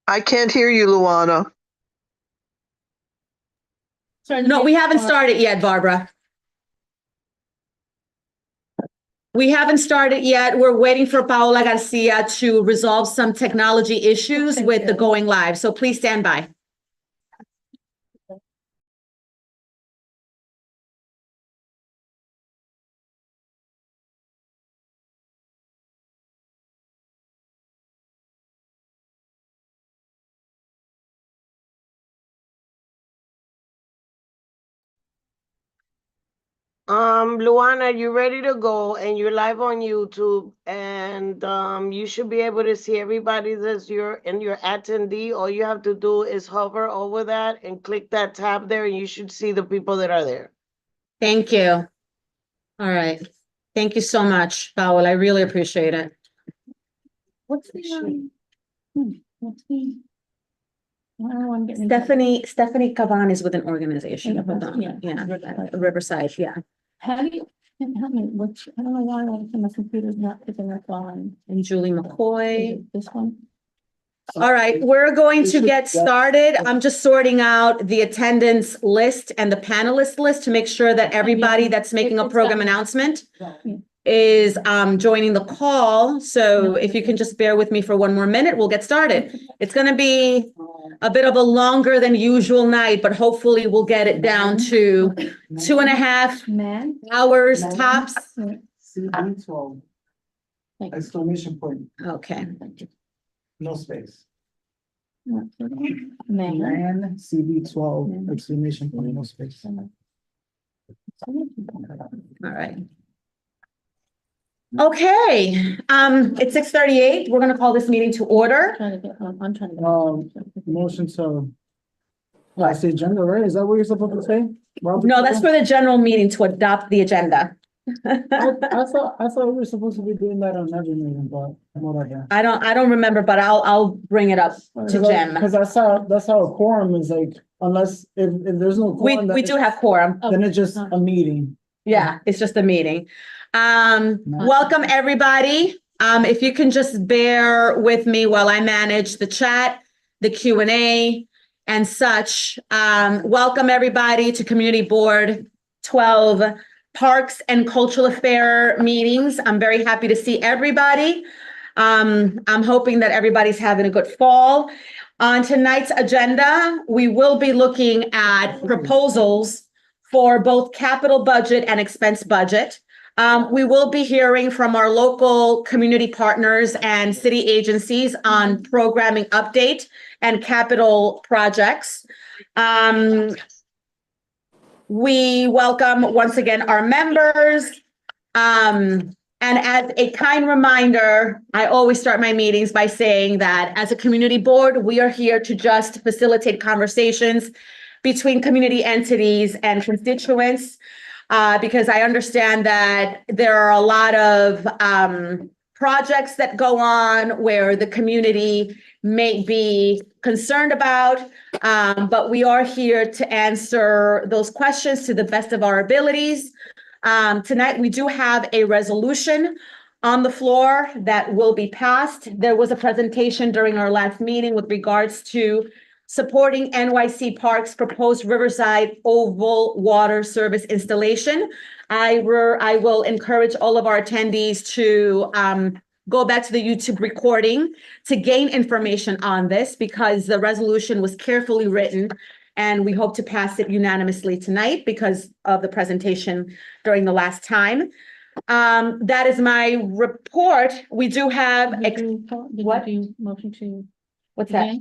I can't hear you, Luana. No, we haven't started yet, Barbara. We haven't started yet. We're waiting for Paola Garcia to resolve some technology issues with the going live. So please stand by. Luana, you ready to go and you're live on YouTube and you should be able to see everybody that's in your attendee. All you have to do is hover over that and click that tab there and you should see the people that are there. Thank you. All right. Thank you so much, Paola. I really appreciate it. What's the Stephanie Cavan is with an organization. Hold on. Yeah, Riverside, yeah. How do you, help me, I don't know why my computer's not picking up on. And Julie McCoy. This one? All right, we're going to get started. I'm just sorting out the attendance list and the panelist list to make sure that everybody that's making a program announcement is joining the call. So if you can just bear with me for one more minute, we'll get started. It's going to be a bit of a longer than usual night, but hopefully we'll get it down to 2.5 hours tops. CB12. Exclamation point. Okay. No space. Man. Man, CB12, exclamation point, no space. All right. Okay, it's 6:38. We're gonna call this meeting to order. I'm trying to get. Motion to. I say agenda, right? Is that what you're supposed to say? No, that's for the general meeting to adopt the agenda. I thought we were supposed to be doing that on every meeting, but whatever. I don't remember, but I'll bring it up to Jim. Because that's how a quorum is, like, unless if there's no quorum. We do have quorum. Then it's just a meeting. Yeah, it's just a meeting. Welcome, everybody. If you can just bear with me while I manage the chat, the Q&A and such. Welcome, everybody, to Community Board 12 Parks and Cultural Affair meetings. I'm very happy to see everybody. I'm hoping that everybody's having a good fall. On tonight's agenda, we will be looking at proposals for both capital budget and expense budget. We will be hearing from our local community partners and city agencies on programming update and capital projects. We welcome once again our members. And as a kind reminder, I always start my meetings by saying that as a community board, we are here to just facilitate conversations between community entities and constituents. Because I understand that there are a lot of projects that go on where the community may be concerned about, but we are here to answer those questions to the best of our abilities. Tonight, we do have a resolution on the floor that will be passed. There was a presentation during our last meeting with regards to supporting NYC Park's proposed Riverside Oval Water Service installation. I will encourage all of our attendees to go back to the YouTube recording to gain information on this because the resolution was carefully written and we hope to pass it unanimously tonight because of the presentation during the last time. That is my report. We do have. What? Motion to. What's that?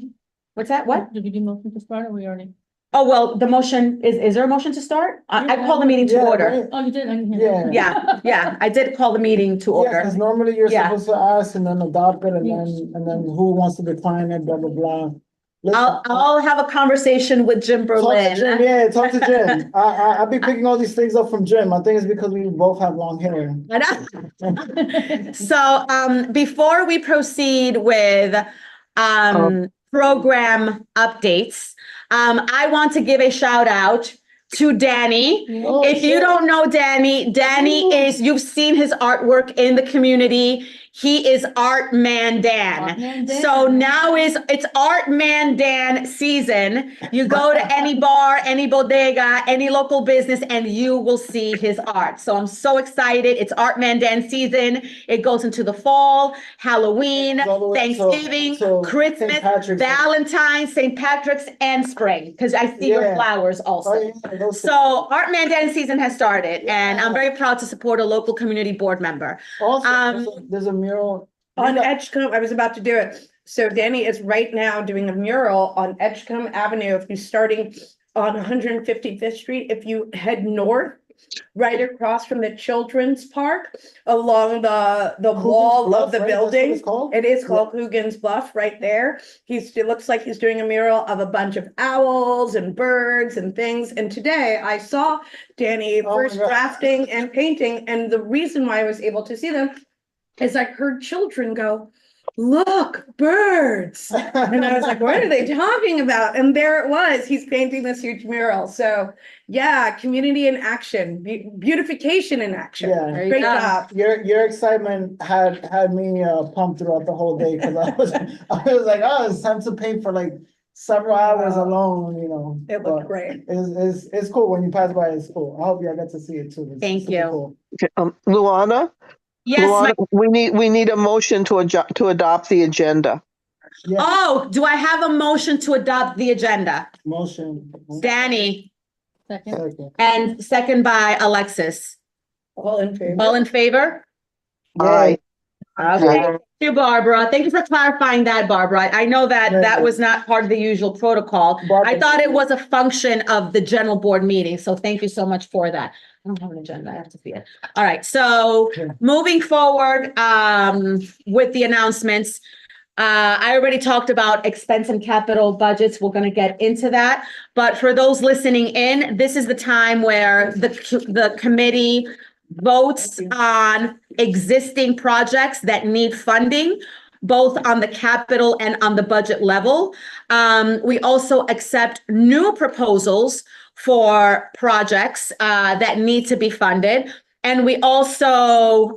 What's that? What? Did you do motion to start or we already? Oh, well, the motion is there a motion to start? I call the meeting to order. Right. Oh, you did? I didn't hear that. Yeah, I did call the meeting to Yeah, order. because normally you're Yeah. supposed to ask and then adopt it and then who wants to decline it, blah, blah, blah. Listen, I'll have a conversation with Jim talk to Jim, Berlin. yeah, talk to Jim. I'll be picking all these things up from Jim. I think it's because we both have long hair. So, before we proceed with, program updates, I want to give a shout out to Danny. Oh, If you shit. don't know Danny, you've seen his artwork in the community. He is Art Man Dan. So now it's Art Man Dan season. You go to any bar, any bodega, any local business, and you will see his art. So I'm so excited. It's Art Man Dan season. It goes into the fall, Halloween, Thanksgiving, Christmas, St. Patrick's Day. Valentine's, St. Patrick's, and spring, because I see your Yeah. flowers also. Oh, yeah, those- So Art Man Dan season has started, and I'm very proud to support a local community board member. Also, um, there's a mural. On Edgecombe, I was about to do it. So Danny is right now doing a mural on Edgecombe Avenue. If you're starting on 155th Street, if you head north, right across from the Children's Park, along the wall Bluff, of the right? That's what building. it's called? It is called Hugin's Bluff right there. It looks like he's doing a mural of a bunch of owls and birds and things. And today I saw Danny Oh my first God. drafting and painting. And the reason why I was able to see them is I heard children go, "Look, birds." And I was like, what are they talking about? And there it was. He's painting this huge mural. So yeah, community in action, beautification in action. Yeah. There you Great go. job. Your excitement had me pumped throughout the whole day because I was like, oh, it's time to paint for like several hours Wow. alone, you know. It but looked great. It's cool when you pass by. It's cool. I hope you get to see it too. It's Thank super you. cool. Okay, Luana? Yes, Luana, we need a motion to adopt the agenda. Yeah, oh, do I have a motion to adopt the agenda? motion. Danny, Second. Second. and second by Alexis. All in favor? All in favor? Aye. Okay, Aye. thank you, Barbara. Thank you for clarifying that, Barbara. I know that Yeah. that was not part of the usual protocol. I thought it was a function of the general board meeting, so thank you so much for that. I don't have an agenda, I have to see it. All right, so Yeah. moving forward, with the announcements. I already talked about expense and capital budgets. We're gonna get into that. But for those listening in, this is the time where the committee votes on existing projects that need funding, both on the capital and on the budget level. We also accept new proposals for projects that need to be funded. And we also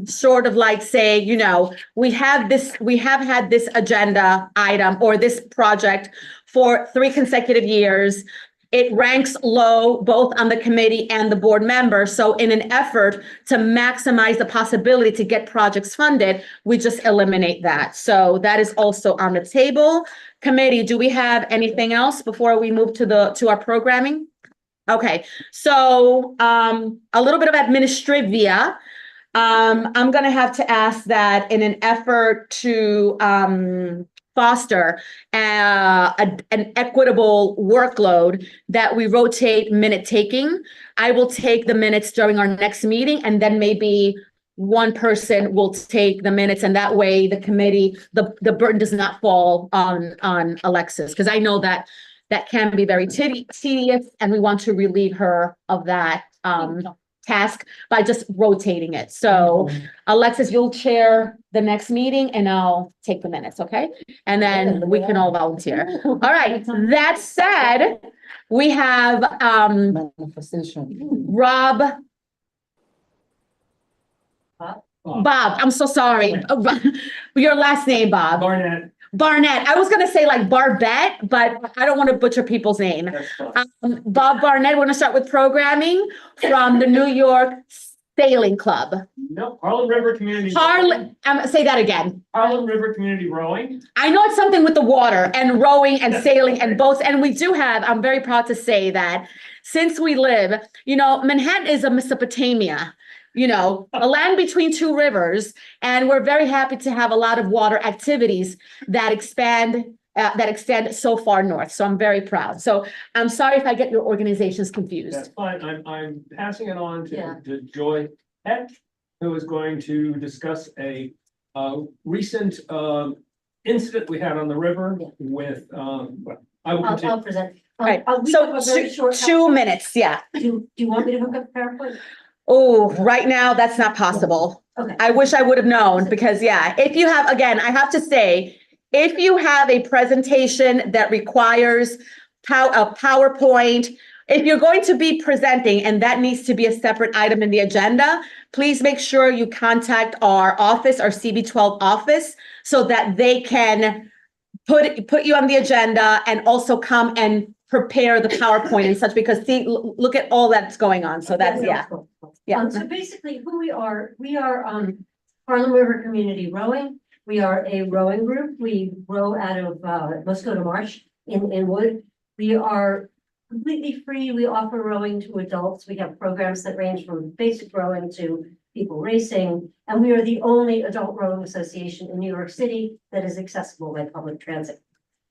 sort of like say, you know, we have had this agenda item or this project for 3 consecutive years. It ranks low both on the committee and the board member. So in an effort to maximize the possibility to get projects funded, we just eliminate that. So that is also on the table. Committee, do we have anything else before we move to our programming? Okay, so a little bit of administrivia. I'm gonna have to ask that in an effort to foster an equitable workload, that we rotate minute taking. I will take the minutes during our next meeting, and then maybe one person will take the minutes, and that way the committee, the burden does not fall on Alexis, because I know that can be very tedious, and we want to relieve her of that task by just rotating it. So Alexis, you'll chair the next meeting and I'll take the minutes, okay? And then we can all volunteer. All right, that said, we have Manifestation. Bob, I'm so sorry. Your last name, Bob. Barnett. I was gonna say like Barbette, but I don't want to butcher people's name. Bob Barnett, we're gonna start with programming from the New York Sailing Club. No, Harlem River Community. Say that again. Harlem River Community Rowing. I know it's something with the water and rowing and sailing and boats, and we do have, I'm very proud to say that since we live, you know, Manhattan is a Mesopotamia, you know, a land between 2 rivers, and we're very happy to have a lot of water activities that extend so far north. So I'm very proud. So I'm sorry if I get your organizations confused. That's fine. I'm passing it on Yeah. to Joy Heck, who is going to discuss a recent incident we had on the river with I will continue. I'll present. All right, We so have a very short. 2 minutes, yeah. Do you want me to hook up PowerPoint? Oh, right now, that's not possible. Okay. I wish I would have known, because yeah, if you have, again, I have to say, if you have a presentation that requires a PowerPoint if you're going to be presenting and that needs to be a separate item in the agenda, please make sure you contact our office, our CB12 office, so that they can put you on the agenda and also come and prepare the PowerPoint and such, because see, look at all that's going on. So that's, yeah. Yeah. So basically who we are Harlem River Community Rowing. We are a rowing group. We row out of Mosquito Marsh in Wood. We are completely free. We offer rowing to adults. We have programs that range from basic rowing to people racing. And we are the only adult rowing association in New York City that is accessible by public transit.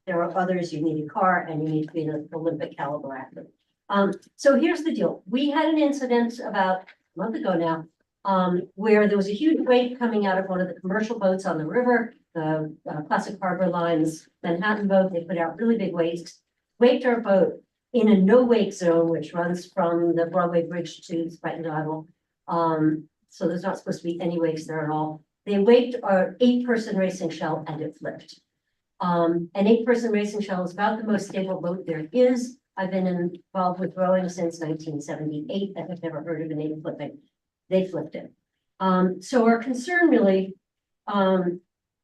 There are others, you need a car and you need to be an Olympic caliber athlete. So here's the deal. We had an incident about a month ago now, where there was a huge wave coming out of one of the commercial boats on the river, the Classic Harbor Line's Manhattan boat. They put out really big waves, waked our boat in a no wake zone, which runs from the Broadway Bridge to Spuyten Duyvil. So there's not supposed to be any wakes there at all. They waked our 8-person racing shell and it flipped. An 8-person racing shell is about the most stable boat there is. I've been involved with rowing since 1978. I have never heard of an 8 flipping. They flipped it. So our concern really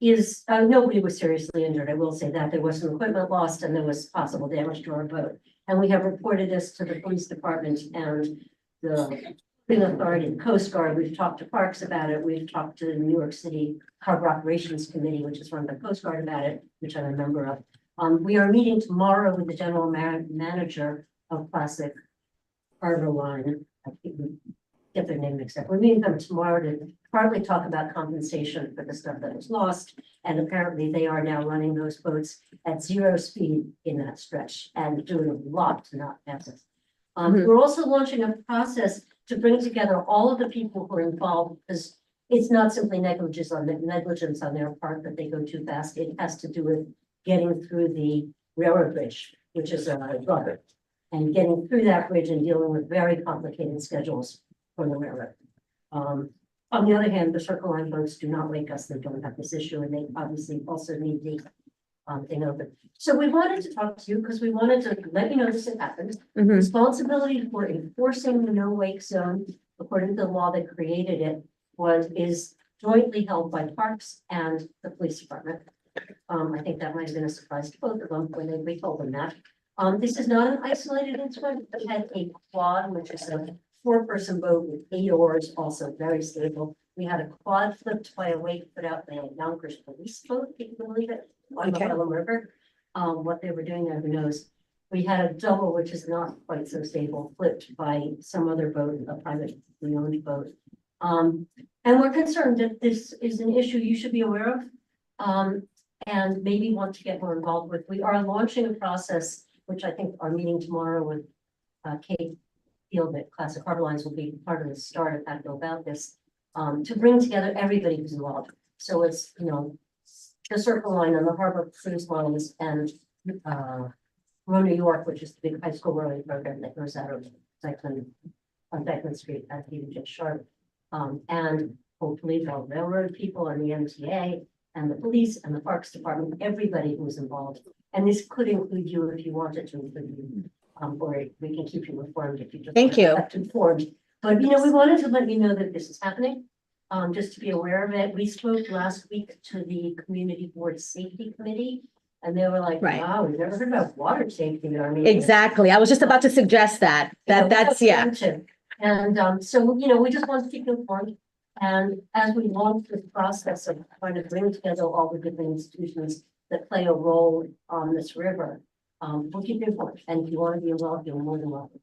is nobody was seriously injured. I will say that there was some equipment lost and there was possible damage to our boat. And we have reported this to the police department and the authority, the Coast Guard. We've talked to Parks about it. We've talked to the New York City Harbor Operations Committee, which is run by Coast Guard, about it, which I'm a member of. We are meeting tomorrow with the general manager of Classic Harbor Line. I think we get their name mixed up. We're meeting them tomorrow to partly talk about compensation for the stuff that was lost. And apparently they are now running those boats at 0 speed in that stretch and doing a lot to not pass us. We're also launching a process to bring together all of the people who are involved, because it's not simply negligence on their part that they go too fast. It has to do with getting through the railroad bridge, which is a rubber, and getting through that bridge and dealing with very complicated schedules for the railroad. On the other hand, the Circle Line boats do not wake us. They don't have this issue, and they obviously also need the thing open. So we wanted to talk to you because we wanted to let you know this had happened. Responsibility for enforcing the no wake zone, according to the law that created it, is jointly held by Parks and the police department. I think that might have been a surprise to both of them when we told them that. This is not an isolated incident. We had a quad, which is a 4-person boat with 8 oars, also very stable. We had a quad flipped by a wake put out by a Yonkers police boat, if you can believe it, on the Harlem River. What they were doing there, who knows? We had a double, which is not quite so stable, flipped by some other boat, a privately owned boat. And we're concerned that this is an issue you should be aware of, and maybe want to get more involved with. We are launching a process, which I think our meeting tomorrow with Kate Field at Classic Harbor Lines will be part of the start of how to go about this, to bring together everybody who's involved. So it's, you know, the Circle Line and the Harbor Cruise Lines and Row New York, which is the big high school rowing program that goes out of Dyckman on Dyckman Street at J. Sharp. And hopefully the railroad people and the MTA and the police and the Parks Department, everybody who's involved. And this could include you if you wanted to include you, or we can keep you informed if you just Thank you. kept informed. But, you know, we wanted to let you know that this is happening, just to be aware of it. We spoke last week to the Community Board Safety Committee, and they were like, Right. wow, we've never heard about water safety in our meeting. Exactly. I was just about to suggest that, that's, yeah. And so, you know, we just want to keep you informed. And as we launch this process of trying to bring together all the different institutions that play a role on this river, we'll keep you informed. And if you want to be involved, you're more than welcome.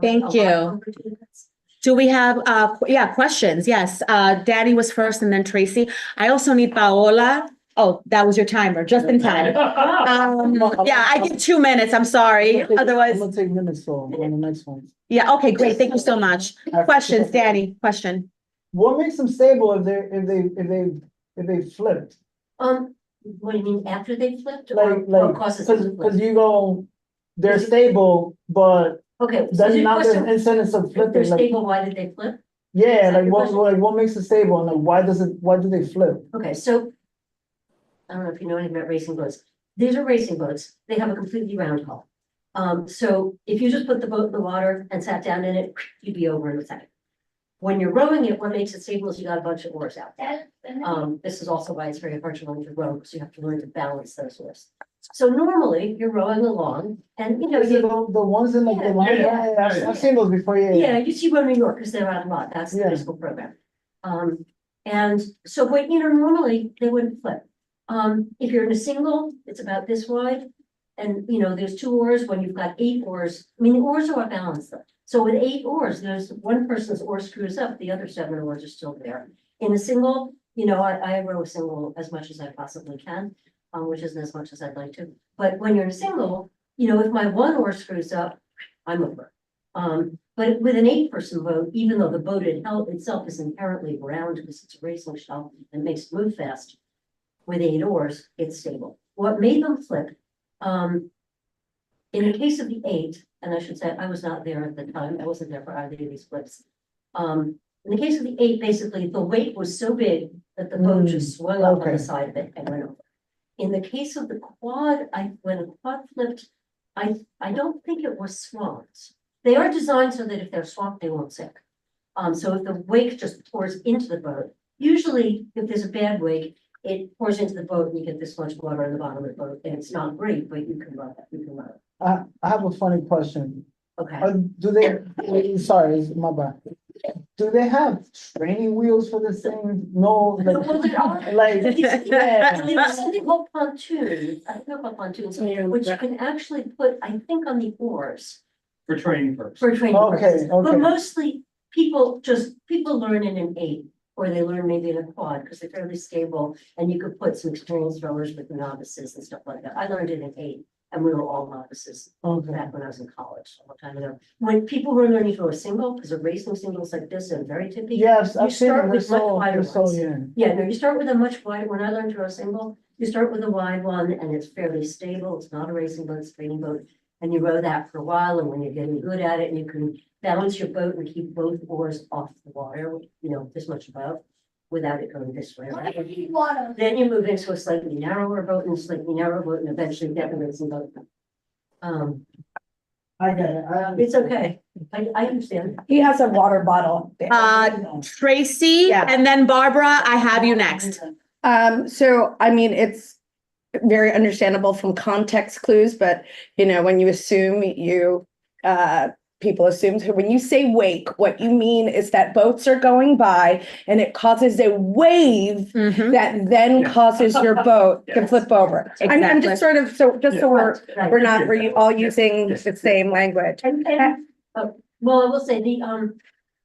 Thank you. Do we have, questions? Yes, Danny was first and then Tracy. I also need Paola. Oh, that was your timer, just in time. Yeah, I give 2 minutes, I'm sorry, otherwise, I'm gonna take minutes on the next one. yeah, okay, great, thank you so much. Questions, Danny, question? What makes them stable if they flipped? What do you mean, after they flipped? Or Like, causes them to flip? cause you go, they're stable, but Okay. so that's your not question- the incentive of If they're flipping, like, stable, why did they flip? yeah, Is that like your question? what makes it stable and like why do they flip? Okay, so I don't know if you know anything about racing boats. These are racing boats. They have a completely round hull. So if you just put the boat in the water and sat down in it, you'd be over in a second. When you're rowing it, what makes it stable is you got a bunch of oars out there. This is also why it's very hard to learn to row, because you have to learn to balance those oars. So normally you're rowing along and, you know, Is it you, the ones in like the line? Yeah. I've seen those before, yeah, you see Row New York because they're out a lot. That's the Yeah. high school program. And so what, you know, normally they wouldn't flip. If you're in a single, it's about this wide. And, you know, there's 2 oars. When you've got 8 oars, I mean, the oars are balanced. So with 8 oars, there's one person's oar screws up, the other 7 oars are still there. In a single, you know, I row a single as much as I possibly can, which isn't as much as I'd like to. But when you're in a single, you know, if my one oar screws up, I'm over. But with an 8-person boat, even though the boat itself is inherently round because it's a racing shell and makes it move fast, with 8 oars, it's stable. What made them flip, in the case of the 8, and I should say I was not there at the time, I wasn't there for either of these flips. In the case of the 8, basically the weight was so big that the boat just swung up on okay. the side of it and went over. In the case of the quad, when a quad flipped, I don't think it was swamped. They are designed so that if they're swamped, they won't sink. So if the wake just pours into the boat, usually if there's a bad wake, it pours into the boat and you get this much water in the bottom of the boat, and it's not great, but you can run it, you can run it. I have a funny question. Okay. Do they, sorry, it's my bad. Do they have training wheels for this thing? No, Well, there are. like, yeah. There's something called pontoons, I think they're called pontoons, which you can actually put, I think, on the oars For training purposes. for training Okay, purposes. But okay. mostly people learn in an 8, or they learn maybe in a quad, because they're fairly stable, and you could put some experienced rowers with the novices and stuff like that. I learned it in 8, and we were all novices Okay. back when I was in college, a long time ago. When people were learning to row a single, because a racing singles like this and very tippy. Yes, You I've seen start it. with much wider ones. Yeah. Yeah, no, you start with a much wider, when I learned to row single, you start with a wide one and it's fairly stable. It's not a racing boat, it's a training boat. And you row that for a while, and when you're getting good at it, and you can balance your boat and keep both oars off the water, you know, this much above, without it going this way. or that way. Then you move into a slightly narrower boat and a slightly narrower boat, and eventually get a racing boat. I get it. It's okay. I understand. He has a water bottle. Tracy, Yeah. and then Barbara, I have you next. So I mean, it's very understandable from context clues, but you know, when you assume people assume, so when you say wake, what you mean is that boats are going by and it causes a wave Mhm. that then causes your boat to Yes. flip over. I'm Exactly. just sort of, so Right. we're not, all using the same language. And, well, I will say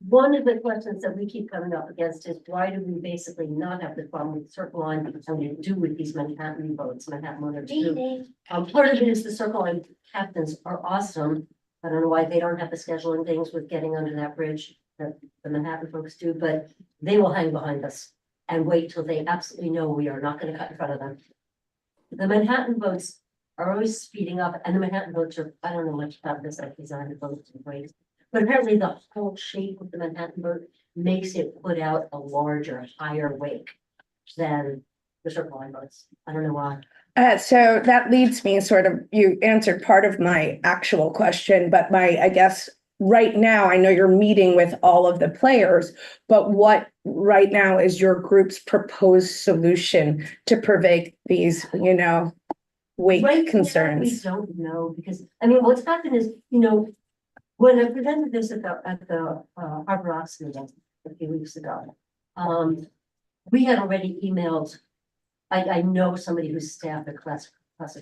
one of the questions that we keep coming up against is why do we basically not have the problem with Circle Line and we do with these Manhattan boats, Manhattan 1 or 2? Part of it is the Circle Line captains are awesome. I don't know why they don't have the scheduling things with getting under that bridge that the Manhattan folks do, but they will hang behind us and wait till they absolutely know we are not gonna cut in front of them. The Manhattan boats are always speeding up, and the Manhattan boats are, I don't know much about this, I've designed the boats and ways. But apparently the whole shape of the Manhattan boat makes it put out a larger, higher wake than the Circle Line boats. I don't know why. So that leads me you answered part of my actual question, but I guess right now, I know you're meeting with all of the players, but what right now is your group's proposed solution to prevent these, wake Right now, concerns? we don't know, because, I mean, what's happened is, when I presented this at the Harbor Ops meeting a few weeks ago, we had already emailed. I know somebody who's staffed at Classic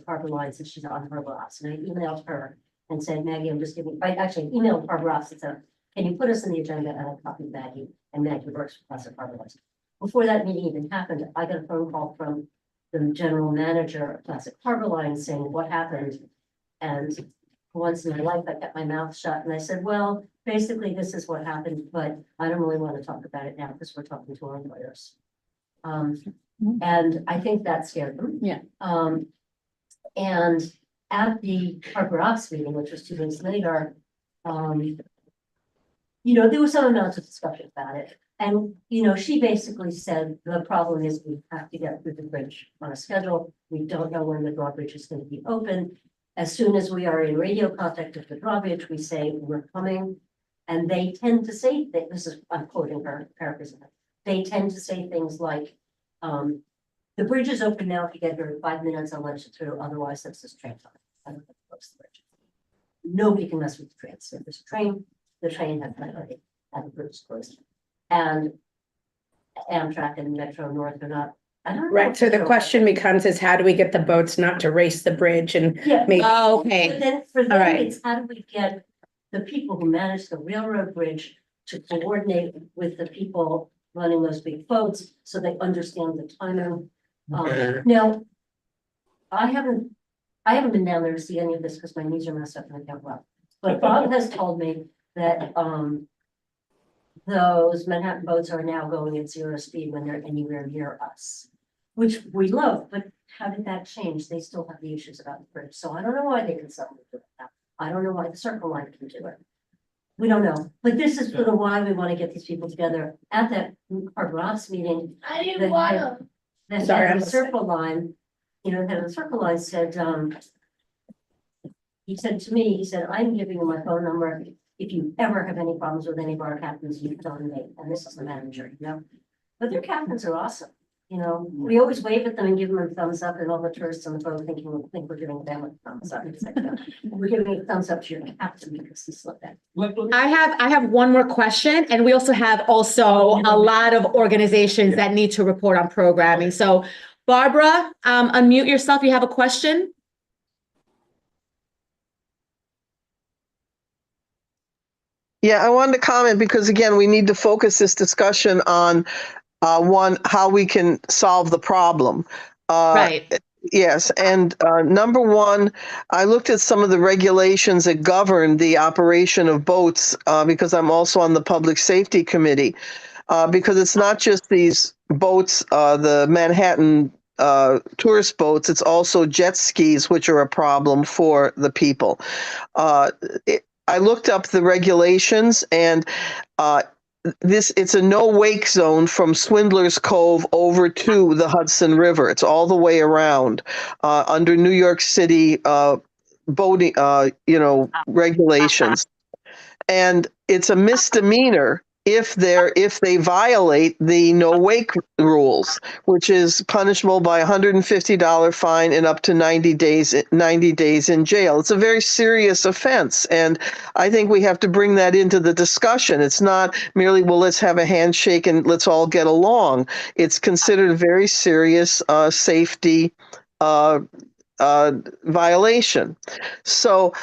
Harbor Lines, and she's on Harbor Ops, and I emailed her and said, Maggie, I actually emailed Harbor Ops and said, can you put us in the agenda? And I copied Maggie, and Maggie works for Classic Harbor Lines. Before that meeting even happened, I got a phone call from the general manager of Classic Harbor Lines saying what happened. And for once in my life, I kept my mouth shut, and I said, well, basically, this is what happened, but I don't really want to talk about it now because we're talking to our lawyers. And I think that scared them. Yeah. And at the Harbor Ops meeting, which was 2 weeks later, there was some amount of discussion about it. And, she basically said, the problem is we have to get through the bridge on a schedule. We don't know when the drawbridge is going to be open. As soon as we are in radio contact with the drawbridge, we say, we're coming. And they tend to say that, this is, I'm quoting her, paraphrasing her. They tend to say things like, the bridge is open now. If you get here in 5 minutes, I'll let you through. Otherwise, that's this train time. I don't have to close the bridge. Nobody can mess with the trains. If there's a train, the train has priority and the bridge is closed. And Amtrak and Metro North are not. I don't know. Right, so the question becomes is how do we get the boats not to race the bridge and Yeah. make, Okay. But then for them, right. it's how do we get the people who manage the railroad bridge to coordinate with the people running those big boats so they understand the timing. Now, I haven't been down there to see any of this because my knees are messed up and I can't walk. But Bob has told me that those Manhattan boats are now going at 0 speed when they're anywhere near us, which we love, but how did that change? They still have the issues about the bridge. So I don't know why they can suddenly do it now. I don't know why the Circle Line can do it. We don't know, but this is for the why we want to get these people together at that Harbor Ops meeting. I didn't want to. Sorry, I'm The Circle Line, you know, the head of the Circle Line said, he said to me, he said, I'm giving you my phone number. If you ever have any problems with any of our captains, you tell me, and this is the manager, you know. But their captains are awesome, you know, we always wave at them and give them a thumbs up, and all the tourists on the boat think we're giving them a thumbs up. It's like, no, we're giving a thumbs up to your captain because he slipped that. I have one more question, and we also have a lot of organizations that need to report on programming. So Barbara, unmute yourself. You have a question? Yeah, I wanted to comment because again, we need to focus this discussion on one, how we can solve the problem. Right. Yes, and number one, I looked at some of the regulations that govern the operation of boats because I'm also on the Public Safety Committee. Because it's not just these boats, the Manhattan tourist boats, it's also jet skis, which are a problem for the people. I looked up the regulations and it's a no wake zone from Swindler's Cove over to the Hudson River. It's all the way around under New York City boating, regulations. And it's a misdemeanor if they violate the no wake rules, which is punishable by $150 fine and up to 90 days in jail. It's a very serious offense, and I think we have to bring that into the discussion. It's not merely, well, let's have a handshake and let's all get along. It's considered a very serious safety violation. So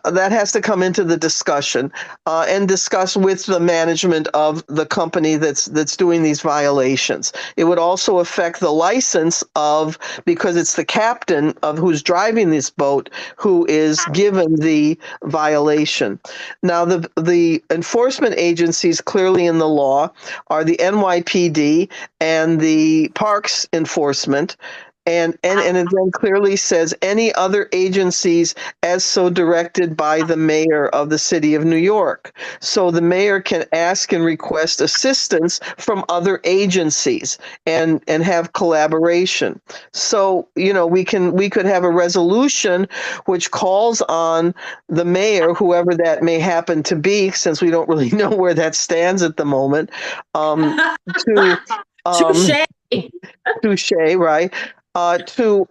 that has to come into the discussion and discuss with the management of the company that's doing these violations. It would also affect the license because it's the captain of who's driving this boat who is given the violation. Now, the enforcement agencies clearly in the law are the NYPD and the Parks Enforcement. And it then clearly says any other agencies as so directed by the mayor of the city of New York. So the mayor can ask and request assistance from other agencies and have collaboration. So, we could have a resolution which calls on the mayor, whoever that may happen to be, since we don't really know where that stands at the moment, touche, right? To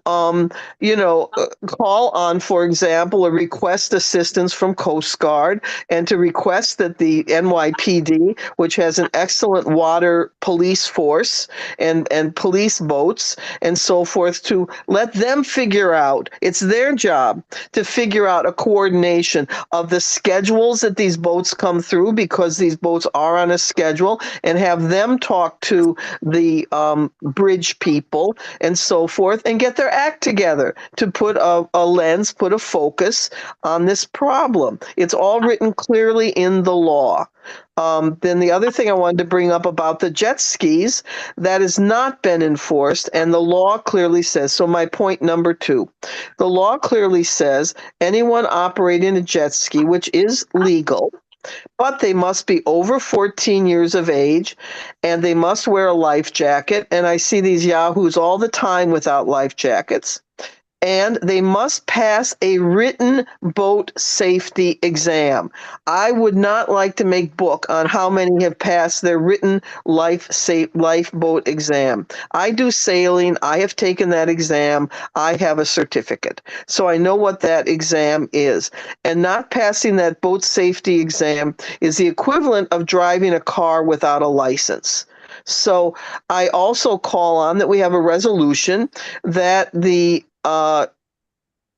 call on, for example, or request assistance from Coast Guard, and to request that the NYPD, which has an excellent water police force and police boats and so forth, to let them figure out, it's their job to figure out a coordination of the schedules that these boats come through, because these boats are on a schedule, and have them talk to the bridge people and so forth, and get their act together to put a lens, put a focus on this problem. It's all written clearly in the law. Then the other thing I wanted to bring up about the jet skis, that has not been enforced, and the law clearly says, so my point number 2, the law clearly says anyone operating a jet ski, which is legal, but they must be over 14 years of age, and they must wear a life jacket. And I see these yahoos all the time without life jackets. and they must pass a written boat safety exam. I would not like to make book on how many have passed their written lifeboat exam. I do sailing. I have taken that exam. I have a certificate. So I know what that exam is. And not passing that boat safety exam is the equivalent of driving a car without a license. So I also call on that we have a resolution that the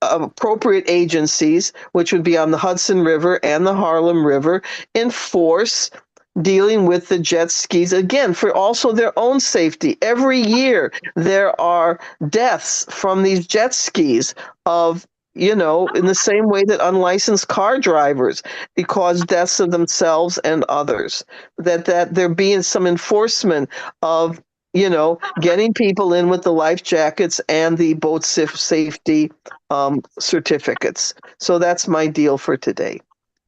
appropriate agencies, which would be on the Hudson River and the Harlem River, enforce dealing with the jet skis, again, for also their own safety. Every year there are deaths from these jet skis of, in the same way that unlicensed car drivers cause deaths of themselves and others, that there being some enforcement of getting people in with the life jackets and the boat safety certificates. So that's my deal for today.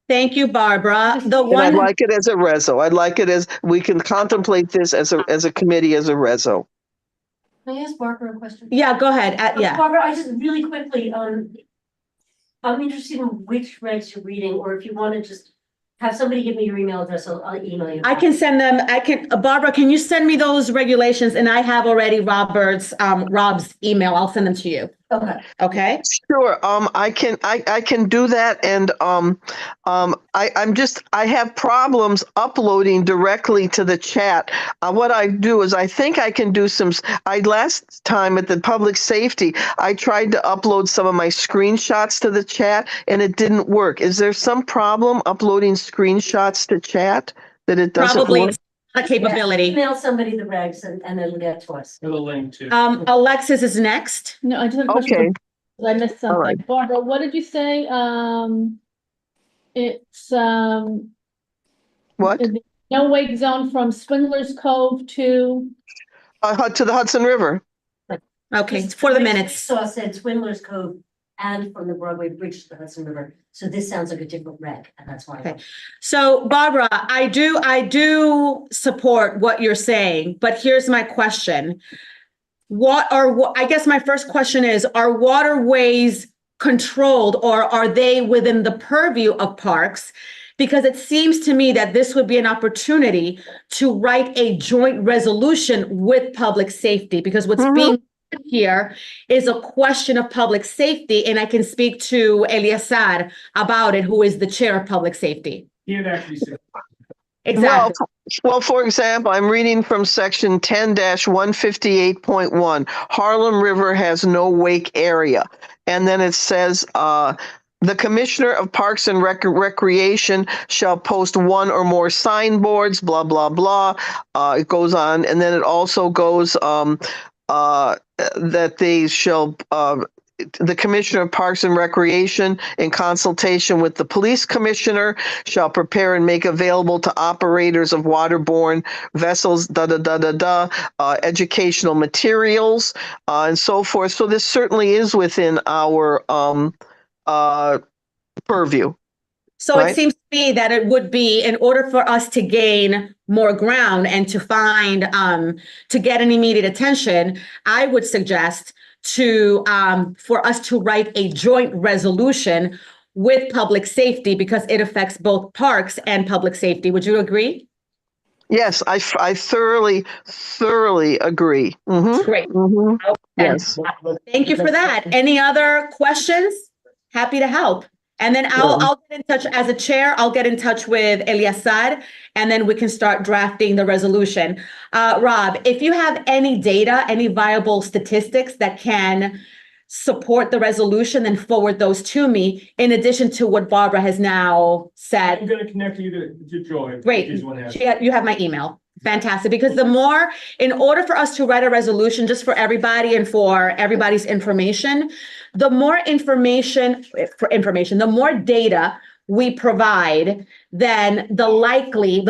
Thank you, Barbara. The And I'd one, like it as a reso. I'd like it as, we can contemplate this as a committee, as a reso. Can I ask Barbara a question? yeah, go ahead. Yeah. Barbara, I just really quickly, I'm interested in which regs you're reading, or if you want to just have somebody give me your email address, I'll email you. I can send them, Barbara, can you send me those regulations? And I have already Rob's email. I'll send them to you. Okay. Okay? Sure. I can do that. And I have problems uploading directly to the chat. What I do is I think I can do last time at the public safety, I tried to upload some of my screenshots to the chat and it didn't work. Is there some problem uploading screenshots to chat that it doesn't Probably work? a capability. Email somebody the regs and it'll get to us. With a link to. Alexis is next. No, I just have a question. Okay. I missed All right. something. Barbara, what did you say? It's, What? no wake zone from Swindler's Cove to, To the Hudson River. Okay, for the minutes. So I said Swindler's Cove and from the Broadway Bridge to the Hudson River. So this sounds like a different reg, and that's why. Okay. So Barbara, I do support what you're saying, but here's my question. I guess my first question is, are waterways controlled or are they within the purview of parks? Because it seems to me that this would be an opportunity to write a joint resolution with public safety, because what's being here is a question of public safety, and I can speak to Eleazar about it, who is the chair of public safety. He had actually said. Exactly. Well, for example, I'm reading from section 10-158.1. Harlem River has no wake area. And then it says, the Commissioner of Parks and Recreation shall post one or more signboards, blah, blah, blah. It goes on. And then it also goes that they shall, the Commissioner of Parks and Recreation, in consultation with the Police Commissioner, shall prepare and make available to operators of waterborne vessels, educational materials, and so forth. So this certainly is within our purview. So Right. it seems to me that it would be, in order for us to gain more ground and to get an immediate attention, I would suggest for us to write a joint resolution with public safety, because it affects both parks and public safety. Would you agree? Yes, I thoroughly agree. Mhm, Great. mhm. And Yes. thank you for that. Any other questions? Happy to help. And then I'll get in touch as a chair. I'll get in touch with Eleazar, and then we can start drafting the resolution. Rob, if you have any data, any viable statistics that can support the resolution, then forward those to me, in addition to what Barbara has now I'm said. gonna connect you to Joy. Great. She's the one that has- You have my email. Fantastic. Because in order for us to write a resolution, just for everybody and for everybody's information, the more the more data we provide, then the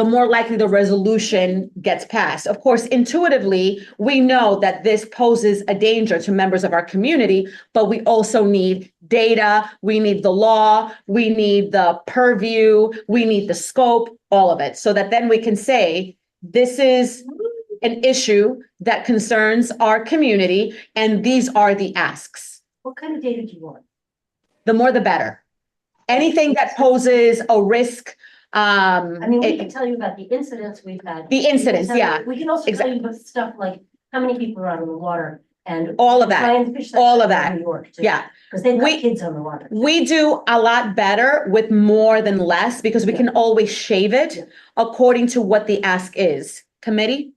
more likely the resolution gets passed. Of course, intuitively, we know that this poses a danger to members of our community, but we also need data, we need the law, we need the purview, we need the scope, all of it, so that then we can say, this is an issue that concerns our community, and these are the asks. What kind of data do you want? The more the better. Anything that poses a risk, I mean, we it- can tell you about the incidents we've had. the We can incidents, tell you- yeah, We can also tell you about stuff like how many people are out on the water and. All of that, try and fish all of out that. New York too. yeah. Because they've We- got kids on the water. We do a lot better with more than less because we can always shave Yeah. it according to what the ask is. Committee?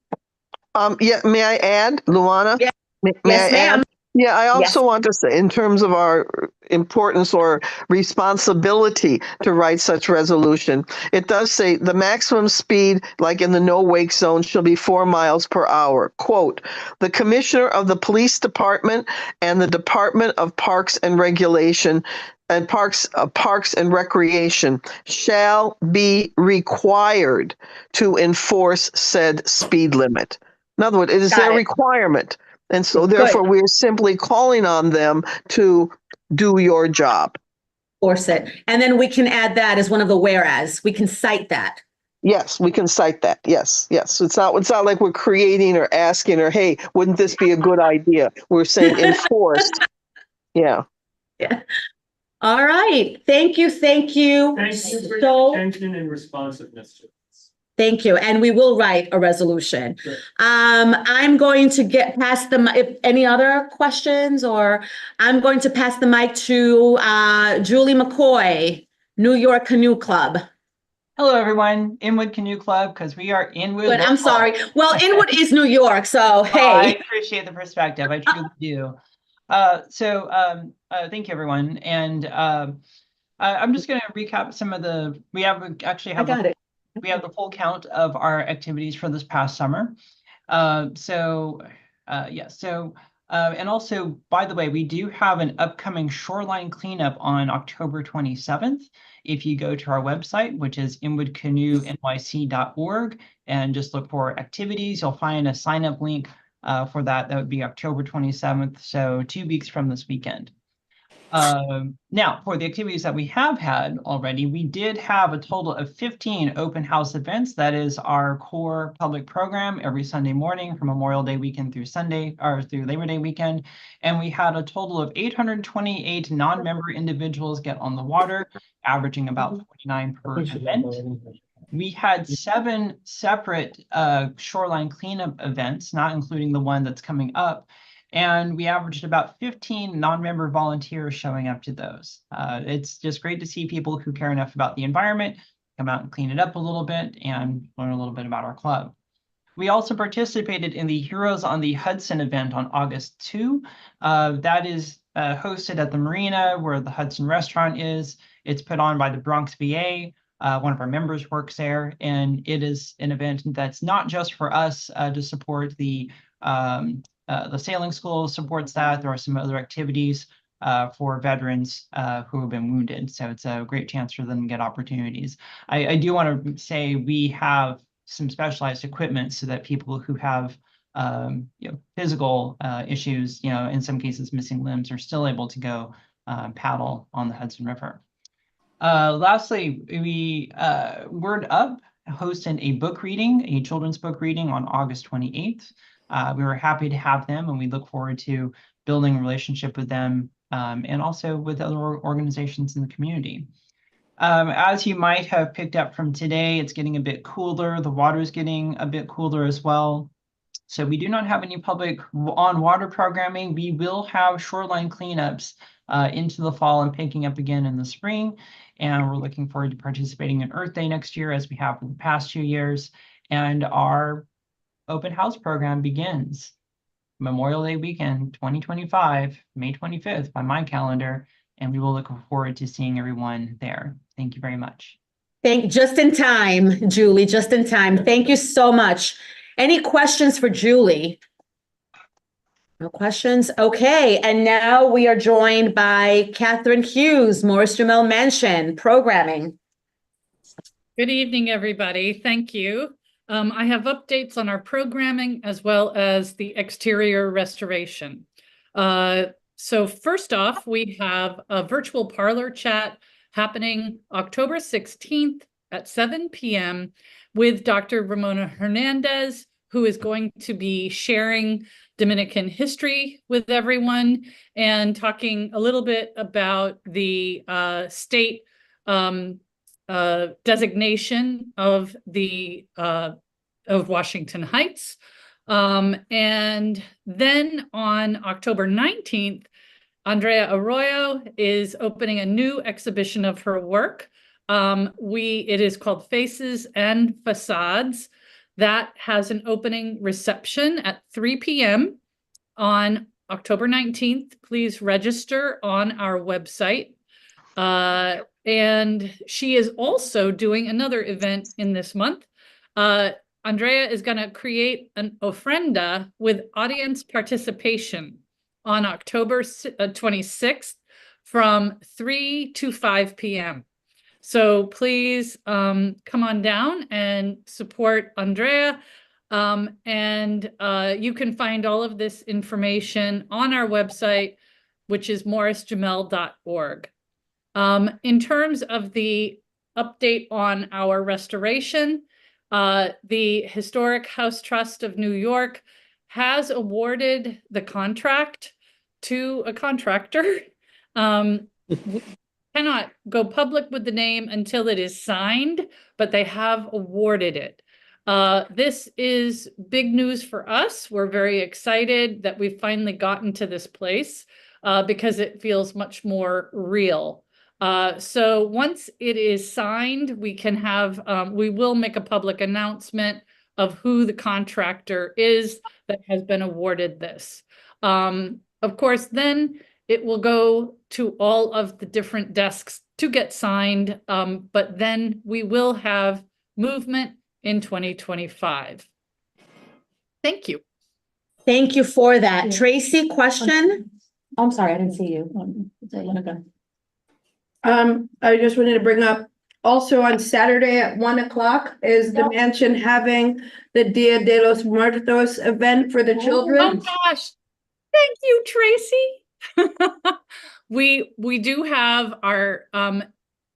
Yeah, may I add, Luana? Yeah. May Yes, I add? ma'am. Yeah, I also Yes. want to say, in terms of our importance or responsibility to write such resolution, it does say the maximum speed, like in the no wake zone, shall be 4 miles per hour. Quote, the commissioner of the police department and the Department of Parks and Regulation and Parks and Recreation shall be required to enforce said speed limit. In other words, it is Got their it. requirement. And so Good. therefore, we're simply calling on them to do your job. Force it. And then we can add that as one of the whereas. We can cite that. Yes, we can cite that. Yes, yes. It's not like we're creating or asking or, hey, wouldn't this be a good idea? We're saying enforced. Yeah. All right. Thank you. Thank you for your So, attention and responsiveness to this. thank you. And we will write a resolution. Great. I'm going to get past if any other questions, or I'm going to pass the mic to Julie McCoy, New York Canoe Club. Hello, everyone. Inwood Canoe Club, because we are Inwood. But I'm local. sorry. Well, Inwood is New York, so I hey. appreciate the perspective. I truly do. Thank you, everyone. And I'm just going to recap some of the. We actually I have got it. we have the full count of our activities for this past summer. And also, by the way, we do have an upcoming shoreline cleanup on October 27th. If you go to our website, which is inwoodcanoenyc.org, and just look for activities, you'll find a sign-up link for that. That would be October 27th, so 2 weeks from this weekend. Now, for the activities that we have had already, we did have a total of 15 open house events. That is our core public program every Sunday morning from Memorial Day weekend through through Labor Day weekend. And we had a total of 828 non-member individuals get on the water, averaging about 49 per event. We had 7 separate shoreline cleanup events, not including the one that's coming up. And we averaged about 15 non-member volunteers showing up to those. It's just great to see people who care enough about the environment come out and clean it up a little bit and learn a little bit about our club. We also participated in the Heroes on the Hudson event on August 2. That is hosted at the marina where the Hudson restaurant is. It's put on by the Bronx VA. One of our members works there, and it is an event that's not just for us to support the sailing school supports that. There are some other activities for veterans who have been wounded. So it's a great chance for them to get opportunities. I do want to say we have some specialized equipment so that people who have physical issues, in some cases missing limbs, are still able to go paddle on the Hudson River. Lastly, we Word Up hosted a book reading, a children's book reading on August 28th. We were happy to have them, and we look forward to building a relationship with them and also with other organizations in the community. As you might have picked up from today, it's getting a bit cooler. The water is getting a bit cooler as well. So we do not have any public on-water programming. We will have shoreline cleanups into the fall and picking up again in the spring. And we're looking forward to participating in Earth Day next year, as we have for the past 2 years. And our open house program begins Memorial Day weekend 2025, May 25th by my calendar, and we will look forward to seeing everyone there. Thank you very much. Just in time, Julie, just in time. Thank you so much. Any questions for Julie? No questions? Okay, and now we are joined by Catherine Hughes, Morris Jumel Mansion, programming. Good evening, everybody. Thank you. I have updates on our programming as well as the exterior restoration. So first off, we have a virtual parlor chat happening October 16th at 7 p.m. with Dr. Ramona Hernandez, who is going to be sharing Dominican history with everyone and talking a little bit about the state designation of Washington Heights. And then on October 19th, Andrea Arroyo is opening a new exhibition of her work. It is called Faces and Facades. That has an opening reception at 3 p.m. on October 19th. Please register on our website. And she is also doing another event in this month. Andrea is going to create an ofrenda with audience participation on October 26th from 3 to 5 p.m. So please come on down and support Andrea. And you can find all of this information on our website, which is morrisjamel.org. In terms of the update on our restoration, the Historic House Trust of New York has awarded the contract to a contractor. We cannot go public with the name until it is signed, but they have awarded it. This is big news for us. We're very excited that we've finally gotten to this place because it feels much more real. So once it is signed, we will make a public announcement of who the contractor is that has been awarded this. Of course, then it will go to all of the different desks to get signed, but then we will have movement in 2025. Thank you. Thank you for that. Yeah. Tracy, question? I'm sorry, I didn't see you. Okay. I just wanted to bring up, also on Saturday at 1 o'clock is the mansion having the Dia de los Muertos event for the children. Oh gosh, thank you, Tracy. We do have our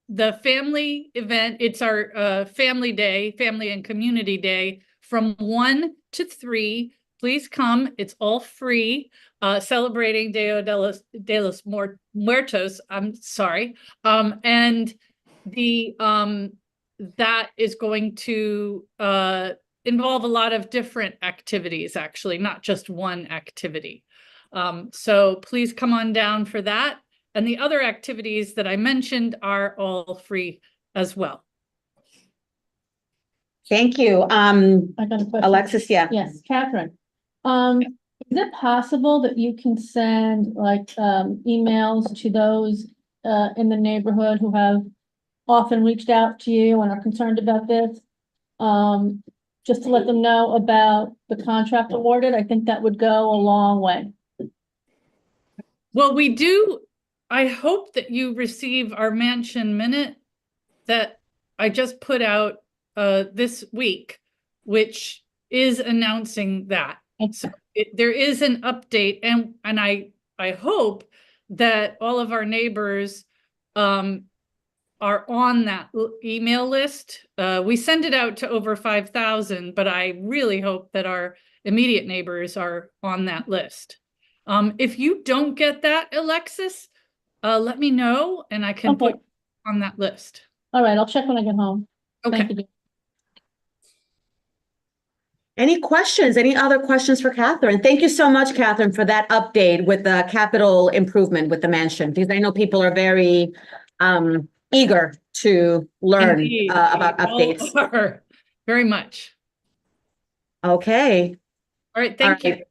the family event. It's our family day, family and community day from 1 to 3. Please come. It's all free. Celebrating Dia de los Muertos. I'm sorry. And the that is going to involve a lot of different activities, actually, not just one activity. So please come on down for that. And the other activities that I mentioned are all free as well. Thank you. I got a question. Alexis, yeah. Yes, Catherine. Is it possible that you can send like emails to those in the neighborhood who have often reached out to you and are concerned about this? Just to let them know about the contract awarded? I think that would go a long way. Well, we do. I hope that you receive our Mansion Minute that I just put out this week, which is announcing that. So there is an update, and I hope that all of our neighbors are on that email list. We send it out to over 5,000, but I really hope that our immediate neighbors are on that list. If you don't get that, Alexis, let me know and I can put you on that list. All right, I'll check when I get home. Okay. Thank you. Any questions? Any other questions for Catherine? Thank you so much, Catherine, for that update with the capital improvement with the mansion, because I know people are very eager to learn Indeed, about we all updates. are. Very much. Okay. All right, thank you. Right.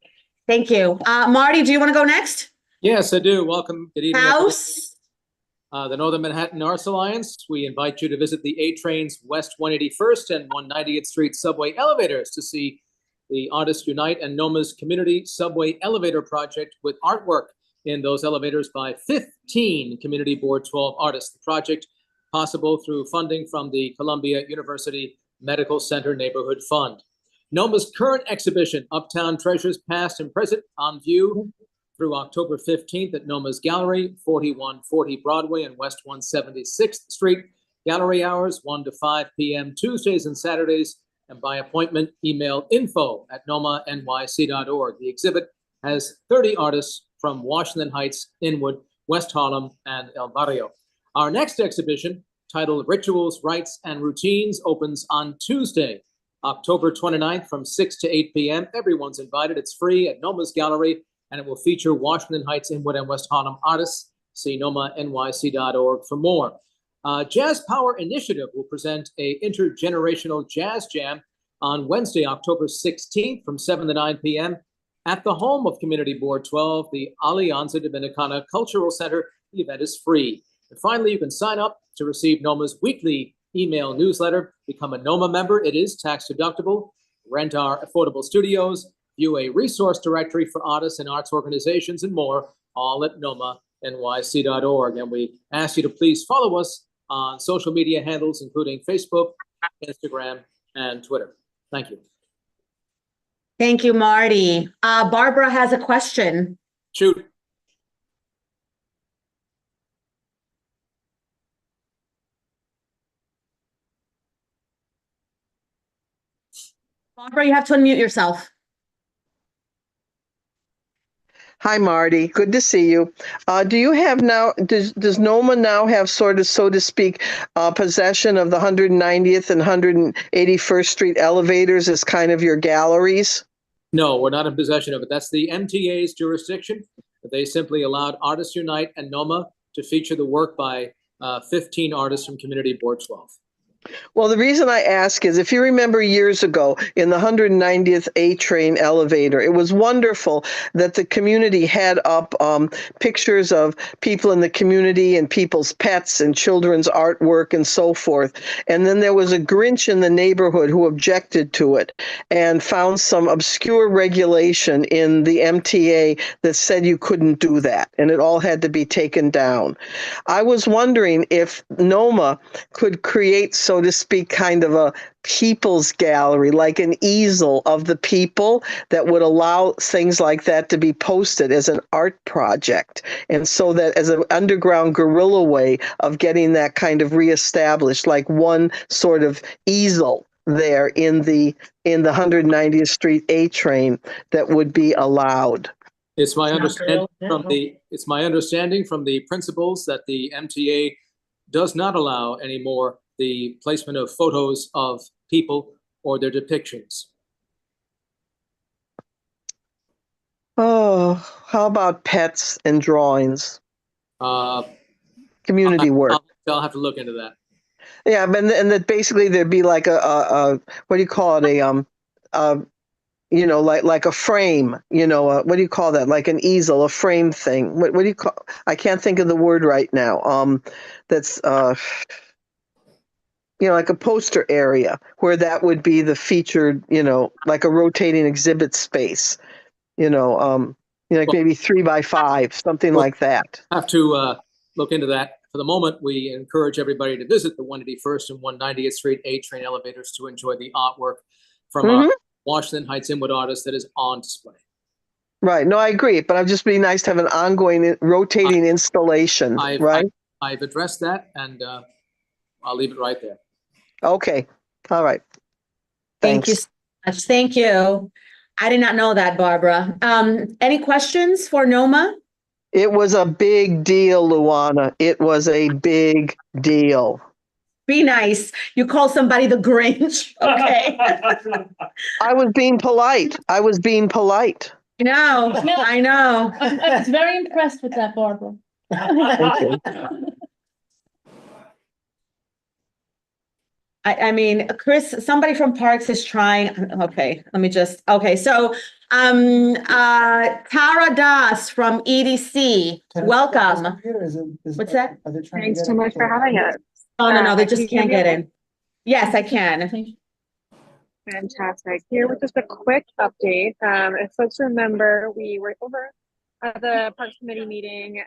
Thank you. Marty, do you want to go next? Yes, I do. Welcome. Good evening, everyone. House. The Northern Manhattan Arts Alliance. We invite you to visit the A-Train's West 181st and 190th Street subway elevators to see the Artists Unite and NOMA's Community Subway Elevator Project with artwork in those elevators by 15 Community Board 12 artists. The project possible through funding from the Columbia University Medical Center Neighborhood Fund. NOMA's current exhibition, Uptown Treasures Past and Present, on view through October 15th at NOMA's Gallery, 4140 Broadway and West 176th Street. Gallery hours 1 to 5 p.m. Tuesdays and Saturdays, and by appointment, email info@nomanyc.org. The exhibit has 30 artists from Washington Heights, Inwood, West Harlem, and El Barrio. Our next exhibition, titled Rituals, Rites, and Routines, opens on Tuesday, October 29th from 6 to 8 p.m. Everyone's invited. It's free at Noma's Gallery, and it will feature Washington Heights, Inwood, and West Harlem artists. See nomanyc.org for more. Jazz Power Initiative will present a intergenerational jazz jam on Wednesday, October 16th from 7 to 9 p.m. at the home of Community Board 12, the Alianza Dominicana Cultural Center. The event is free. And finally, you can sign up to receive NOMA's weekly email newsletter. Become a NOMA member. It is tax deductible. Rent our affordable studios. View a resource directory for artists and arts organizations and more, all at nomanyc.org. And we ask you to please follow us on social media handles, including Facebook, Instagram, and Twitter. Thank you. Thank you, Marty. Barbara has a question. Shoot. Barbara, you have to unmute yourself. Hi, Marty. Good to see you. Do you have now, does NOMA now have sort of, so to speak, possession of the 190th and 181st Street elevators as kind of your galleries? No, we're not in possession of it. That's the MTA's jurisdiction. They simply allowed Artists Unite and NOMA to feature the work by 15 artists from Community Board 12. Well, the reason I ask is if you remember years ago in the 190th A train elevator, it was wonderful that the community had up pictures of people in the community and people's pets and children's artwork and so forth. And then there was a Grinch in the neighborhood who objected to it and found some obscure regulation in the MTA that said you couldn't do that. And it all had to be taken down. I was wondering if NOMA could create, so to speak, kind of a people's gallery, like an easel of the people that would allow things like that to be posted as an art project. And so that as an underground guerrilla way of getting that kind of reestablished, like one sort of easel there in the 190th Street A train that would be allowed. It's my understanding from the principals that the MTA does not allow anymore the placement of photos of people or their depictions. Oh, how about pets and drawings? Community work. I'll have to look into that. Yeah, and that basically there'd be like a what do you call it? Like a frame, what do you call that? Like an easel, a frame thing. What do you call? I can't think of the word right now. That's like a poster area where that would be the featured, like a rotating exhibit space, like maybe 3x5, something like that. Have to look into that. For the moment, we encourage everybody to visit the 181st and 190th Street A train elevators to enjoy the artwork from our Washington Heights Inwood artist that is on display. Right. No, I agree. But it'd just be nice to have an ongoing rotating installation, right? I've addressed that, and I'll leave it right there. Okay. All right. Thank Thanks. you so much. Thank you. I did not know that, Barbara. Any questions for NOMA? It was a big deal, Luana. It was a big deal. Be nice. You call somebody the Grinch. Okay. I was being polite. I No, I know. I was very impressed with that, Barbara. I mean, Chris, somebody from Parks is trying. Okay, so Tara Das from EDC, welcome. What's that? Thanks so much for having us. Oh, no, they just can't get in. Yes, I can. Fantastic. Here with just a quick update. If folks remember, we were over at the Parks Committee meeting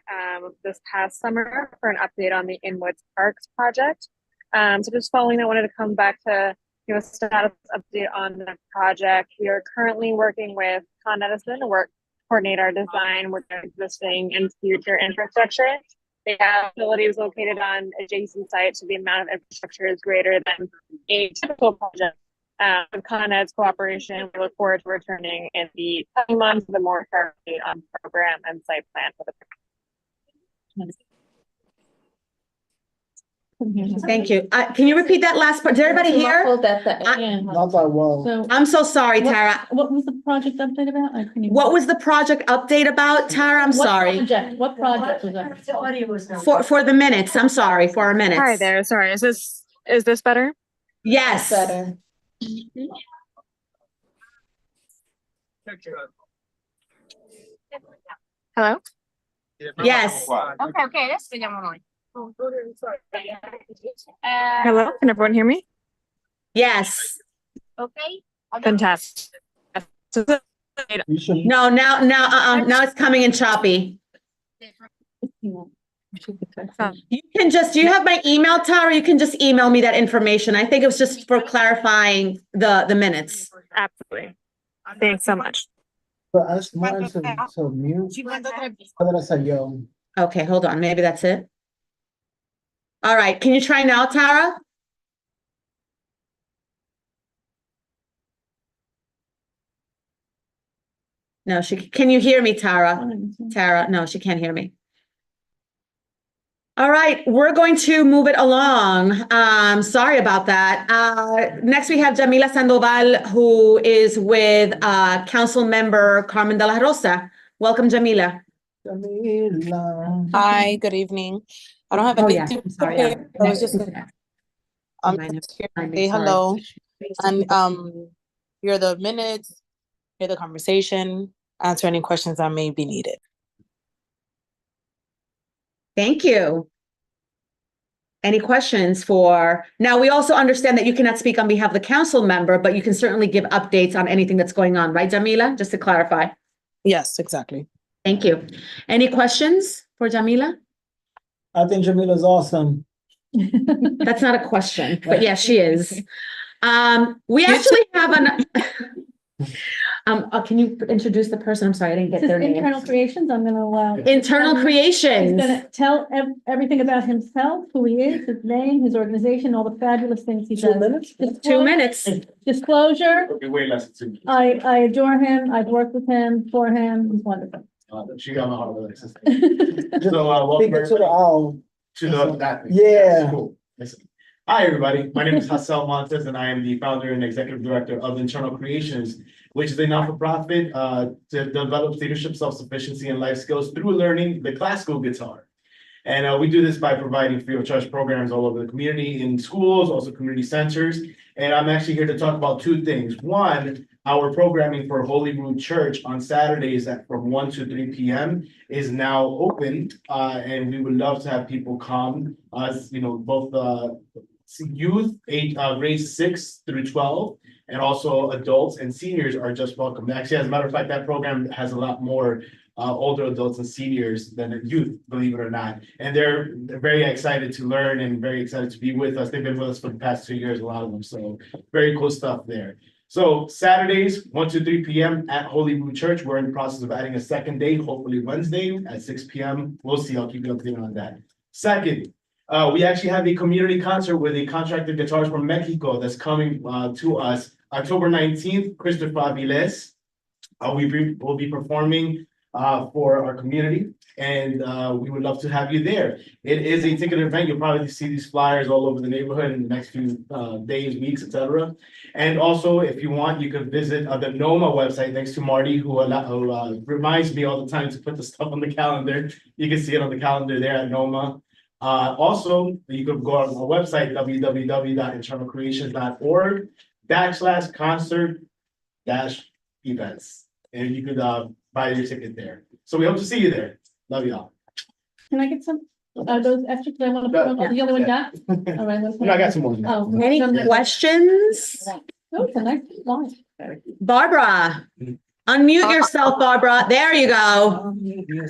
this past summer for an update on the Inwood Parks project. So just following that, I wanted to come back to give a status update on the project. We are currently working with Con Edison to coordinate our design with their existing and future infrastructure. They have facilities located on adjacent sites, so the amount of infrastructure is greater than a typical project Con Ed's cooperation. We look forward to returning in the coming months with a more sharp update on program and site plan for the. Thank you. Can you repeat that last part? Did everybody hear? Yeah. Not that well. So I'm so sorry, Tara. what was the project update about? I couldn't even- What was the project update about, Tara? I'm What sorry. project? What project was that? The audio was not. For the minutes, I'm sorry, for our minutes. Hi there. Sorry. Is this better? Yes. Better. Hello? Yes. Okay. Hello? Can everyone hear me? Yes. Fantastic. You should. No, now it's coming in choppy. You can just, do you have my email, Tara? You can just email me that information. I think it was just for clarifying the minutes. Absolutely. Thanks so much. But ask Martin to mute. And then I said, yo. Okay, hold on. Maybe that's it. All right. Can you try now, Tara? No, can you hear me, Tara? Tara, no, she can't hear me. All right, we're going to move it along. Sorry about that. Next, we have Jamila Sandoval, who is with Council Member Carmen de la Rosa. Welcome, Jamila. Jamila. Hi, good evening. I don't have Oh, anything yeah. to I'm sorry. say. Yeah. I was just Just here to say hello and hear the minutes, hear the conversation, answer any questions that may be needed. Thank you. Any questions for, now we also understand that you cannot speak on behalf of the council member, but you can certainly give updates on anything that's going on, right, Jamila? Just to clarify. Yes, exactly. Thank you. Any questions for Jamila? I think Jamila's awesome. That's not a question, but yeah, she is. We actually have an, can you introduce the person? I'm sorry, I didn't get This their is name. Internal Creations. I'm gonna allow. Internal He's Creations. gonna tell everything about himself, who he is, his name, his organization, all the fabulous things he does. 2 minutes? 2 minutes. Disclosure, It'll be way less than 2 minutes. I adore him. I've worked with him, for him. He's wonderful. She got my heart, Alexis. Just So, welcome speak it to the owl. to that. Thing. Yeah. Cool. Listen. Hi, everybody. My name is Hassel Montes, and I am the founder and executive director of Internal Creations, which is a not-for-profit to develop leadership, self-sufficiency, and life skills through learning the classical guitar. And we do this by providing free of charge programs all over the community, in schools, also community centers. And I'm actually here to talk about 2 things. One, our programming for Holy Rood Church on Saturdays from 1 to 3 p.m. is now open, and we would love to have people come. Both youth, grades 6 through 12, and also adults and seniors are just welcome. Actually, as a matter of fact, that program has a lot more older adults and seniors than youth, believe it or not. And they're very excited to learn and very excited to be with us. They've been with us for the past 2 years, a lot of them. So very cool stuff there. So Saturdays, 1 to 3 p.m. at Holy Rood Church. We're in the process of adding a second day, hopefully Wednesday at 6 p.m. We'll see. I'll keep you updated on that. Second, we actually have a community concert with a contracted guitarist from Mexico that's coming to us October 19th, Christopher Aviles. We'll be performing for our community, and we would love to have you there. It is a ticketed event. You'll probably see these flyers all over the neighborhood in the next few days, weeks, etc. And also, if you want, you could visit the NOMA website, thanks to Marty, who reminds me all the time to put the stuff on the calendar. You can see it on the calendar there at NOMA. Also, you could go on our website, www.internalcreations.org/concert-events, and you could buy your ticket there. So we hope to see you there. Love y'all. Can I get some, those extra, because I want to put them on the other one got? All right. let's- I got some more. Oh, Any questions? Oh, it's a nice line. Barbara, unmute yourself, Barbara. There you go.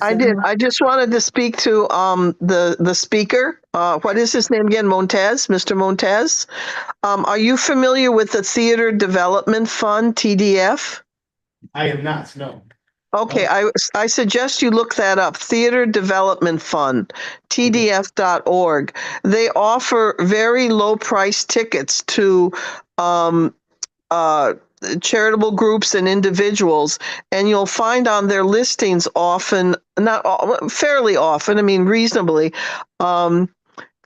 I did. I just wanted to speak to the speaker. What is his name again? Montez, Mr. Montez. Are you familiar with the Theater Development Fund, TDF? I am not, no. Okay, I suggest you look that up, Theater Development Fund, TDF.org. They offer very low price tickets to charitable groups and individuals, and you'll find on their listings often, fairly often, I mean reasonably,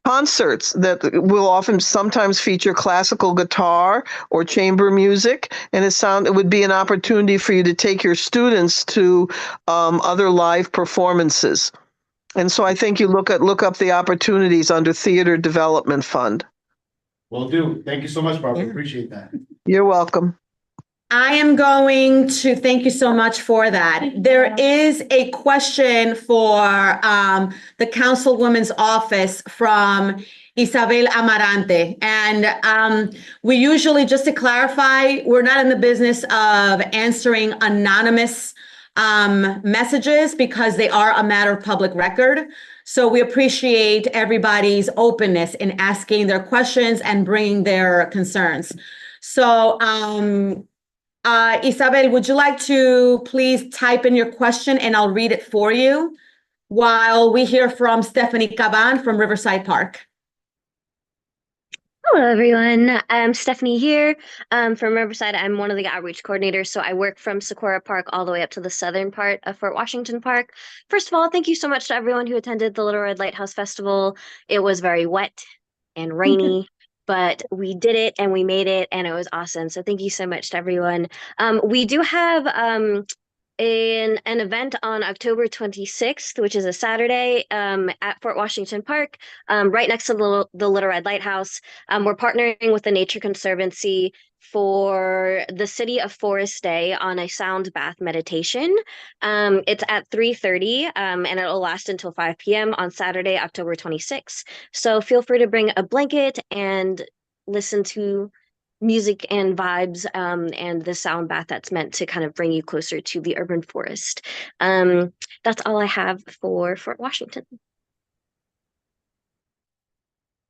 concerts that will often sometimes feature classical guitar or chamber music, and it would be an opportunity for you to take your students to other live performances. And so I think you look up the opportunities under Theater Development Fund. Will do. Thank you so much, Barbara. Appreciate that. You're welcome. I am going to thank you so much for that. There is a question for the Councilwoman's office from Isabel Amarante. And we usually, just to clarify, we're not in the business of answering anonymous messages because they are a matter of public record. So we appreciate everybody's openness in asking their questions and bringing their concerns. So, Isabel, would you like to please type in your question and I'll read it for you while we hear from Stephanie Caban from Riverside Park. Hello, everyone. I'm Stephanie here from Riverside. I'm one of the outreach coordinators. So I work from Socorro Park all the way up to the southern part of Fort Washington Park. First of all, thank you so much to everyone who attended the Little Red Lighthouse Festival. It was very wet and rainy. But we did it and we made it and it was awesome. So thank you so much to everyone. We do have an event on October 26th, which is a Saturday at Fort Washington Park, right next to the Little Red Lighthouse. We're partnering with the Nature Conservancy for the City of Forest Day on a sound bath meditation. It's at 3:30 and it'll last until 5 p.m. on Saturday, October 26th. So feel free to bring a blanket and listen to music and vibes and the sound bath that's meant to kind of bring you closer to the urban forest. That's all I have for Fort Washington.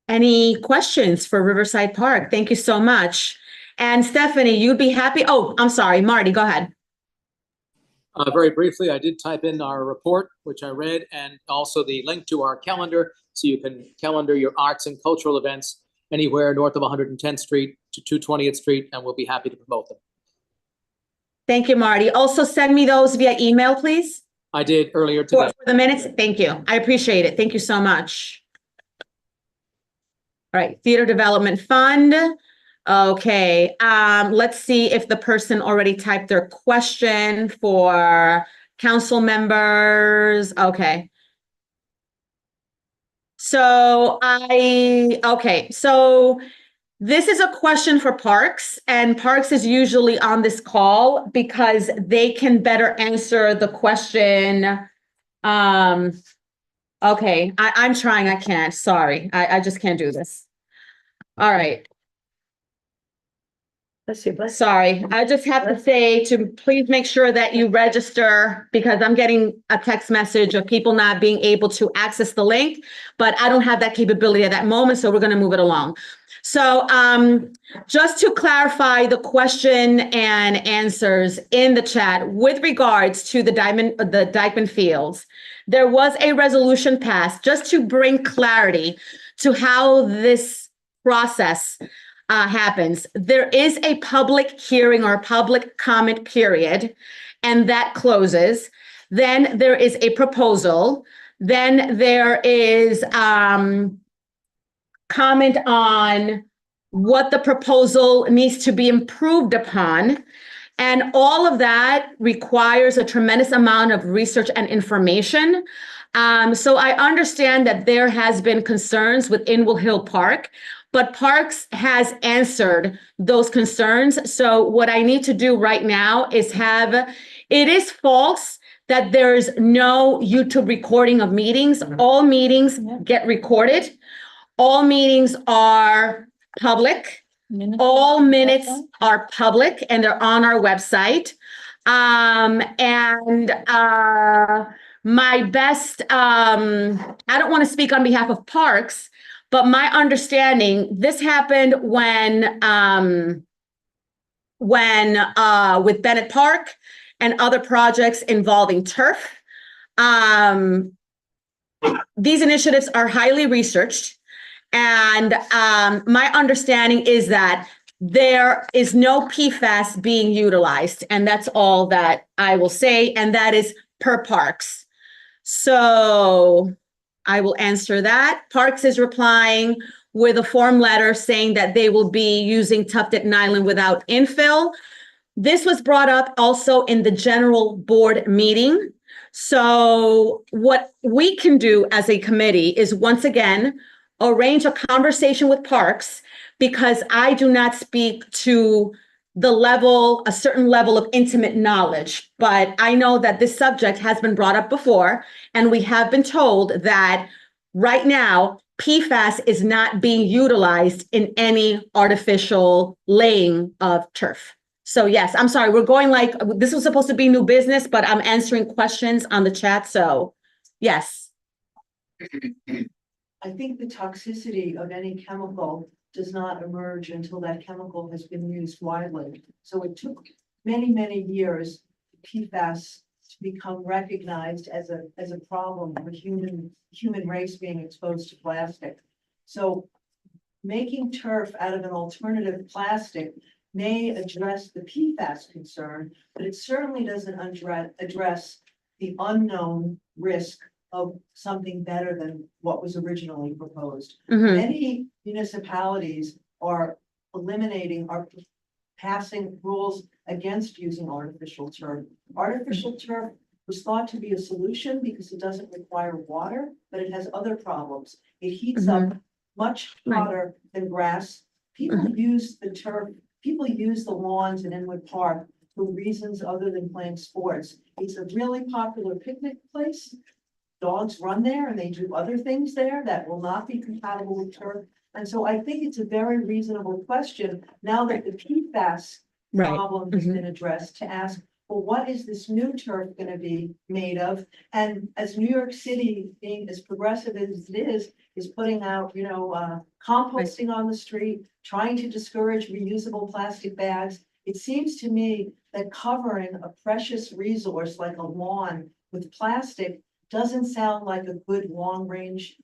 Any questions for Riverside Park? Thank you so much. And Stephanie, you'd be happy. Oh, I'm sorry, Marty, go ahead. Very briefly, I did type in our report, which I read, and also the link to our calendar, so you can calendar your arts and cultural events anywhere north of 110th Street to 220th Street, and we'll be happy to promote them. Thank you, Marty. Also send me those via email, please. I did earlier today. For the minutes, thank you. I appreciate it. Thank you so much. All right, Theater Development Fund. Okay, let's see if the person already typed their question for council members. Okay. So this is a question for Parks, and Parks is usually on this call because they can better answer the question. Okay, I'm trying, I can't, sorry. I just can't do this. All right. Sorry, I just have to say to please make sure that you register because I'm getting a text message of people not being able to access the link, but I don't have that capability at that moment, so we're going to move it along. So just to clarify the question and answers in the chat with regards to the Dyckman Fields, there was a resolution passed just to bring clarity to how this process happens. There is a public hearing or a public comment period, and that closes. Then there is a proposal. Then there is comment on what the proposal needs to be improved upon. And all of that requires a tremendous amount of research and information. So I understand that there has been concerns with Inwood Hill Park, but Parks has answered those concerns. So what I need to do right now is it is false that there's no YouTube recording of meetings. All meetings get recorded. All meetings are public. All minutes are public and they're on our website. My best, I don't want to speak on behalf of Parks, but my understanding, this happened when with Bennett Park and other projects involving turf. These initiatives are highly researched. And my understanding is that there is no PFAS being utilized, and that's all that I will say, and that is per Parks. So I will answer that. Parks is replying with a form letter saying that they will be using Tufted Nylon without infill. This was brought up also in the general board meeting. So what we can do as a committee is once again, arrange a conversation with Parks, because I do not speak to the level, a certain level of intimate knowledge. But I know that this subject has been brought up before, and we have been told that right now, PFAS is not being utilized in any artificial laying of turf. So yes, I'm sorry, we're going like, this was supposed to be new business, but I'm answering questions on the chat, so yes. I think the toxicity of any chemical does not emerge until that chemical has been used widely. So it took many, many years for PFAS to become recognized as a problem of the human race being exposed to plastic. So making turf out of an alternative plastic may address the PFAS concern, but it certainly doesn't address the unknown risk of something better than what was originally proposed. Mhm. Many municipalities are passing rules against using artificial turf. Artificial turf was thought to be a solution because it doesn't require water, but it has other problems. It heats up much hotter than grass. People use the turf, people use the lawns in Inwood Park for reasons other than playing sports. It's a really popular picnic place. Dogs run there and they do other things there that will not be compatible with turf. And so I think it's a very reasonable question, now that the PFAS problem has been addressed, to ask, well, what is this new turf going to be made of? And as New York City, being as progressive as it is putting out, composting on the street, trying to discourage reusable plastic bags. It seems to me that covering a precious resource like a lawn with plastic doesn't sound like a good long-range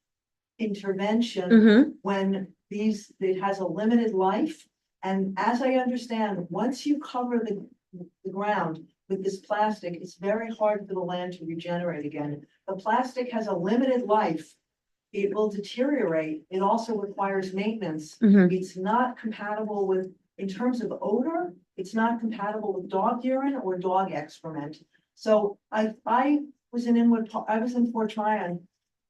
intervention when it has a limited life. And as I understand, once you cover the ground with this plastic, it's very hard for the land to regenerate again. The plastic has a limited life. It will deteriorate. It also requires maintenance. It's not compatible with, in terms of odor, it's not compatible with dog urine or dog excrement. So I was in Inwood, I was in Fort Tryon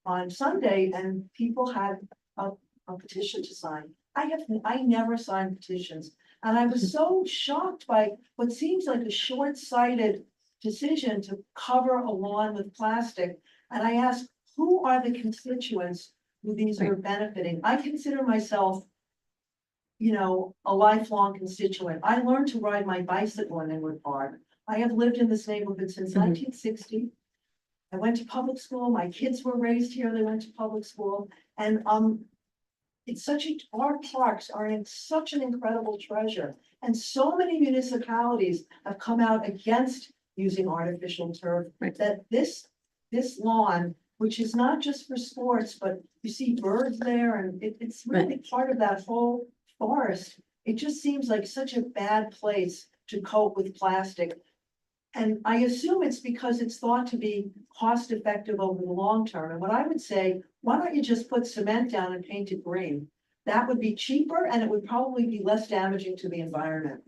on Sunday, and people had a petition to sign. I never signed petitions, and I was so shocked by what seems like a short-sighted decision to cover a lawn with plastic. And I asked, who are the constituents who these are benefiting? I consider myself, a lifelong constituent. I learned to ride my bicycle in Inwood Park. I have lived in this neighborhood since 1960. I went to public school. My kids were raised here. They went to public school. And our parks are in such an incredible treasure. And so many municipalities have come out against using artificial turf, that this lawn, which is not just for sports, but you see birds there, and it's really part of that whole forest. It just seems like such a bad place to cope with plastic. And I assume it's because it's thought to be cost effective over the long term. And what I would say, why don't you just put cement down and paint it green? That would be cheaper, and it would probably be less damaging to the environment.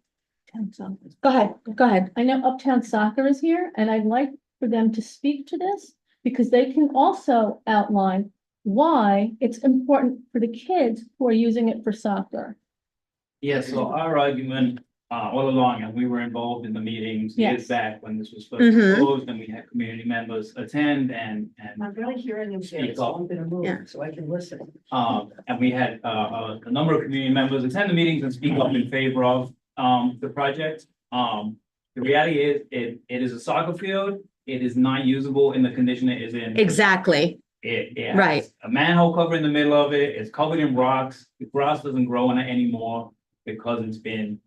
Go ahead. I know Uptown Soccer is here, and I'd like for them to speak to this, because they can also outline why it's important for the kids who are using it for soccer. Yeah, so our argument all along, and we were involved in the meetings years back when this was first proposed, and we had community members attend and I'm really hearing them say it's all been moved, so I can listen. And we had a number of community members attend the meetings and speak up in favor of the project. The reality is it is a soccer field. It is not usable in the condition it is in. Exactly. It has a manhole cover in the middle of it. It's covered in rocks. The grass doesn't grow on it anymore because it's been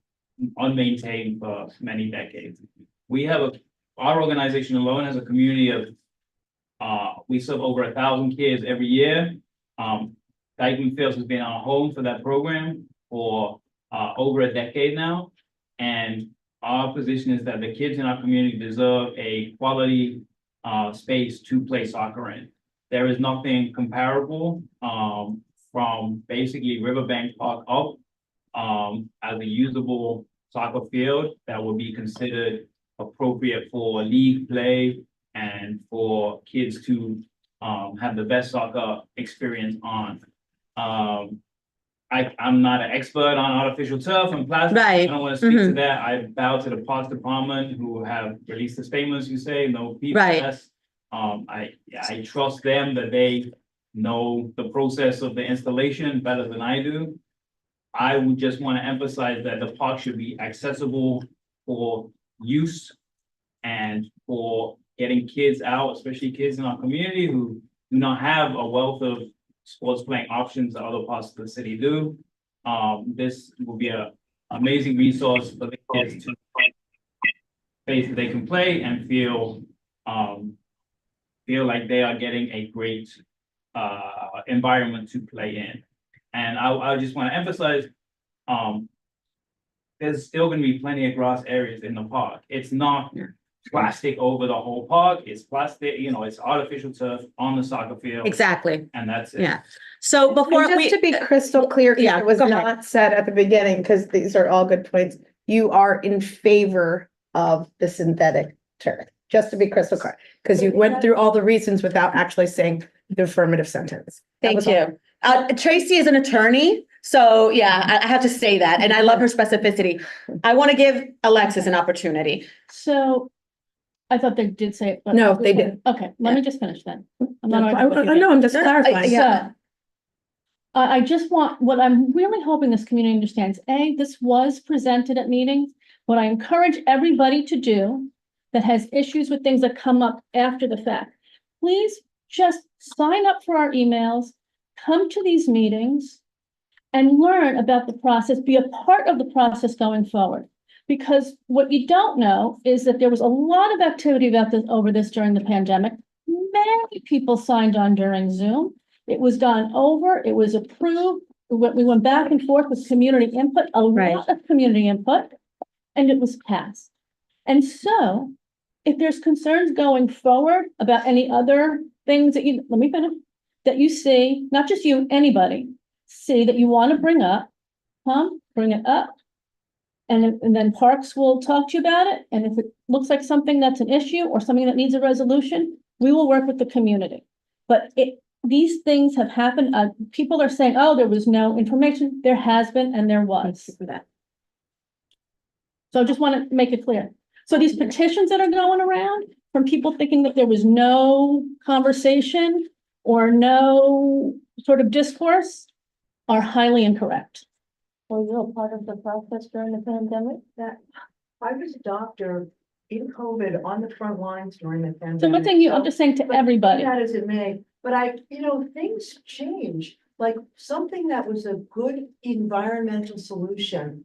unmaintained for many decades. We have our organization alone has a community of, we serve over 1,000 kids every year. Dykeman Fields has been our home for that program for over a decade now. And our position is that the kids in our community deserve a quality space to play soccer in. There is nothing comparable from basically Riverbank Park up as a usable soccer field that would be considered appropriate for league play and for kids to have the best soccer experience on. I'm not an expert on artificial turf and plastic. Right. I don't want to speak to Mhm. that. I bow to the Parks Department who have released the statements, you say, no PFAS. Right. I trust them that they know the process of the installation better than I do. I would just want to emphasize that the park should be accessible for use and for getting kids out, especially kids in our community who do not have a wealth of sports playing options that other parts of the city do. This will be an amazing resource for the kids to space that they can play and feel like they are getting a great environment to play in. And I just want to emphasize, there's still going to be plenty of grass areas in the park. It's not plastic over the whole park. It's plastic, it's artificial turf on the soccer field. Exactly. And that's it. Yeah. So before And just to be crystal clear, 'cause Yeah, it was go ahead. not said at the beginning, because these are all good points. You are in favor of the synthetic turf, just to be crystal clear, because you went through all the reasons without actually saying the affirmative sentence. That Thank was all. you. Tracy is an attorney, so yeah, I have to say that, and I love her specificity. I want to give Alexis an opportunity. So I thought they did say it. but- No, they didn't. Okay, let me just finish then. I'm No, not I arguing with you know, then. I'm just clarifying. So, I just want, what I'm really hoping this community understands, this was presented at meetings. What I encourage everybody to do that has issues with things that come up after the fact, please just sign up for our emails, come to these meetings and learn about the process, be a part of the process going forward. Because what you don't know is that there was a lot of activity about this over this during the pandemic. Many people signed on during Zoom. It was gone over, it was approved. We went back and forth with community input, a lot of community input, and it was passed. And so if there's concerns going forward about any other things that let me finish, that you see, not just you, anybody, see that you want to bring up, bring it up. And then Parks will talk to you about it. And if it looks like something that's an issue or something that needs a resolution, we will work with the community. But these things have happened. People are saying, oh, there was no information. There has been, and there was. So I just want to make it clear. So these petitions that are going around from people thinking that there was no conversation or no sort of discourse are highly incorrect. Were you a part of the process during the pandemic? That I was a doctor in COVID on the front lines during the pandemic. So I'm not saying you, I'm just saying to but everybody. be that as it may, but things change. Like something that was a good environmental solution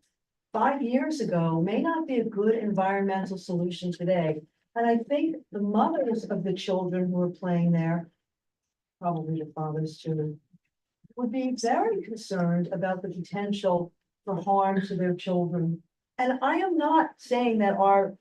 5 years ago may not be a good environmental solution today. And I think the mothers of the children who are playing there, probably the fathers too, would be very concerned about the potential for harm to their children. And I am not saying that our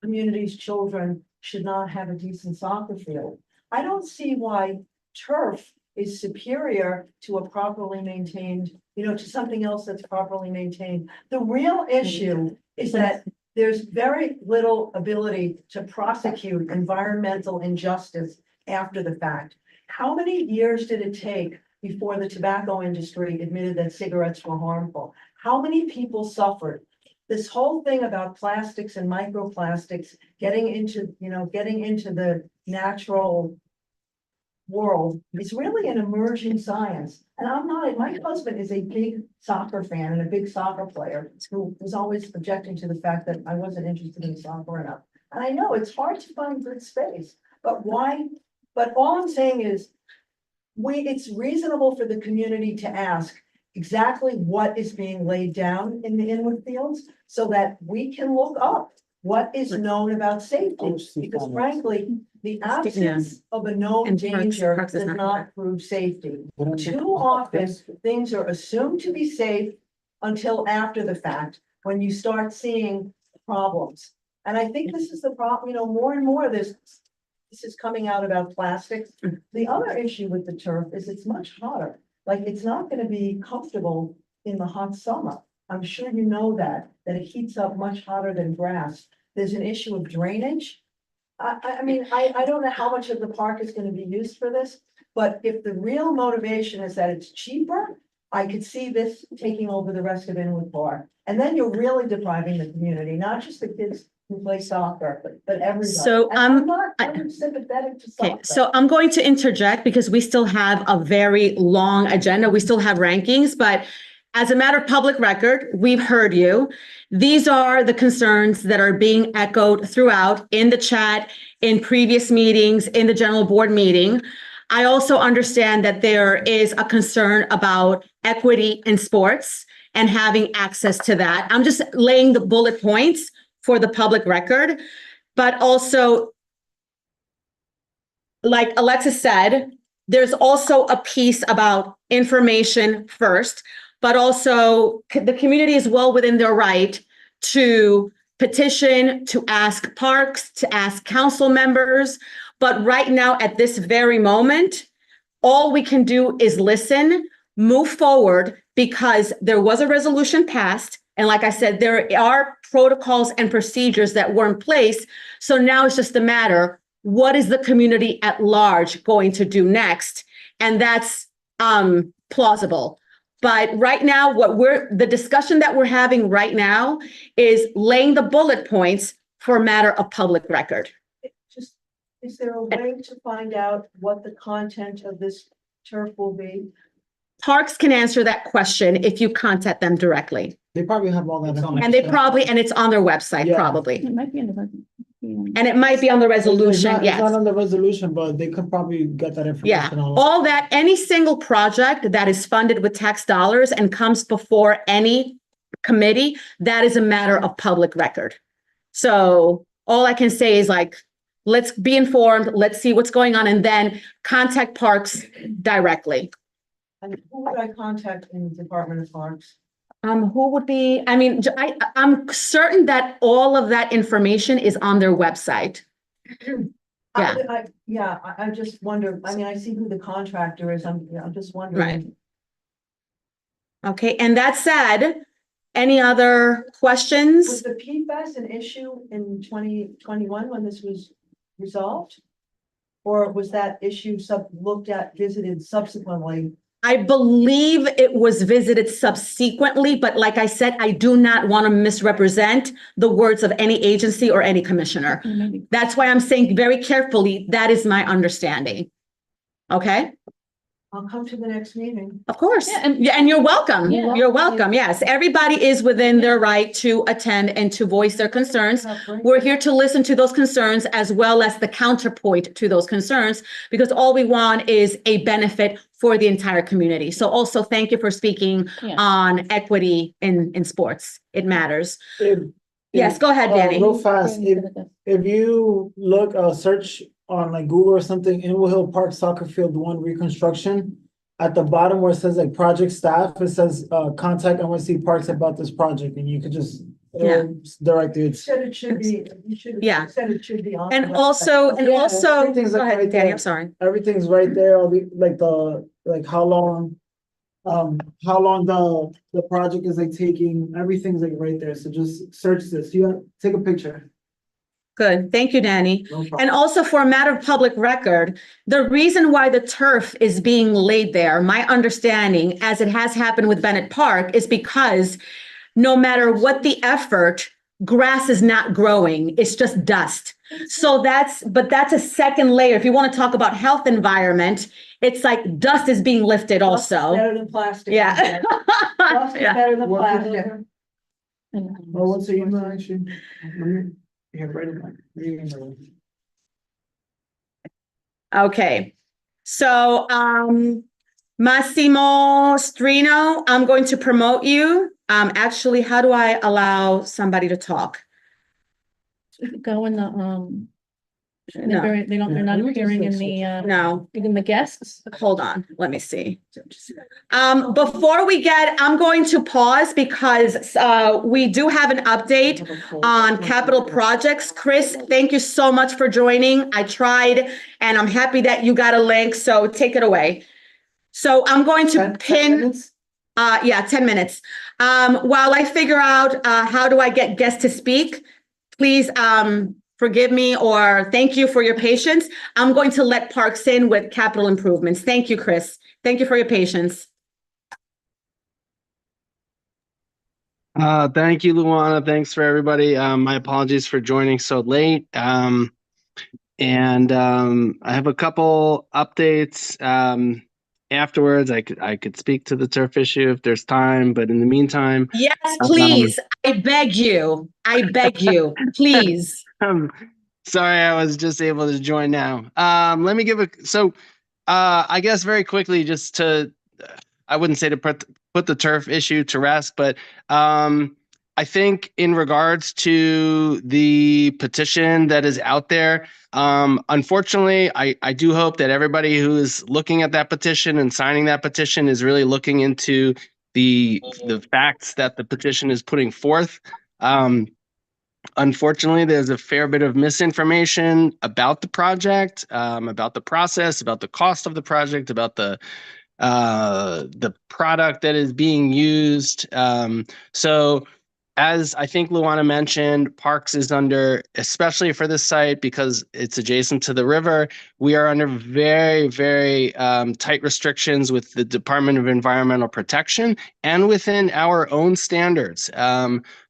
community's children should not have a decent soccer field. I don't see why turf is superior to a properly maintained, to something else that's properly maintained. The real issue is that there's very little ability to prosecute environmental injustice after the fact. How many years did it take before the tobacco industry admitted that cigarettes were harmful? How many people suffered? This whole thing about plastics and microplastics getting into the natural world is really an emerging science. And my husband is a big soccer fan and a big soccer player who was always objecting to the fact that I wasn't interested in soccer enough. And I know it's hard to find good space, but why? But all I'm saying is it's reasonable for the community to ask exactly what is being laid down in the Inwood Fields so that we can look up what is known about safety. Because frankly, the absence of a known danger does not prove safety. Too often, things are assumed to be safe until after the fact, when you start seeing problems. And I think this is the problem, more and more this is coming out about plastics. The other issue with the turf is it's much hotter. Like, it's not gonna be comfortable in the hot summer. I'm sure you know that it heats up much hotter than grass. There's an issue of drainage. I mean, I don't know how much of the park is gonna be used for this, but if the real motivation is that it's cheaper, I could see this taking over the rest of Inwood Park. And then you're really depriving the community, not just the kids who play soccer, but everybody. So, And I'm sympathetic to Okay, soccer. so I'm going to interject because we still have a very long agenda. We still have rankings, but as a matter of public record, we've heard you. These are the concerns that are being echoed throughout in the chat, in previous meetings, in the general board meeting. I also understand that there is a concern about equity in sports and having access to that. I'm just laying the bullet points for the public record, but also, like Alexis said, there's also a piece about information first, but also the community is well within their right to petition, to ask parks, to ask council members. But right now, at this very moment, all we can do is listen, move forward, because there was a resolution passed. And like I said, there are protocols and procedures that were in place. So now it's just a matter, what is the community at large going to do next? And that's plausible. But right now, the discussion that we're having right now is laying the bullet points for a matter of public record. Is there a way to find out what the content of this turf will be? Parks can answer that question if you contact them directly. They probably have all that. And and it's on their website, probably. It might be in the. And it might be on the resolution, It's not yes. on the resolution, but they could probably get that Yeah, information. all that, any single project that is funded with tax dollars and comes before any committee, that is a matter of public record. So all I can say is, like, let's be informed, let's see what's going on, and then contact Parks directly. And who would I contact in the Department of Parks? Who would be, I mean, I'm certain that all of that information is on their website. Yeah. I just wonder, I mean, I see who the contractor is, I'm just wondering. Right. Okay, and that said, any other questions? Was the PFAS an issue in 2021 when this was resolved? Or was that issue visited subsequently? I believe it was visited subsequently, but like I said, I do not want to misrepresent the words of any agency or any commissioner. That's why I'm saying very carefully, that is my understanding. Okay? I'll come to the next meeting. Of course. And you're welcome. Yeah. You're welcome. Yes, everybody is within their right to attend and to voice their concerns. We're here to listen to those concerns as well as the counterpoint to those concerns, because all we want is a benefit for the entire community. So also thank you for speaking on equity in sports. It matters. Yes, go ahead, Danny. Real fast, if you search on like Google or something, Inwood Hill Park Soccer Field 1 reconstruction, at the bottom where it says like project staff, it says contact NYC Parks about this project, and you could just direct it. Said it should be, you should have said it should be on. And the also, website. Everything's go like ahead, right Danny, there. I'm sorry. Everything's right there, all how long the project is like taking, everything's like right there, so just search this, take a picture. Good. Thank you, Danny. No problem. And also for a matter of public record, the reason why the turf is being laid there, my understanding, as it has happened with Bennett Park, is because no matter what the effort, grass is not growing. It's just dust. So that's a second layer. If you want to talk about health environment, it's like dust is being lifted also. Better than plastic. Yeah. Dust is better than plastic. Well, what's the email actually? Yeah, right in Okay, so Massimo Strino, I'm going to promote you. Actually, how do I allow somebody to talk? Go in the No. They're not appearing in the, No. even the guests. Hold on, let me see. Before we I'm going to pause because we do have an update on capital projects. Chris, thank you so much for joining. I tried and I'm happy that you got a link, so take it away. So I'm going to 10 minutes? 10 minutes. While I figure out how do I get guests to speak, please forgive me or thank you for your patience. I'm going to let Parks in with capital improvements. Thank you, Chris. Thank you for your patience. Thank you, Luana. Thanks for everybody. My apologies for joining so late. I have a couple updates. Afterwards, I could speak to the turf issue if there's time, but in the meantime, yes, please. I beg you. I beg you, please. I'm sorry, I was just able to join now. Let me give I guess very quickly, just to, I wouldn't say to put the turf issue to rest, but I think in regards to the petition that is out there, unfortunately, I do hope that everybody who is looking at that petition and signing that petition is really looking into the facts that the petition is putting forth. Unfortunately, there's a fair bit of misinformation about the project, about the process, about the cost of the project, about the product that is being used. So as I think Luana mentioned, Parks is under, especially for this site because it's adjacent to the river, we are under very, very tight restrictions with the Department of Environmental Protection and within our own standards.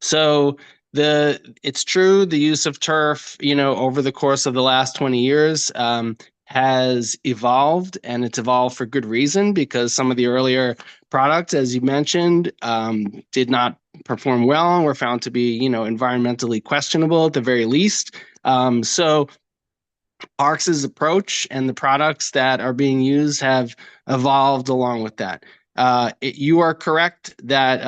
So it's true, the use of turf, over the course of the last 20 years has evolved, and it's evolved for good reason because some of the earlier products, as you mentioned, did not perform well and were found to be, environmentally questionable at the very least. So Parks's approach and the products that are being used have evolved along with that. You are correct that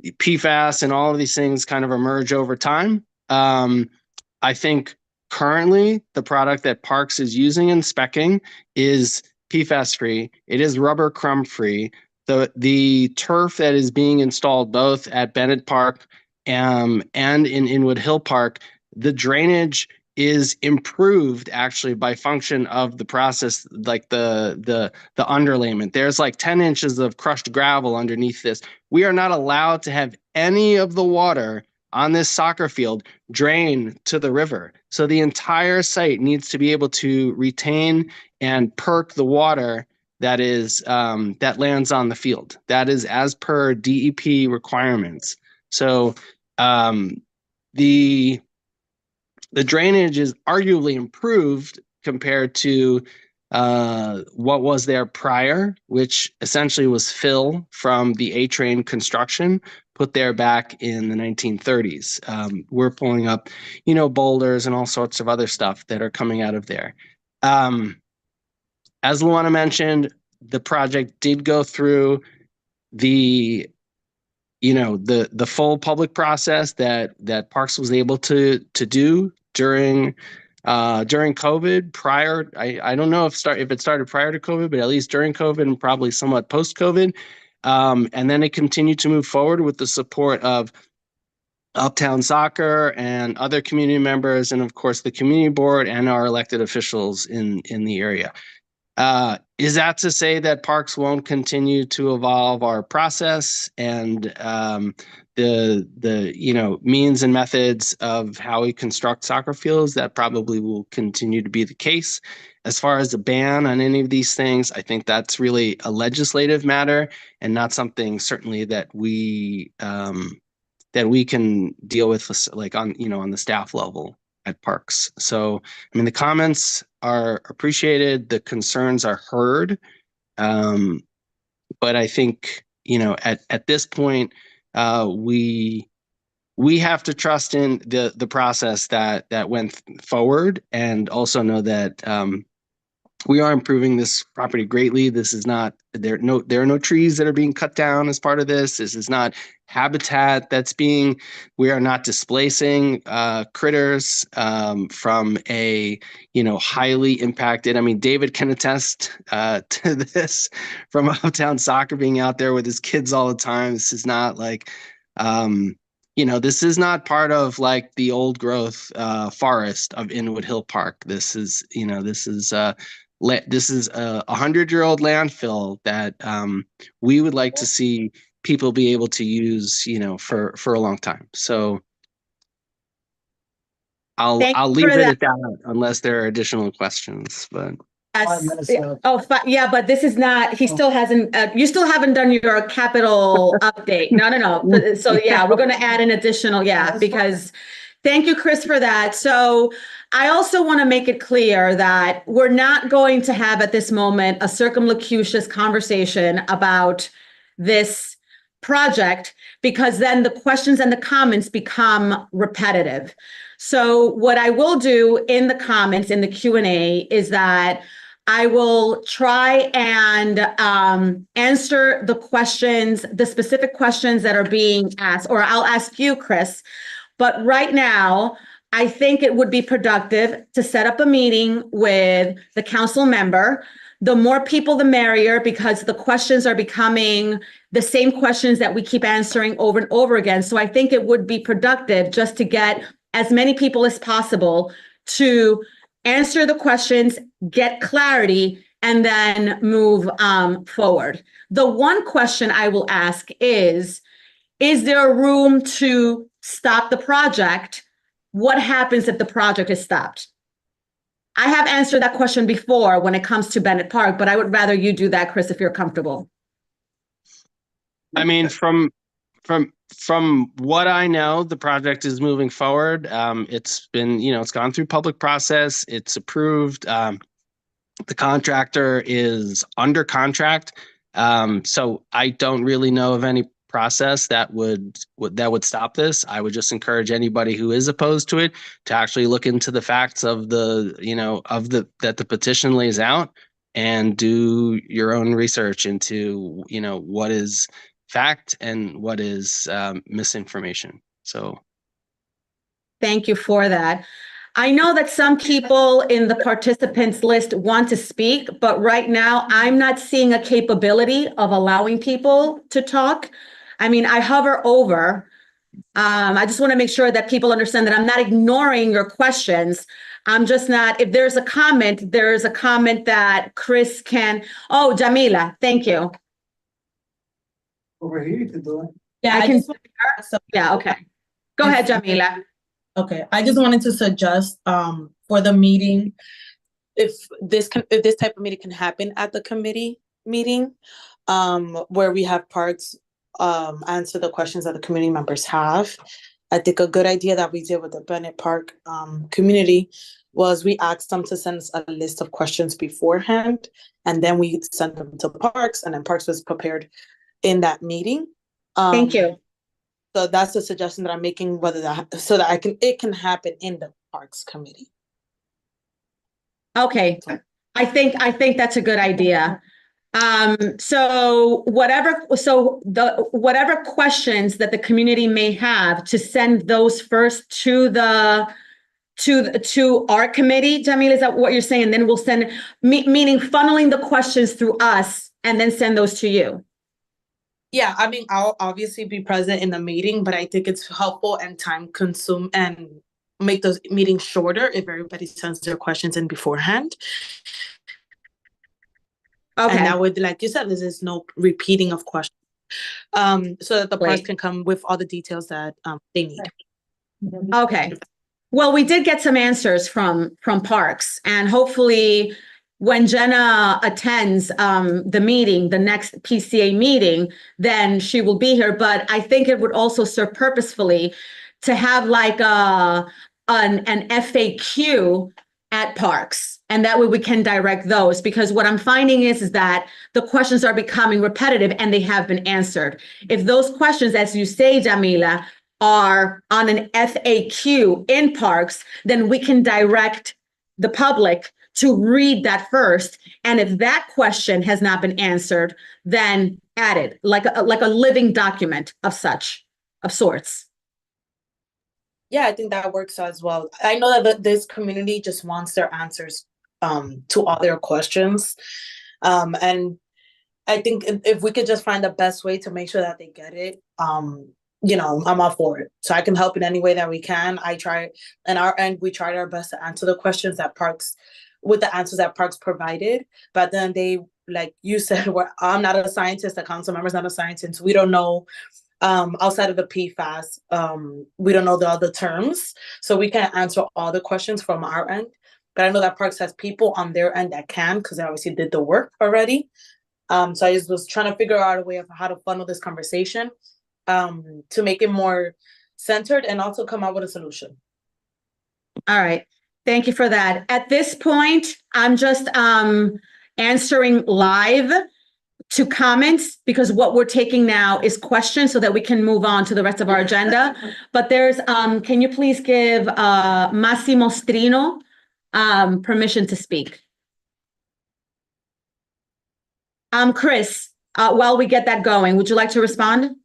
PFAS and all of these things kind of emerge over time. I think currently the product that Parks is using and speccing is PFAS free. It is rubber crumb free. The turf that is being installed both at Bennett Park and in Inwood Hill Park, the drainage is improved actually by function of the process, like the underlayment. There's like 10 inches of crushed gravel underneath this. We are not allowed to have any of the water on this soccer field drain to the river. So the entire site needs to be able to retain and perk the water that is that lands on the field. That is as per DEP requirements. So the drainage is arguably improved compared to what was there prior, which essentially was fill from the A-train construction put there back in the 1930s. We're pulling up, boulders and all sorts of other stuff that are coming out of there. As Luana mentioned, the project did go through the full public process that Parks was able to do during COVID. Prior, I don't know if it started prior to COVID, but at least during COVID and probably somewhat post COVID. And then it continued to move forward with the support of Uptown Soccer and other community members, and of course the community board and our elected officials in the area. Is that to say that Parks won't continue to evolve our process and the means and methods of how we construct soccer fields? That probably will continue to be the case. As far as a ban on any of these things, I think that's really a legislative matter and not something certainly that we can deal with like on the staff level at Parks. So, the comments are appreciated, the concerns are heard. But I think, at this point, we have to trust in the process that went forward, and also know that we are improving this property greatly. This is not, there are no trees that are being cut down as part of this. This is not habitat that's being, we are not displacing critters from a, highly impacted. I mean, David can attest to this from Uptown Soccer being out there with his kids all the time. This is not like, this is not part of like the old growth forest of Inwood Hill Park. This is, this is a 100-year-old landfill that we would like to see people be able to use, for a long time. So I'll leave it at that unless there are additional questions. But yeah, but this is not. He still hasn't. You still haven't done your capital update. No. So yeah, we're going to add an additional. Yeah, because. Thank you, Chris, for that. So I also want to make it clear that we're not going to have at this moment a circumlocucious conversation about this project, because then the questions and the comments become repetitive. So what I will do in the comments, in the Q&A, is that I will try and answer the questions, the specific questions that are being asked, or I'll ask you, Chris. But right now, I think it would be productive to set up a meeting with the council member. The more people, the merrier, because the questions are becoming the same questions that we keep answering over and over again. So I think it would be productive just to get as many people as possible to answer the questions, get clarity, and then move forward. The one question I will ask is there room to stop the project? What happens if the project is stopped? I have answered that question before when it comes to Bennett Park, but I would rather you do that, Chris, if you're comfortable. I mean, from what I know, the project is moving forward. It's been, it's gone through public process. It's approved. The contractor is under contract. So I don't really know of any process that would stop this. I would just encourage anybody who is opposed to it to actually look into the facts of that the petition lays out and do your own research into, what is fact and what is misinformation. So thank you for that. I know that some people in the participants list want to speak, but right now I'm not seeing a capability of allowing people to talk. I mean, I hover over. I just want to make sure that people understand that I'm not ignoring your questions. I'm just not, if there's a comment that Chris can, oh, Jamila, thank you. Over here, you can do it. Yeah, I can. Yeah, okay. Go ahead, Jamila. Okay, I just wanted to suggest for the meeting, if this type of meeting can happen at the committee meeting, where we have parks answer the questions that the community members have. I think a good idea that we did with the Bennett Park community was we asked them to send us a list of questions beforehand, and then we sent them to Parks, and then Parks was prepared in that meeting. Thank you. So that's the suggestion that I'm making, so that it can happen in the Parks committee. Okay, I think that's a good idea. So whatever questions that the community may have, to send those first to our committee. Jamil, is that what you're saying? And then we'll send, meaning funneling the questions through us and then send those to you. Yeah, I mean, I'll obviously be present in the meeting, but I think it's helpful and time consume and make those meetings shorter if everybody sends their questions in beforehand. Okay. And that would, like you said, this is no repeating of questions. So that the parks can come with all the details that they need. Okay. Well, we did get some answers from Parks, and hopefully when Jenna attends the meeting, the next PCA meeting, then she will be here. But I think it would also serve purposefully to have like an FAQ at Parks. And that way we can direct those, because what I'm finding is that the questions are becoming repetitive and they have been answered. If those questions, as you say, Jamila, are on an FAQ in Parks, then we can direct the public to read that first. And if that question has not been answered, then add it like a living document of sorts. Yeah, I think that works as well. I know that this community just wants their answers to all their questions. And I think if we could just find the best way to make sure that they get it, you know, I'm all for it. So I can help in any way that we can. I try, and our end, we tried our best to answer the questions that Parks, with the answers that Parks provided. But then they, like you said, I'm not a scientist, the council member's not a scientist. We don't know, outside of the PFAS, we don't know the other terms. So we can't answer all the questions from our end. But I know that Parks has people on their end that can, because they obviously did the work already. So I just was trying to figure out a way of how to funnel this conversation to make it more centered and also come up with a solution. All right. Thank you for that. At this point, I'm just answering live to comments, because what we're taking now is questions so that we can move on to the rest of our agenda. But there's, can you please give Massimo Strino permission to speak? Chris, while we get that going, would you like to respond?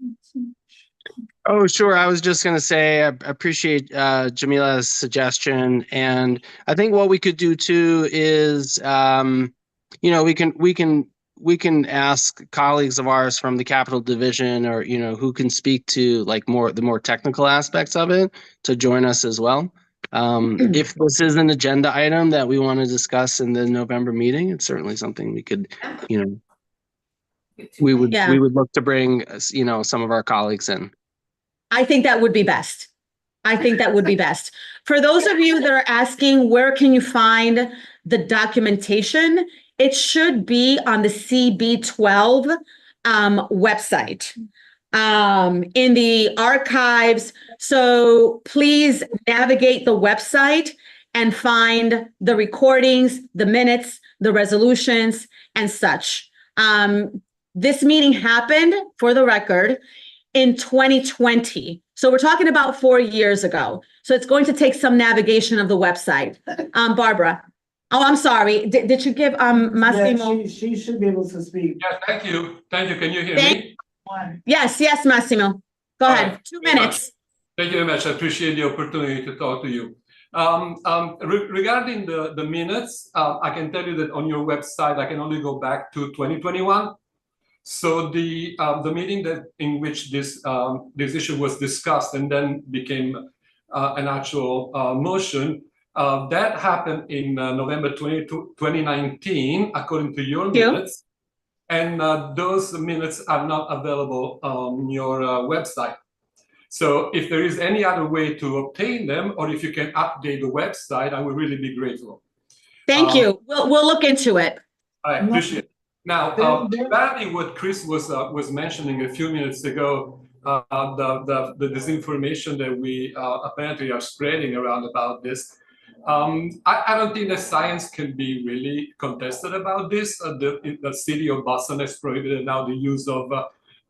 Oh, sure. I was just going to say I appreciate Jamila's suggestion, and I think what we could do too is, you know, we can ask colleagues of ours from the Capital Division, or you know, who can speak to like the more technical aspects of it, to join us as well. If this is an agenda item that we want to discuss in the November meeting, it's certainly something we could, you know, we would look to bring, you know, some of our colleagues in. I think that would be best. I think that would be best. For those of you that are asking, where can you find the documentation? It should be on the CB12 website, in the archives. So please navigate the website and find the recordings, the minutes, the resolutions, and such. This meeting happened, for the record, in 2020. So we're talking about 4 years ago. So it's going to take some navigation of the website. Barbara. Oh, I'm sorry. Did you give Massimo? Yeah, she should be able to speak. Yeah, thank you. Thank you. Can you hear me? Yes, Massimo. Go ahead. 2 minutes. Thank you very much. I appreciate the opportunity to talk to you. Regarding the minutes, I can tell you that on your website, I can only go back to 2021. So the meeting in which this issue was discussed and then became an actual motion, that happened in November 2019, according to your minutes. And those minutes are not available on your website. So if there is any other way to obtain them, or if you can update the website, I would really be grateful. Thank you. We'll look into it. I appreciate it. Now, regarding what Chris was mentioning a few minutes ago, the disinformation that we apparently are spreading around about this, I don't think that science can be really contested about this. The city of Boston has prohibited now the use of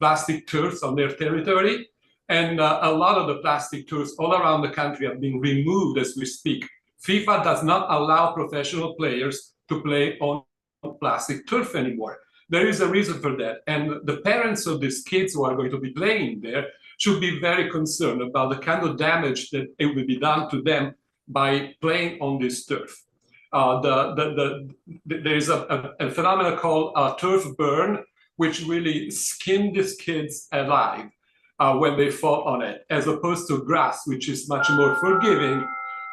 plastic turfs on their territory. And a lot of the plastic turfs all around the country have been removed as we speak. FIFA does not allow professional players to play on plastic turf anymore. There is a reason for that. And the parents of these kids who are going to be playing there should be very concerned about the kind of damage that it will be done to them by playing on this turf. There is a phenomenon called turf burn, which really skinned these kids alive when they fall on it, as opposed to grass, which is much more forgiving.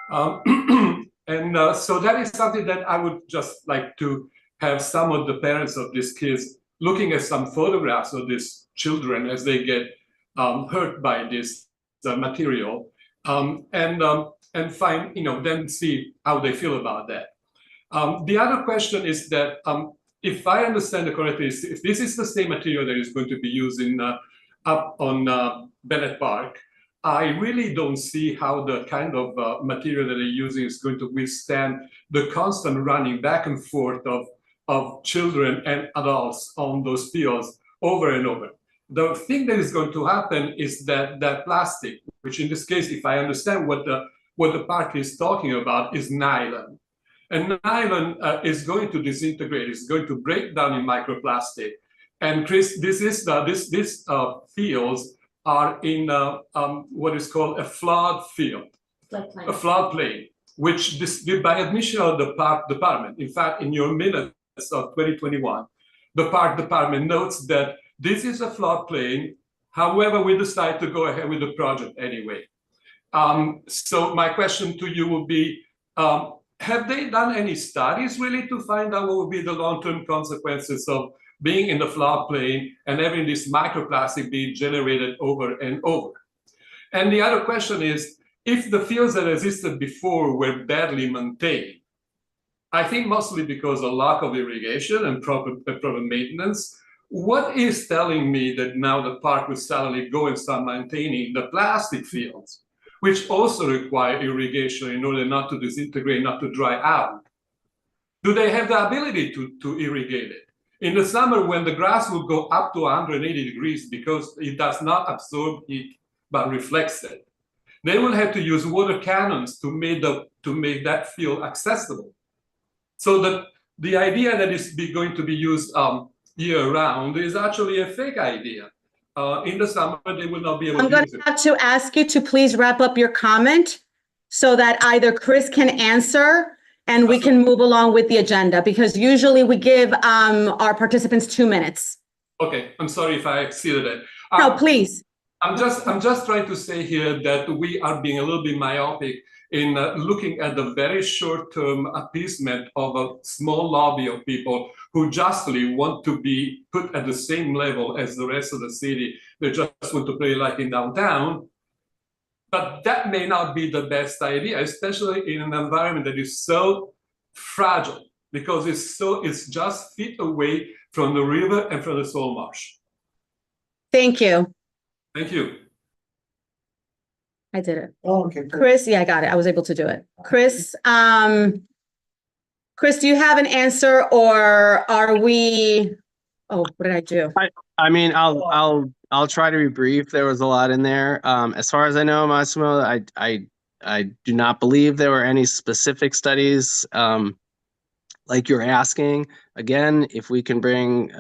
So that is something that I would just like to have some of the parents of these kids looking at some photographs of these children as they get hurt by this material, and find, then see how they feel about that. The other question is that if I understand it correctly, if this is the same material that is going to be used up on Bennett Park, I really don't see how the kind of material that they're using is going to withstand the constant running back and forth of children and adults on those fields over and over. The thing that is going to happen is that plastic, which in this case, if I understand what the park is talking about, is nylon. And nylon is going to disintegrate, it's going to break down in microplastic. And Chris, these fields are in what is called a flood field, a floodplain, which by admission of the park department, in fact, in your minutes of 2021, the park department notes that this is a floodplain. However, we decide to go ahead with the project anyway. So my question to you would be, have they done any studies really to find out what would be the long-term consequences of being in the floodplain and having this microplastic being generated over and over? And the other question is, if the fields that existed before were badly maintained, I think mostly because of lack of irrigation and proper maintenance, what is telling me that now the park will suddenly go and start maintaining the plastic fields, which also require irrigation in order not to disintegrate, not to dry out? Do they have the ability to irrigate it? In the summer, when the grass will go up to 180 degrees because it does not absorb heat, but reflects it, they will have to use water cannons to make that field accessible. So the idea that is going to be used year-round is actually a fake idea. In the summer, they will not be able to use it. I'm going to have to ask you to please wrap up your comment so that either Chris can answer and we can move along with the agenda, because usually we give our participants 2 minutes. Okay, I'm sorry if I exceeded it. No, please. I'm just trying to say here that we are being a little bit myopic in looking at the very short-term appeasement of a small lobby of people who justly want to be put at the same level as the rest of the city. They just want to play like in downtown. But that may not be the best idea, especially in an environment that is so fragile, because it's just feet away from the river and from the salt marsh. Thank you. Thank you. I did it. Oh, okay. Chris, yeah, I got it. I was able to do it. Chris, Chris, do you have an answer, or are we? Oh, what did I do? I mean, I'll try to be brief. There was a lot in there. As far as I know, Massimo, I do not believe there were any specific studies like you're asking. Again, if we can bring,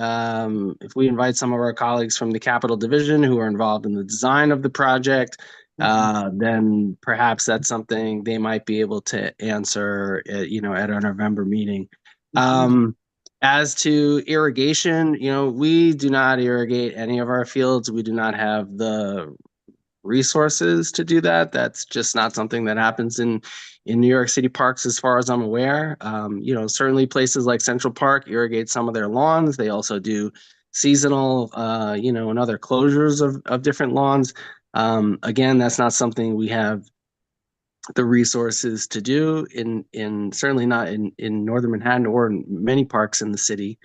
if we invite some of our colleagues from the Capital Division who are involved in the design of the project, then perhaps that's something they might be able to answer, at our November meeting. As to irrigation, we do not irrigate any of our fields. We do not have the resources to do that. That's just not something that happens in New York City parks, as far as I'm aware. Certainly places like Central Park irrigate some of their lawns. They also do seasonal, and other closures of different lawns. Again, that's not something we have the resources to do in certainly not in Northern Manhattan or in many parks in the city.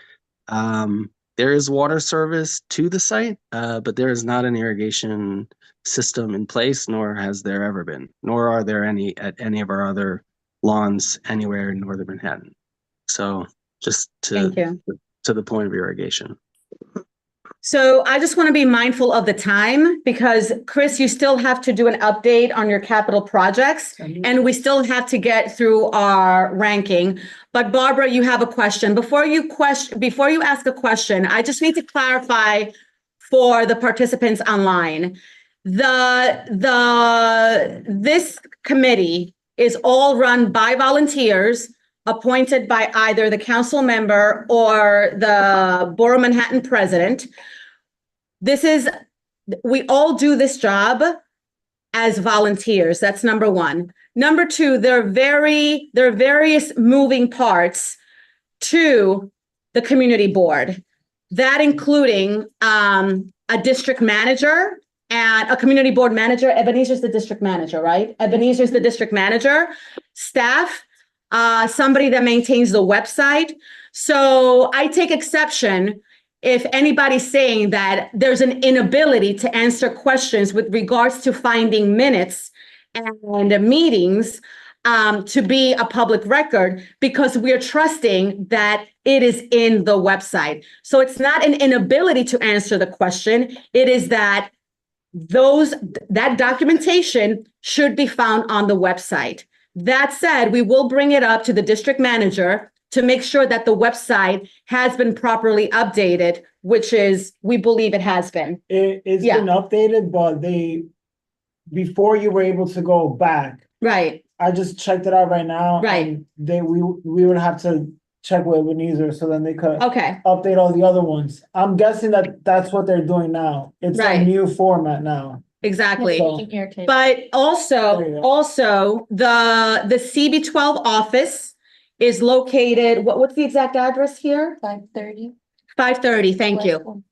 There is water service to the site, but there is not an irrigation system in place, nor has there ever been, nor are there any at any of our other lawns anywhere in Northern Manhattan. So just to the point of irrigation. So I just want to be mindful of the time, because Chris, you still have to do an update on your capital projects, and we still have to get through our ranking. But Barbara, you have a question. Before you ask a question, I just need to clarify for the participants online. This committee is all run by volunteers appointed by either the council member or the Borough Manhattan president. We all do this job as volunteers. That's number one. Number two, there are various moving parts to the community board, that including a district manager and a community board manager. Ebenezer's the district manager, right? Ebenezer's the district manager, staff, somebody that maintains the website. So I take exception if anybody's saying that there's an inability to answer questions with regards to finding minutes and meetings to be a public record, because we're trusting that it is in the website. So it's not an inability to answer the question. It is that that documentation should be found on the website. That said, we will bring it up to the district manager to make sure that the website has been properly updated, which is, we believe it has been. It's Yeah. been updated, but before you were able to go back, Right. I just checked it out right now. Right. and we would have to check with Ebenezer so then they could Okay. update all the other ones. I'm guessing that that's what they're doing now. It's a Right. new format now. Exactly. So- But There you also, go. the CB12 office is located, what's the exact address here? 5:30. 530, thank you.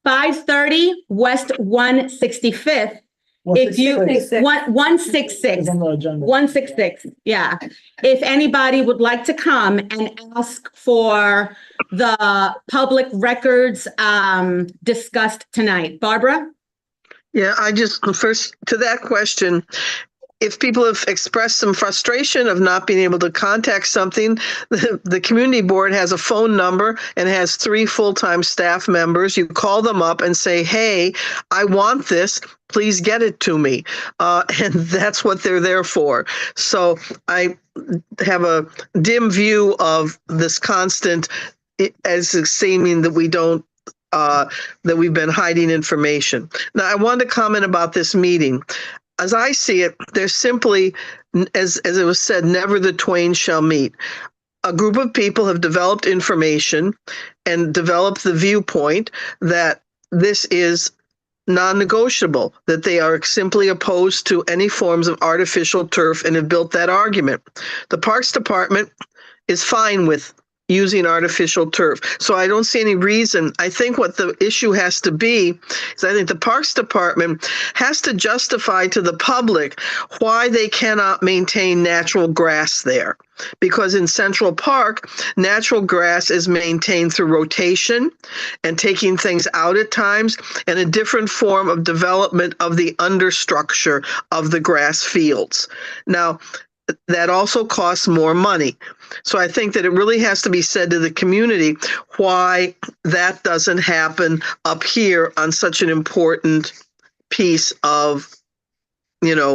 530 West 165th. If you, 166. 166. It's on the agenda. 166, yeah. If anybody would like to come and ask for the public records discussed tonight. Barbara? Yeah, I just, first, to that question, if people have expressed some frustration of not being able to contact something, the community board has a phone number and has 3 full-time staff members. You call them up and say, hey, I want this, please get it to me. And that's what they're there for. So I have a dim view of this constant as seeming that we don't that we've been hiding information. Now, I want to comment about this meeting. As I see it, there's simply, as it was said, never the twain shall meet. A group of people have developed information and developed the viewpoint that this is non-negotiable, that they are simply opposed to any forms of artificial turf and have built that argument. The Parks Department is fine with using artificial turf. So I don't see any reason. I think what the issue has to be is I think the Parks Department has to justify to the public why they cannot maintain natural grass there. Because in Central Park, natural grass is maintained through rotation and taking things out at times and a different form of development of the understructure of the grass fields. Now, that also costs more money. So I think that it really has to be said to the community why that doesn't happen up here on such an important piece of,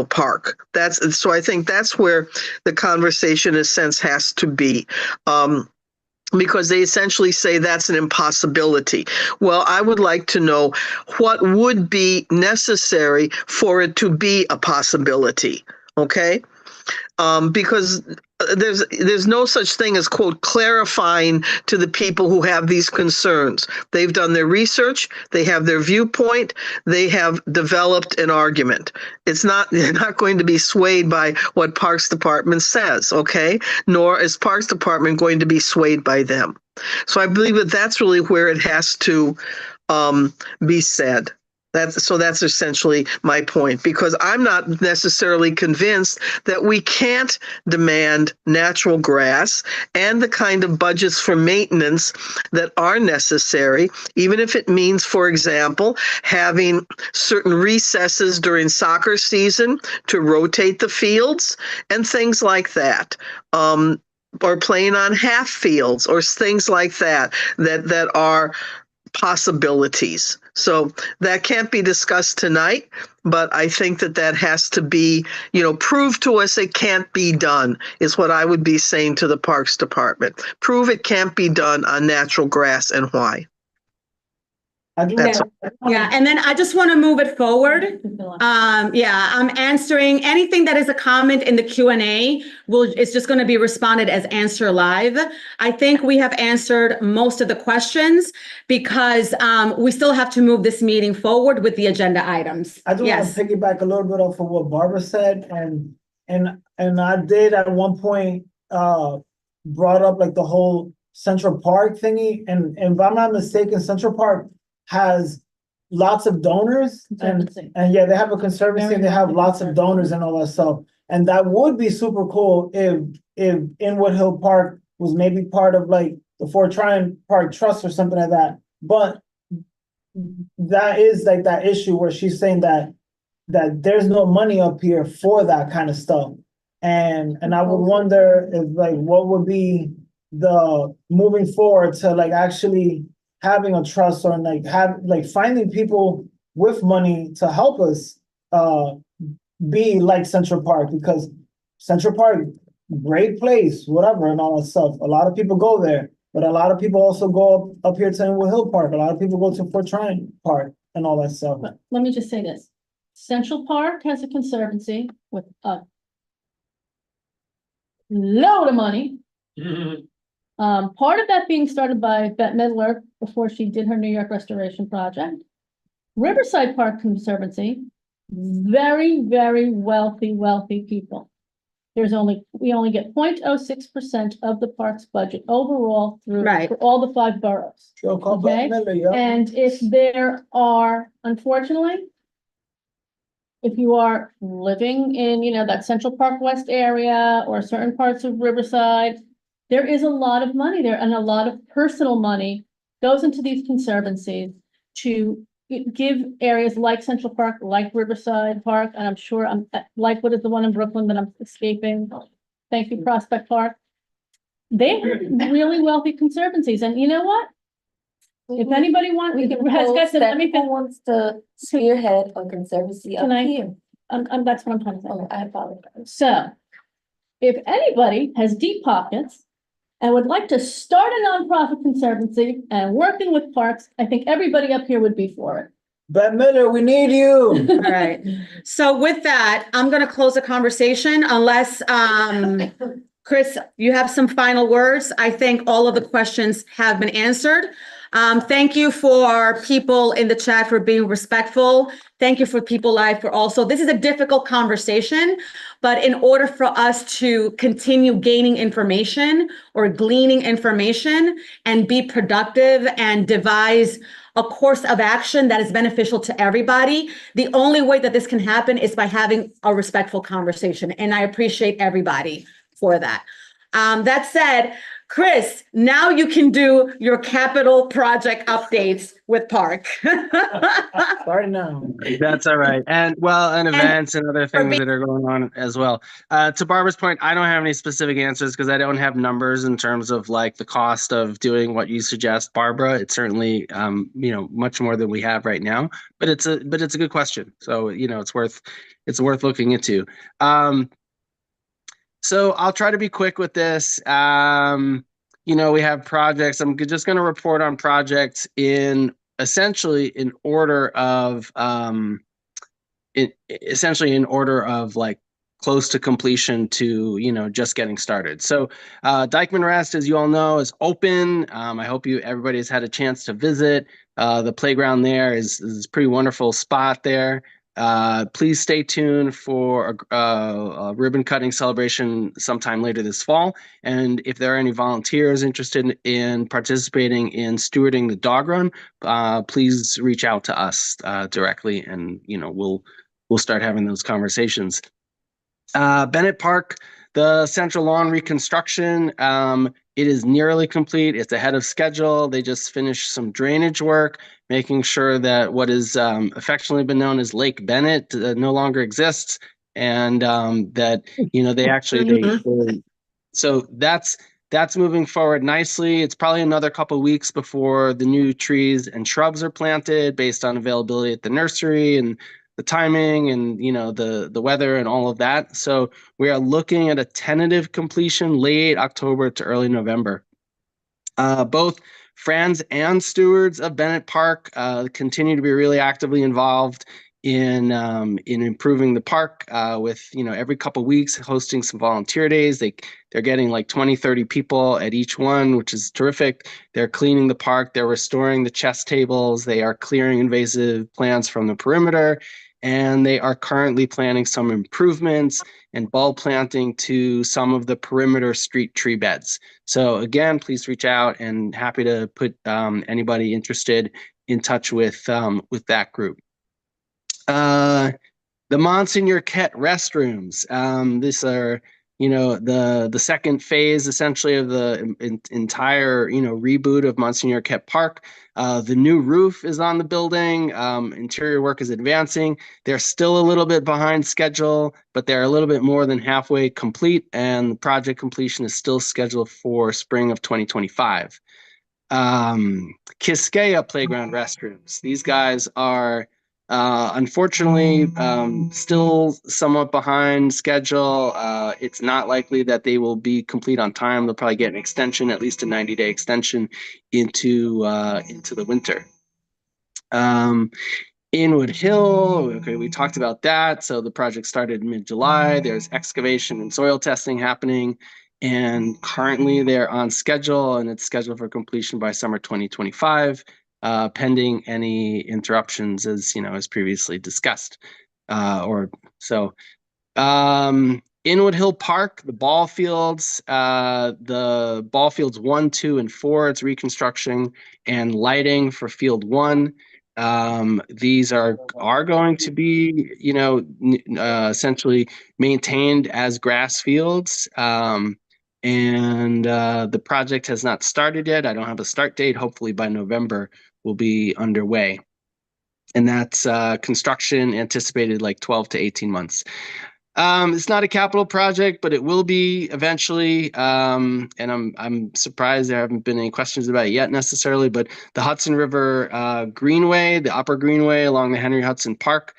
park. So I think that's where the conversation in a sense has to be. Because they essentially say that's an impossibility. Well, I would like to know what would be necessary for it to be a possibility. Okay? Because there's no such thing as, quote, clarifying to the people who have these concerns. They've done their research, they have their viewpoint, they have developed an argument. They're not going to be swayed by what Parks Department says, okay? Nor is Parks Department going to be swayed by them. So I believe that that's really where it has to be said. That's essentially my point, because I'm not necessarily convinced that we can't demand natural grass and the kind of budgets for maintenance that are necessary, even if it means, for example, having certain recesses during soccer season to rotate the fields and things like that. Or playing on half fields or things like that are possibilities. So that can't be discussed tonight, but I think that has to be, prove to us it can't be done is what I would be saying to the Parks Department. Prove it can't be done on natural grass and why. Yeah, and then I just want to move it forward. I'm answering anything that is a comment in the Q&A. It's just going to be responded as answer live. I think we have answered most of the questions because we still have to move this meeting forward with the agenda items. I just want to piggyback a little bit off of what Barbara said, and I did at one point brought up like the whole Central Park thingy, and if I'm not mistaken, Central Park has lots of donors and yeah, they have a conservancy and they have lots of donors and all that stuff. And that would be super cool if Inwood Hill Park was maybe part of like the Fort Tryon Park Trust or something like that. But that is like that issue where she's saying that there's no money up here for that kind of stuff. And I would wonder if like what would be the moving forward to like actually having a trust or finding people with money to help us be like Central Park, because Central Park, great place, whatever, and all that stuff. A lot of people go there, but a lot of people also go up here to Inwood Hill Park. A lot of people go to Fort Tryon Park and all that stuff. Let me just say this. Central Park has a conservancy with a load of money. Part of that being started by Bette Midler before she did her New York restoration project. Riverside Park Conservancy, very, very wealthy people. We only get 0.06% of the park's budget overall through Right. for all the 5 boroughs. Okay? And if there are, unfortunately, if you are living in, that Central Park West area or certain parts of Riverside, there is a lot of money there, and a lot of personal money goes into these conservancies to give areas like Central Park, like Riverside Park, and I'm sure like what is the one in Brooklyn that I'm escaping? Thank you, Prospect Park. They have really wealthy conservancies, and you know what? If anybody wants, wants to spearhead a conservancy up here. That's what I'm trying to say. I apologize. So, if anybody has deep pockets and would like to start a nonprofit conservancy and working with parks, I think everybody up here would be for it. Bette Midler, we need you. All right. So with that, I'm going to close the conversation unless, Chris, you have some final words. I think all of the questions have been answered. Thank you for people in the chat for being respectful. Thank you for people live for also. This is a difficult conversation, but in order for us to continue gaining information or gleaning information and be productive and devise a course of action that is beneficial to everybody, the only way that this can happen is by having a respectful conversation. And I appreciate everybody for that. That said, Chris, now you can do your capital project updates with Park. Starting now. That's all right. And events and other things that are going on as well. To Barbara's point, I don't have any specific answers because I don't have numbers in terms of like the cost of doing what you suggest, Barbara. It's certainly much more than we have right now, but it's a good question. So, it's worth looking into. So I'll try to be quick with this. We have projects. I'm just going to report on projects in order of like close to completion to, just getting started. So Dyckman Rest, as you all know, is open. I hope everybody has had a chance to visit. The playground there is a pretty wonderful spot there. Please stay tuned for a ribbon cutting celebration sometime later this fall. And if there are any volunteers interested in participating in stewarding the dog run, please reach out to us directly, and we'll start having those conversations. Bennett Park, the central lawn reconstruction, it is nearly complete. It's ahead of schedule. They just finished some drainage work, making sure that what is affectionately been known as Lake Bennett no longer exists, and that they actually so that's moving forward nicely. It's probably another couple of weeks before the new trees and shrubs are planted, based on availability at the nursery and the timing and the weather and all of that. So we are looking at a tentative completion late October to early November. Both friends and stewards of Bennett Park continue to be really actively involved in improving the park, with every couple of weeks hosting some volunteer days. They're getting like 20-30 people at each one, which is terrific. They're cleaning the park, they're restoring the chess tables, they are clearing invasive plants from the perimeter, and they are currently planning some improvements and bulb planting to some of the perimeter street tree beds. So again, please reach out, and happy to put anybody interested in touch with that group. The Monsignor Kett restrooms. These are, the second phase essentially of the entire, reboot of Monsignor Kett Park. The new roof is on the building. Interior work is advancing. They're still a little bit behind schedule, but they're a little bit more than halfway complete, and the project completion is still scheduled for spring of 2025. Quisqueya playground restrooms. These guys are Unfortunately, still somewhat behind schedule. It's not likely that they will be complete on time. They'll probably get an extension, at least a 90-day extension into the winter. Inwood Hill, okay, we talked about that. So the project started mid-July. There's excavation and soil testing happening, and currently they're on schedule, and it's scheduled for completion by summer 2025, pending any interruptions, as as previously discussed. Inwood Hill Park, the ball fields 1, 2, and 4, it's reconstruction and lighting for field 1. These are going to be, essentially maintained as grass fields. The project has not started yet. I don't have a start date. Hopefully by November will be underway. And that's construction anticipated like 12 to 18 months. It's not a capital project, but it will be eventually. And I'm surprised there haven't been any questions about it yet necessarily. But the Hudson River Greenway, the upper Greenway along the Henry Hudson Park.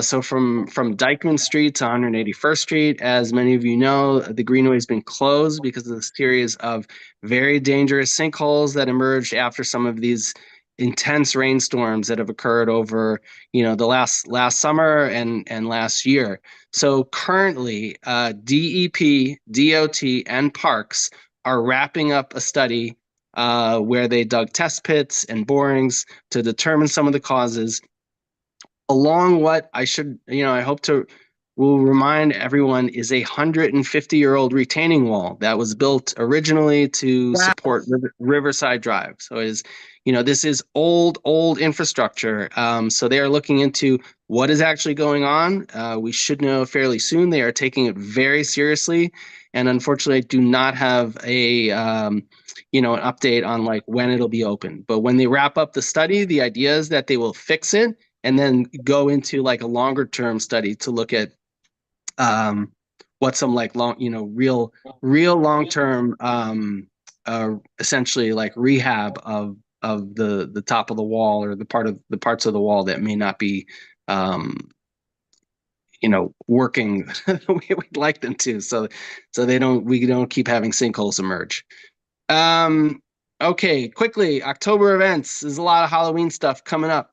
So from Dyckman Street to 181st Street, as many of you know, the Greenway has been closed because of a series of very dangerous sinkholes that emerged after some of these intense rainstorms that have occurred over the last summer and last year. So currently DEP, DOT, and Parks are wrapping up a study where they dug test pits and borings to determine some of the causes, along what I hope to will remind everyone is a 150-year-old retaining wall that was built originally to support Riverside Drive. So it is, this is old infrastructure. So they are looking into what is actually going on. We should know fairly soon. They are taking it very seriously. And unfortunately, I do not have a, an update on like when it'll be open. But when they wrap up the study, the idea is that they will fix it and then go into like a longer term study to look at what some like long, real long-term, essentially like rehab of the top of the wall or the parts of the wall that may not be, working the way we'd like them to. So we don't keep having sinkholes emerge. Okay, quickly, October events. There's a lot of Halloween stuff coming up.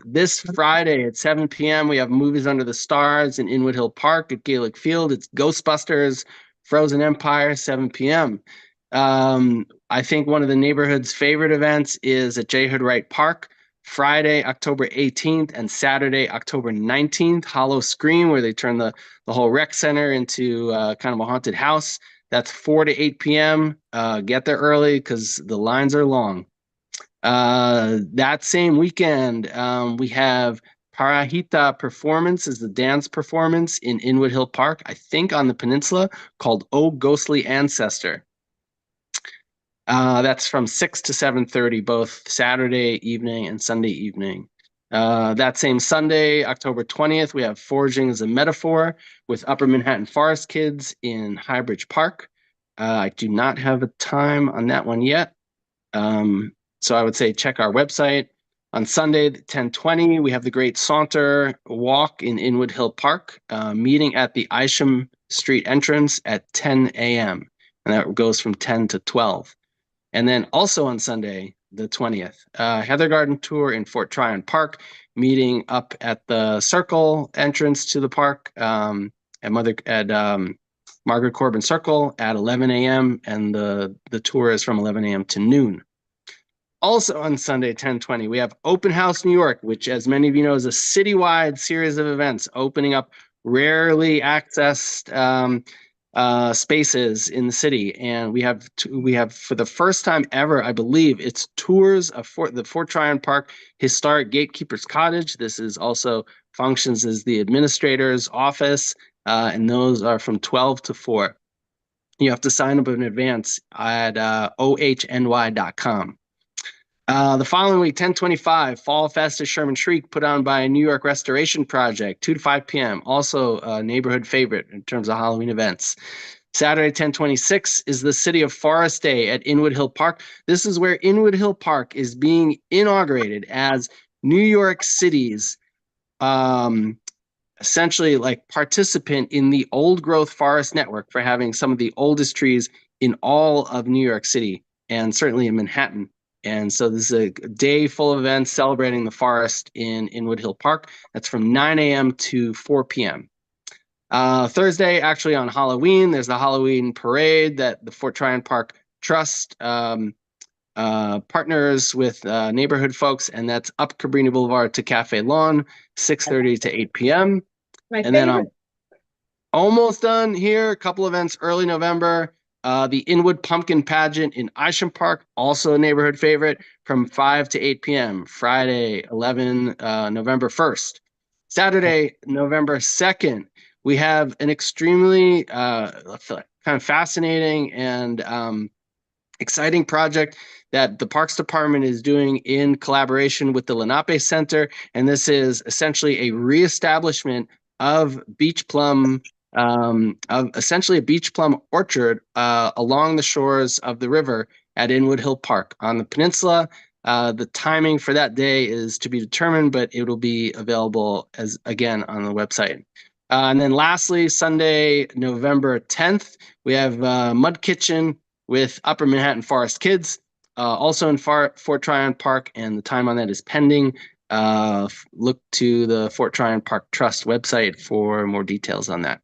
This Friday at 7 p.m. we have Movies Under the Stars in Inwood Hill Park at Gaelic Field. It's Ghostbusters, Frozen Empire, 7 p.m. I think one of the neighborhood's favorite events is at J. Hood Wright Park, Friday, October 18th and Saturday, October 19th, Hollow Scream, where they turn the whole rec center into kind of a haunted house. That's 4 to 8 p.m. Get there early because the lines are long. That same weekend, we have Parahita Performance is the dance performance in Inwood Hill Park, I think on the peninsula, called Oh Ghostly Ancestor. That's from 6 to 7:30, both Saturday evening and Sunday evening. That same Sunday, October 20th, we have Forging as a Metaphor with Upper Manhattan Forest Kids in Highbridge Park. I do not have a time on that one yet. So I would say check our website. On Sunday, 10:20, we have the Great Saunter Walk in Inwood Hill Park, meeting at the Isham Street entrance at 10 a.m. And that goes from 10 to 12. And then also on Sunday, the 20th, Heather Garden Tour in Fort Tryon Park, meeting up at the Circle entrance to the park at Margaret Corbin Circle at 11 a.m. And the tour is from 11 a.m. to noon. Also on Sunday, 10:20, we have Open House New York, which, as many of you know, is a citywide series of events opening up rarely accessed spaces in the city. And we have for the first time ever, I believe, it's tours of the Fort Tryon Park Historic Gatekeeper's Cottage. This is also functions as the administrator's office, and those are from 12 to 4. You have to sign up in advance at ohny.com. The following week, 10:25, Fall Fest at Sherman Shriek, put on by New York Restoration Project, 2 to 5 p.m. Also a neighborhood favorite in terms of Halloween events. Saturday, 10:26 is the City of Forest Day at Inwood Hill Park. This is where Inwood Hill Park is being inaugurated as New York City's essentially like participant in the old growth forest network for having some of the oldest trees in all of New York City and certainly in Manhattan. And so this is a day full of events celebrating the forest in Inwood Hill Park. That's from 9 a.m. to 4 p.m. Thursday, actually on Halloween, there's the Halloween parade that the Fort Tryon Park Trust partners with neighborhood folks, and that's up Cabrini Boulevard to Cafe Lawn, 6:30 to 8 p.m. And then I'm almost done here. A couple events early November. The Inwood Pumpkin Pageant in Isham Park, also a neighborhood favorite, from 5 to 8 p.m. Friday, November 1st. Saturday, November 2nd, we have an extremely kind of fascinating and exciting project that the Parks Department is doing in collaboration with the Lenape Center. And this is essentially a reestablishment of beach plum, of essentially a beach plum orchard along the shores of the river at Inwood Hill Park on the peninsula. The timing for that day is to be determined, but it will be available as again on the website. And then lastly, Sunday, November 10th, we have Mud Kitchen with Upper Manhattan Forest Kids, also in Fort Tryon Park, and the time on that is pending. Look to the Fort Tryon Park Trust website for more details on that.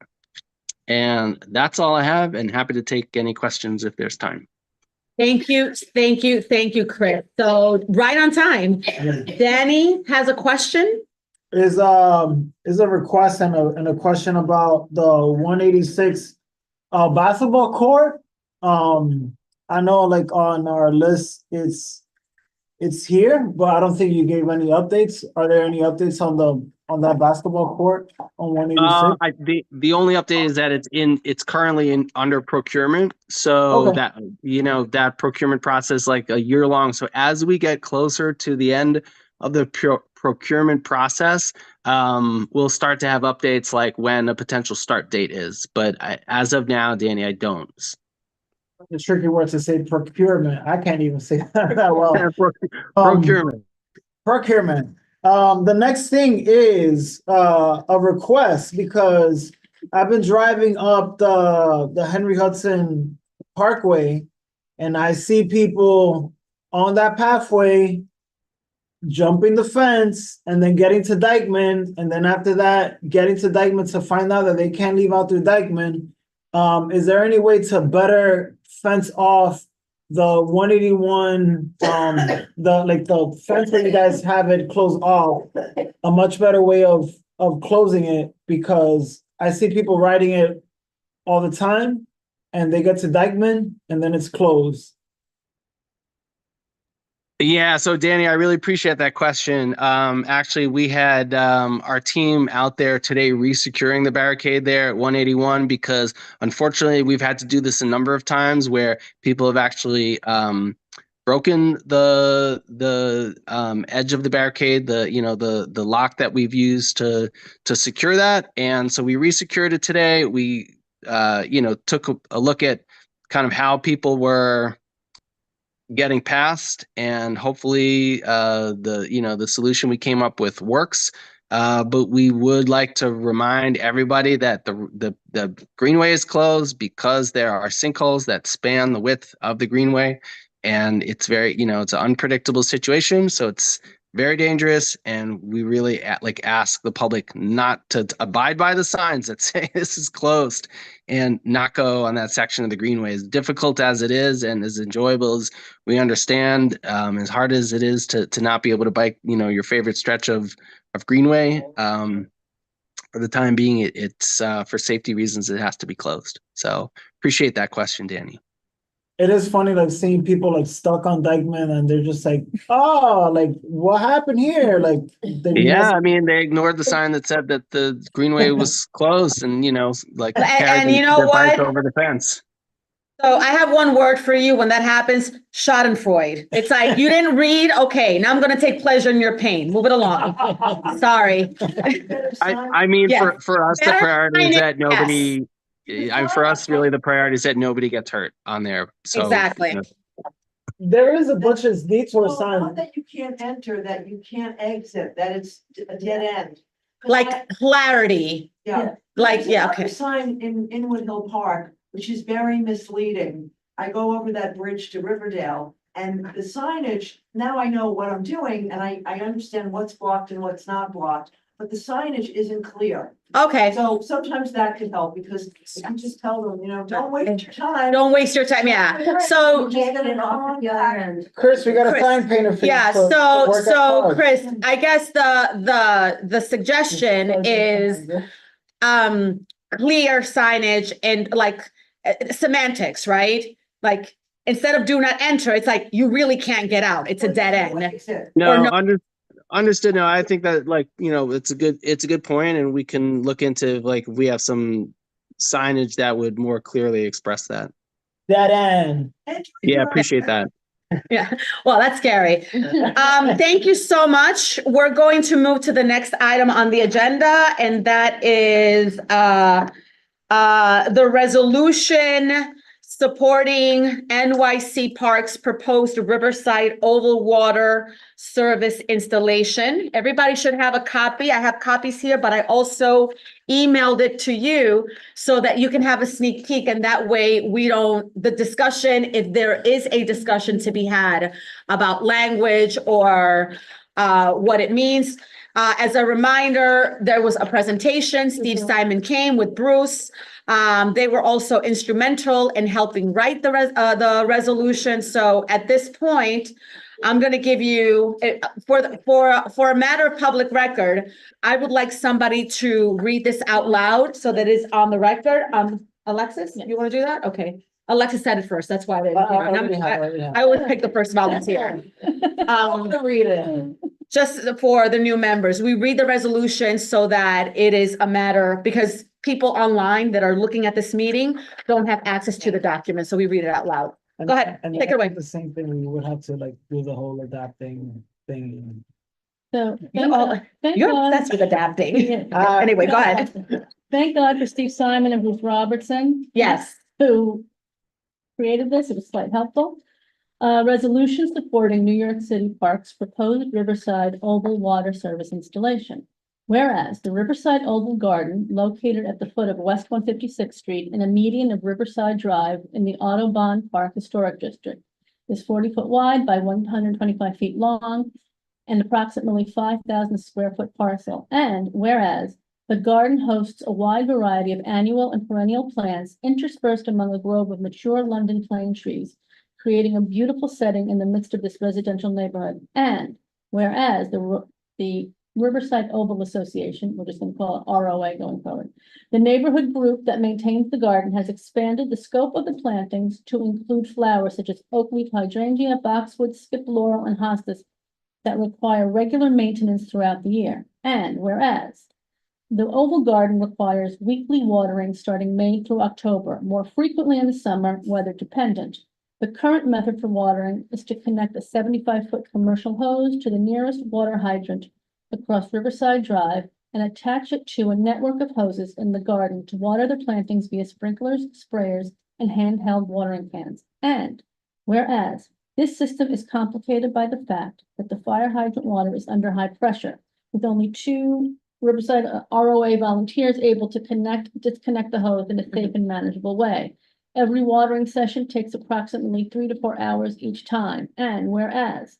And that's all I have, and happy to take any questions if there's time. Thank you, Chris. So right on time. Danny has a question. Is a request and a question about the 186 basketball court. I know like on our list it's here, but I don't think you gave any updates. Are there any updates on that basketball court on 186? The only update is that it's currently under procurement. So Okay. that procurement process like a year long. So as we get closer to the end of the procurement process, we'll start to have updates like when a potential start date is. But as of now, Danny, I don't. The tricky word to say procurement. I can't even say that well. Procurement. Procurement. The next thing is a request, because I've been driving up the Henry Hudson Parkway and I see people on that pathway jumping the fence and then getting to Dykeman, and then after that getting to Dykeman to find out that they can't leave out through Dykeman. Is there any way to better fence off the 181, the fence that you guys have it closed off, a much better way of closing it? Because I see people riding it all the time and they get to Dykeman and then it's closed. Yeah, so Danny, I really appreciate that question. Actually, we had our team out there today resecuring the barricade there at 181 because unfortunately we've had to do this a number of times where people have actually broken the edge of the barricade, the lock that we've used to secure that, and so we resecured it today. We took a look at kind of how people were getting past, and hopefully the solution we came up with works. But we would like to remind everybody that the greenway is closed because there are sinkholes that span the width of the greenway, and it's very it's an unpredictable situation, so it's very dangerous, and we really ask the public not to abide by the signs that say this is closed and not go on that section of the greenway. As difficult as it is and as enjoyable as we understand, as hard as it is to not be able to bike, your favorite stretch of greenway, for the time being, it's for safety reasons, it has to be closed. So appreciate that question, Danny. It is funny, like seeing people like stuck on Dykeman and they're just like, oh, like what happened here? Like, I mean, they ignored the sign that said that the greenway was closed, and and you know their bike what? over the fence. So I have one word for you when that happens: schadenfreude. It's like you didn't read. Okay, now I'm going to take pleasure in your pain. Move it along. Sorry. I mean, Yeah. for us, the Better priority is that sign it, nobody. For us, really, the priority is that nobody gets hurt on there. So Exactly. There is a bunch of detour Well, signs. not that you can't enter, that you can't exit, that it's a dead end. 'Cause Like clarity, Yeah. like, There's yeah, another okay. sign in Inwood Hill Park, which is very misleading. I go over that bridge to Riverdale and the signage, now I know what I'm doing and I understand what's blocked and what's not blocked, but the signage isn't clear. Okay. So sometimes that could help because if you just tell them, don't waste your time. Don't waste your time, yeah. So, Chris, we got a Chris, sign painter for you. yeah, for- to so, work at so Park. Chris, I guess the suggestion is, clear signage and like semantics, right? Like, instead of do not enter, it's like, you really can't get out. It's a dead end. No, Or understood. No, I think that it's a good point, and we can look into like if we have some signage that would more clearly express that. Dead end. Yeah, appreciate that. Yeah, well, that's scary. Thank you so much. We're going to move to the next item on the agenda, and that is the resolution supporting NYC Park's proposed Riverside Oval Water Service installation. Everybody should have a copy. I have copies here, but I also emailed it to you so that you can have a sneak peek, and that way the discussion, if there is a discussion to be had about language or what it means. As a reminder, there was a presentation. Steve Simon came with Bruce. They were also instrumental in helping write the resolution. So at this point, I'm going to give you, for a matter of public record, I would like somebody to read this out loud so that it's on the record. Alexis, you want to do that? Okay. Alexis said it first. That's why I always pick the first volunteer. Read it. Just for the new members, we read the resolution so that it is a matter, because people online that are looking at this meeting don't have access to the document, so we read it out loud. Go ahead, And take it away. The same thing, we would have to like do the whole adapting thing. So. You're obsessed with adapting. Anyway, go ahead. Thank God for Steve Simon and Bruce Robertson. Yes. Who created this. It was quite helpful. Resolution supporting New York City Park's proposed Riverside Oval Water Service installation. Whereas the Riverside Oval Garden, located at the foot of West 156th Street in a median of Riverside Drive in the Audubon Park Historic District, is 40-foot wide by 125 feet long and approximately 5,000 square foot parcel. And whereas the garden hosts a wide variety of annual and perennial plants interspersed among a grove of mature London plane trees, creating a beautiful setting in the midst of this residential neighborhood. And whereas the Riverside Oval Association, we're just going to call it ROA going forward, the neighborhood group that maintains the garden has expanded the scope of the plantings to include flowers such as oakleaf hydrangea, boxwood, skip laurel, and hostas that require regular maintenance throughout the year. And whereas the Oval Garden requires weekly watering starting May through October, more frequently in the summer, weather dependent. The current method for watering is to connect a 75-foot commercial hose to the nearest water hydrant across Riverside Drive and attach it to a network of hoses in the garden to water the plantings via sprinklers, sprayers, and handheld watering cans. And whereas this system is complicated by the fact that the fire hydrant water is under high pressure, with only 2 Riverside ROA volunteers able to disconnect the hose in a safe and manageable way. Every watering session takes approximately 3 to 4 hours each time. And whereas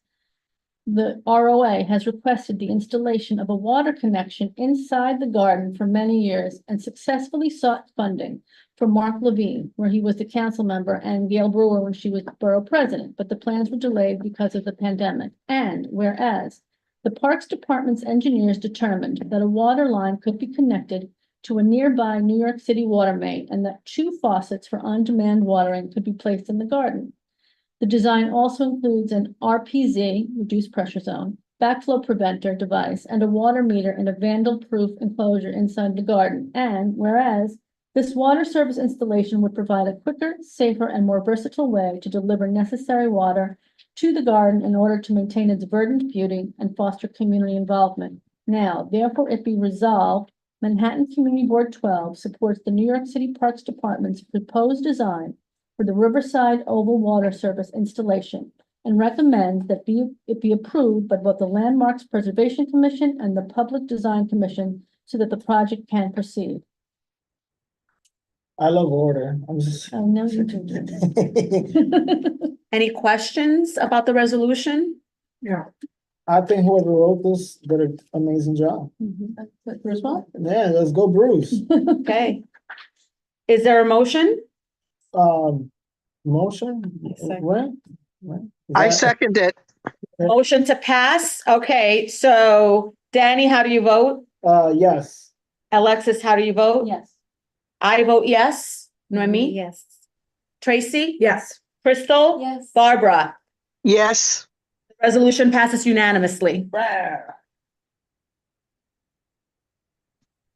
the ROA has requested the installation of a water connection inside the garden for many years and successfully sought funding from Mark Levine, where he was the council member, and Gail Brewer when she was borough president, but the plans were delayed because of the pandemic. And whereas the Parks Department's engineers determined that a water line could be connected to a nearby New York City water main and that 2 faucets for on-demand watering could be placed in the garden. The design also includes an RPZ, reduced pressure zone, backflow preventer device, and a water meter in a vandal-proof enclosure inside the garden. And whereas this water service installation would provide a quicker, safer, and more versatile way to deliver necessary water to the garden in order to maintain its verdant beauty and foster community involvement. Now, therefore, it be resolved, Manhattan Community Board 12 supports the New York City Parks Department's proposed design for the Riverside Oval Water Service installation and recommends that it be approved by both the Landmarks Preservation Commission and the Public Design Commission so that the project can proceed. I love order. I'm just. I know you do. Any questions about the resolution? Yeah. I think whoever wrote this did an amazing job. Bruce, what? Yeah, let's go, Bruce. Okay. Is there a motion? Motion? What? I second it. Motion to pass? Okay, so Danny, how do you vote? Yes. Alexis, how do you vote? Yes. I vote yes. Noemi? Yes. Tracy? Yes. Crystal? Yes. Barbara? Yes. The resolution passes unanimously. How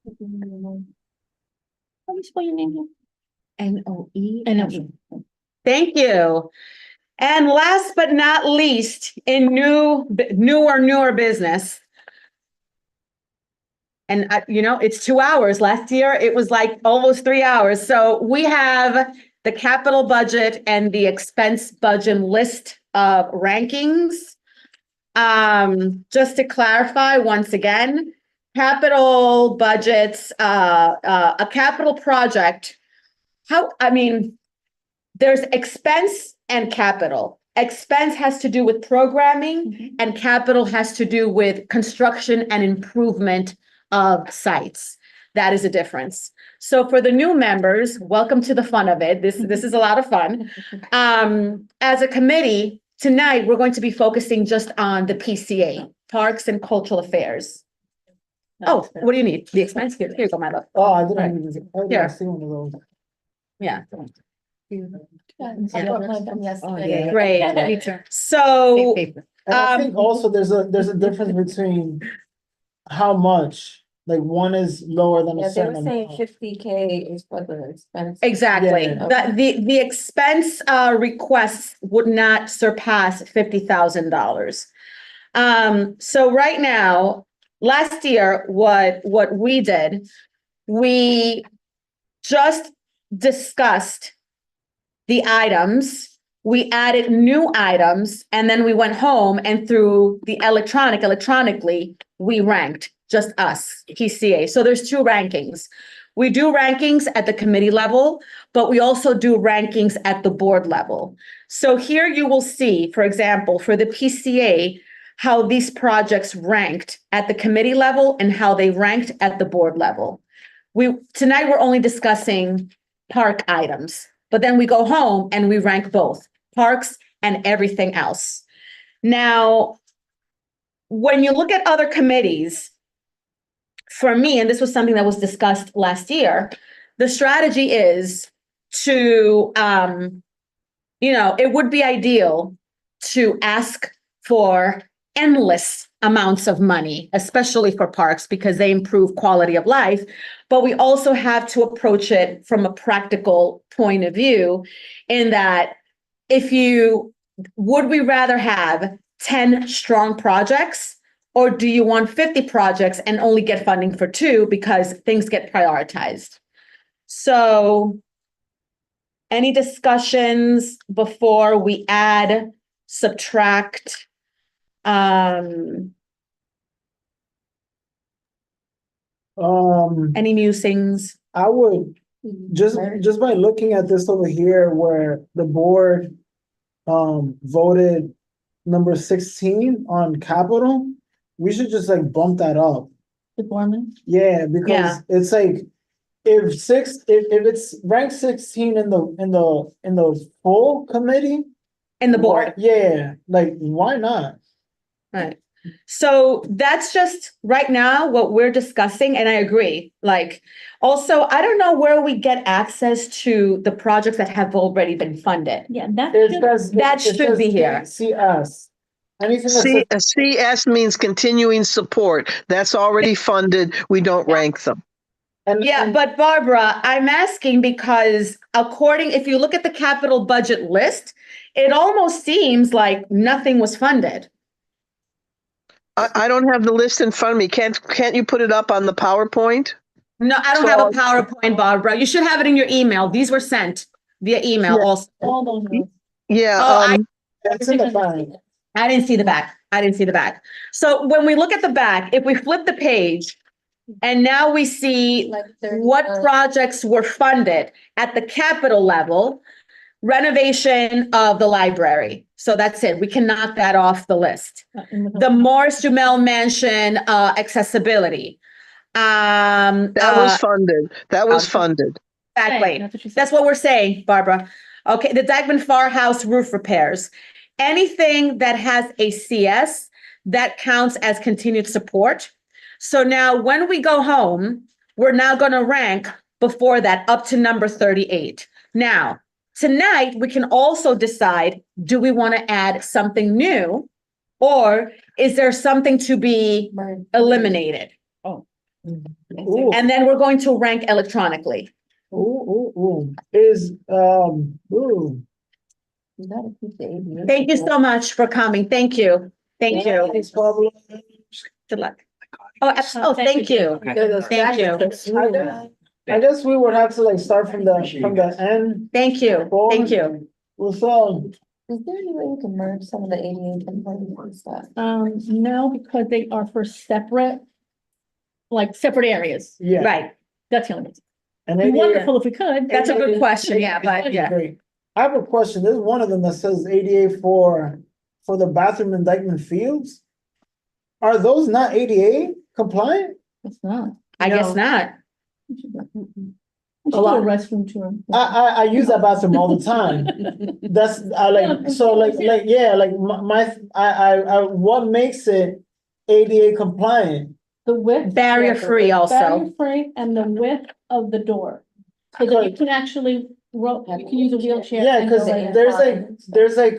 do you spell your name here? N-O-E. N-O-E. Thank you. And last but not least, in newer business. And it's 2 hours. Last year, it was like almost 3 hours. So we have the capital budget and the expense budget list of rankings. Just to clarify once again, capital budgets, a capital project, there's expense and capital. Expense has to do with programming and capital has to do with construction and improvement of sites. That is a difference. So for the new members, welcome to the fun of it. This is a lot of fun. As a committee, tonight, we're going to be focusing just on the PCA, Parks and Cultural Affairs. Oh, what do you need? The expense? Here you go, my love. Oh, I didn't Here. see one of those. Yeah. Yes. Great. Me too. So, And I think also there's a difference between how much, like one is lower than Yeah, a they certain were saying amount. 50K is for the expense. exactly. Yeah. The expense requests would not surpass $50,000. So right now, last year, what we did, we just discussed the items, we added new items, and then we went home and through the electronically, we ranked just us, PCA. So there's two rankings. We do rankings at the committee level, but we also do rankings at the board level. So here you will see, for example, for the PCA, how these projects ranked at the committee level and how they ranked at the board level. Tonight we're only discussing park items, but then we go home and we rank both parks and everything else. Now, when you look at other committees, for me, and this was something that was discussed last year, the strategy is to, it would be ideal to ask for endless amounts of money, especially for parks, because they improve quality of life. But we also have to approach it from a practical point of view in that would we rather have 10 strong projects, or do you want 50 projects and only get funding for 2 because things get prioritized? So any discussions before we add, subtract? Any musings? I would just by looking at this over here where the board voted number 16 on capital, we should just like bump that up. The Borman? Yeah, because it's like if it's ranked 16 in the full committee. In the board. Yeah, like why not? Right. So that's just right now what we're discussing, and I agree. Like, also, I don't know where we get access to the projects that have already been funded. Yeah, that should be here. CS. Anything CS means continuing support. That's already funded. We don't rank them. But Barbara, I'm asking because if you look at the capital budget list, it almost seems like nothing was funded. I don't have the list in front of me. Can't you put it up on the PowerPoint? No, I don't have a PowerPoint, Barbara. You should have it in your email. These were sent via email also. Yeah. That's in the back. I didn't see the back. I didn't see the back. So when we look at the back, if we flip the page and now we see what projects were funded at the capital level, renovation of the library. So that's it. We can knock that off the list. The Morris Dumel Mansion, accessibility. That was funded. That was funded. Exactly. That's what we're saying, Barbara. Okay, the Dyckman Farhouse roof repairs. Anything that has a CS, that counts as continued support. So now when we go home, we're now going to rank before that up to number 38. Now, tonight, we can also decide, do we want to add something new? Or is there something to be eliminated? Ooh. And then we're going to rank electronically. Ooh. Ooh. Thank you so much for coming. Thank you. Thank you. Thanks, Pablo. Good luck. Oh, thank you. Thank you. I guess we would have to like start from the end. Thank you. Thank you. What's up? Is there any way we can merge some of the ADA and stuff? No, because they are for separate areas. Yeah. Right. That's the only reason. And It'd be ADA wonderful if we could. That's a good question. Yeah, but yeah. Great. I have a question. There's one of them that says ADA for the bathroom in Dyckman Fields. Are those not ADA compliant? It's not. I guess not. A lot of restroom tour. I use that bathroom all the time. That's what makes it ADA compliant? The width. Barrier free also. Barrier free and the width of the door. So that you can actually, you can use a wheelchair. Yeah, and because go in. there's like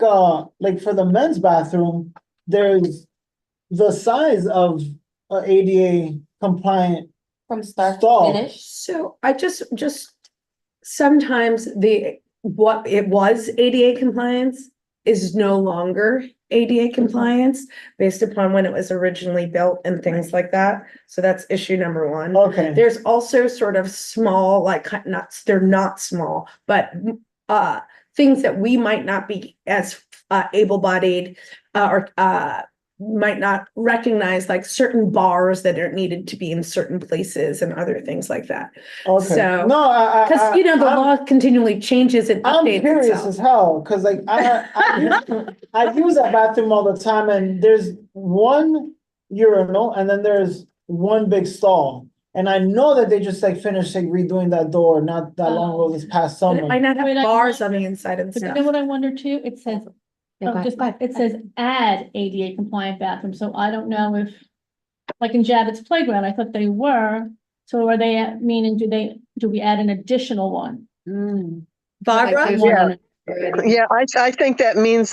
for the men's bathroom, there's the size of a ADA compliant From start stall. to finish? So I just sometimes what it was ADA compliance is no longer ADA compliance based upon when it was originally built and things like that. So that's issue number one. Okay. There's also sort of small, they're not small, but things that we might not be as able-bodied or might not recognize, like certain bars that are needed to be in certain places and other things like that. Okay. So No, because the law continually changes and I'm updates curious itself. as hell, because like I use that bathroom all the time, and there's one urinal and then there's one big stall. And I know that they just like finished like redoing that door not that long ago, this past But summer. it might not have Wait, bars on the inside and But you stuff. know what I wonder too? It says, it says add ADA compliant bathroom, so I don't know if, like in Javits Playground, I thought they were. So are they meaning, do we add an additional one? Barbara? Yeah, I think that means,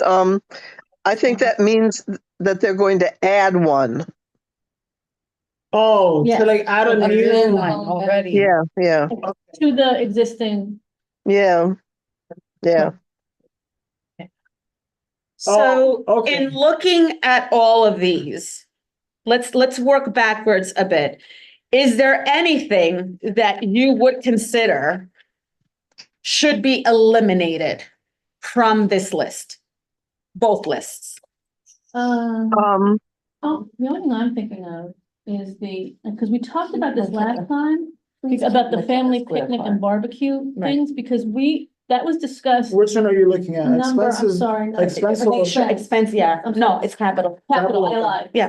that they're going to add one. Oh, Yeah. to like add a new one already. Yeah. To the existing. Yeah. So okay. in looking at all of these, let's work backwards a bit. Is there anything that you would consider should be eliminated from this list? Both lists. Oh, the only thing I'm thinking of is because we talked about this last time, about the family picnic and barbecue things, because that was discussed. Which one are you looking at? Number, I'm Expenses? sorry. no, Expense, yeah. No, it's capital. Capital, I lied. Yeah.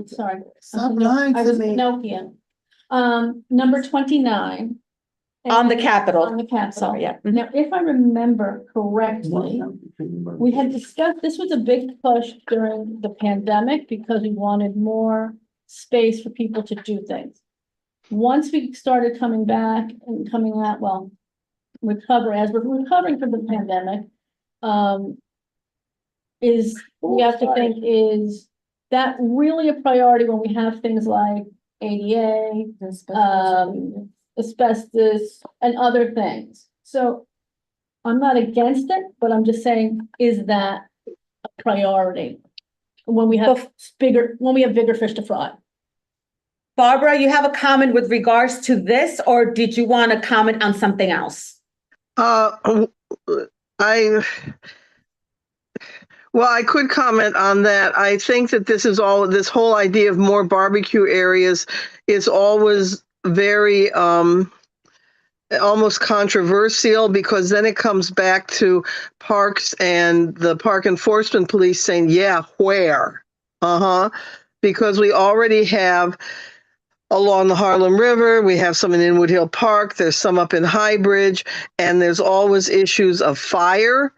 Sorry. Stop lying I to was me. Nokia. Number 29. On the capital. On the capital. Sorry, yeah. Now, if I remember correctly, we had discussed, this was a big push during the pandemic because we wanted more space for people to do things. Once we started coming back and coming out, as we're recovering from the pandemic, we have to think, is that really a priority when we have things like ADA, asbestos, and other things? So I'm not against it, but I'm just saying, is that a priority when we have bigger fish to fry? Barbara, you have a comment with regards to this, or did you want to comment on something Well, I could comment on that. I think that this whole idea of more barbecue areas is always very almost controversial, because then it comes back to parks and the park enforcement police saying, yeah, where? Because we already have along the Harlem River, we have some in Inwood Hill Park, there's some up in Highbridge, and there's always issues of fire,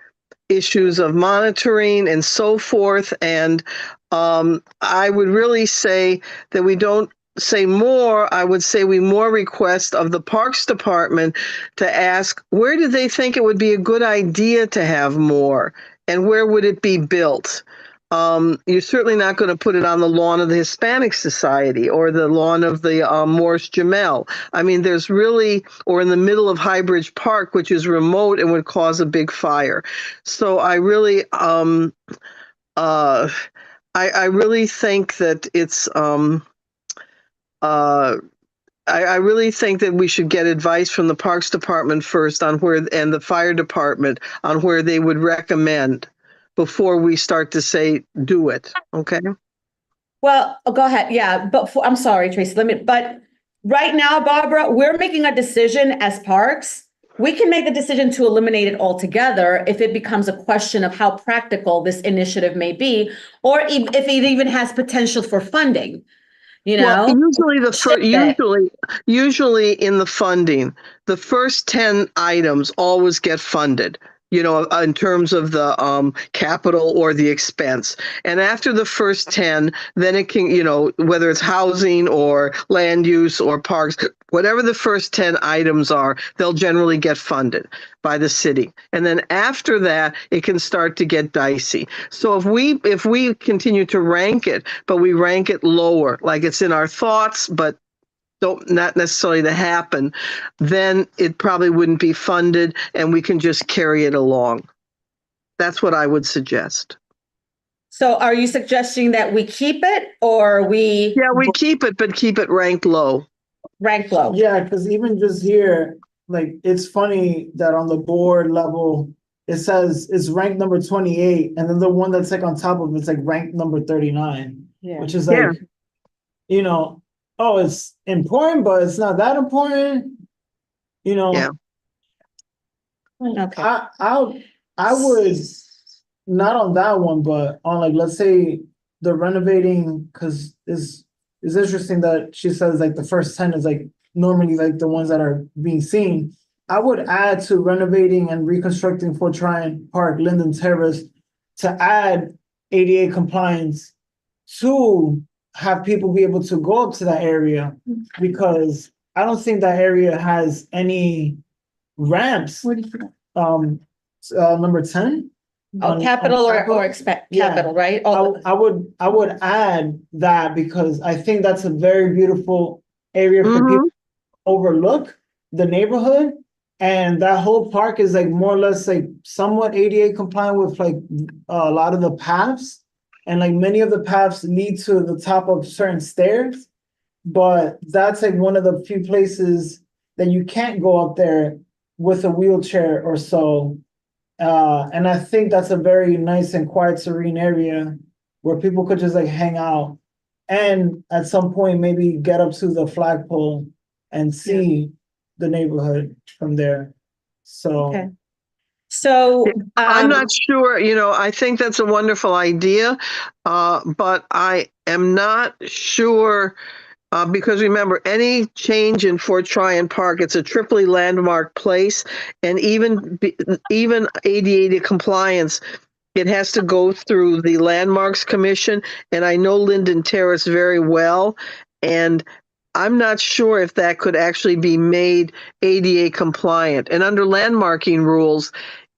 issues of monitoring, and so forth. And I would really say that we don't say more. I would say we more request of the Parks Department to ask, where do they think it would be a good idea to have more, and where would it be built? You're certainly not going to put it on the lawn of the Hispanic Society or the lawn of the Morris Jamel. I mean, there's really, or in the middle of Highbridge Park, which is remote and would cause a big fire. So I really, I really think that it's, I really think that we should get advice from the Parks Department first on where, and the Fire Department on where they would recommend before we start to say, do it, okay? Well, go ahead, yeah, but I'm sorry, Tracy, but right now, Barbara, we're making a decision as parks. We can make the decision to eliminate it altogether if it becomes a question of how practical this initiative may be, or if it even has potential for funding. You know, well, usually in the funding, the first 10 items always get funded, you know, in terms of the capital or the expense. And after the first 10, then it can, you know, whether it's housing or land use or parks, whatever the first 10 items are, they'll generally get funded by the city. And then after that, it can start to get dicey. So if we continue to rank it, but we rank it lower, like it's in our thoughts, but not necessarily to happen, then it probably wouldn't be funded and we can just carry it along. That's what I would suggest. So are you suggesting that we keep it, or we? Yeah, we keep it, but keep it ranked low. Ranked low. Yeah, because even just here, like, it's funny that on the board level, it says it's ranked number 28, and then the one that's like on top of it's like ranked number 39, which is like, you know, oh, it's important, but it's not that important, you know. Yeah. Okay. I would, not on that one, but on, like, let's say the renovating, because it's interesting that she says like the first 10 is like normally like the ones that are being seen. I would add to renovating and reconstructing Fort Tryon Park, Linden Terrace, to add ADA compliance to have people be able to go up to that area, because I don't think that area has any ramps. Where do you put Number 10. Capital or expect capital, right? I would add that, because I think that's a very beautiful area for people to overlook the neighborhood, and that whole park is like more or less like somewhat ADA compliant with like a lot of the paths, and like many of the paths lead to the top of certain stairs, but that's like one of the few places that you can't go up there with a wheelchair or so. And I think that's a very nice and quiet, serene area where people could just like hang out, and at some point maybe get up to the flagpole and see the neighborhood from there. So, okay. So I'm not sure, you know, I think that's a wonderful idea, but I am not sure. Because remember, any change in Fort Tryon Park, it's a triply landmark place, and even ADA compliance, it has to go through the Landmarks Commission, and I know Linden Terrace very well, and I'm not sure if that could actually be made ADA compliant. And under landmarking rules,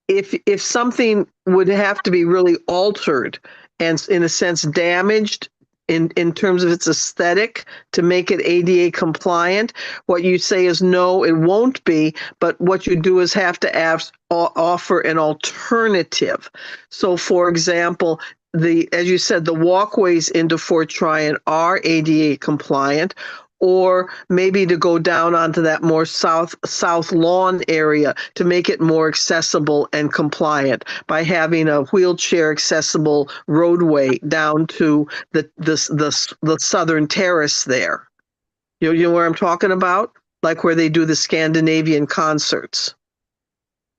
if something would have to be really altered and in a sense damaged, in terms of its aesthetic to make it ADA compliant, what you say is no, it won't be, but what you do is have to offer an alternative. So for example, as you said, the walkways into Fort Tryon are ADA compliant, or maybe to go down onto that more south lawn area to make it more accessible and compliant by having a wheelchair accessible roadway down to the southern terrace there. You know where I'm talking about? Like where they do the Scandinavian concerts.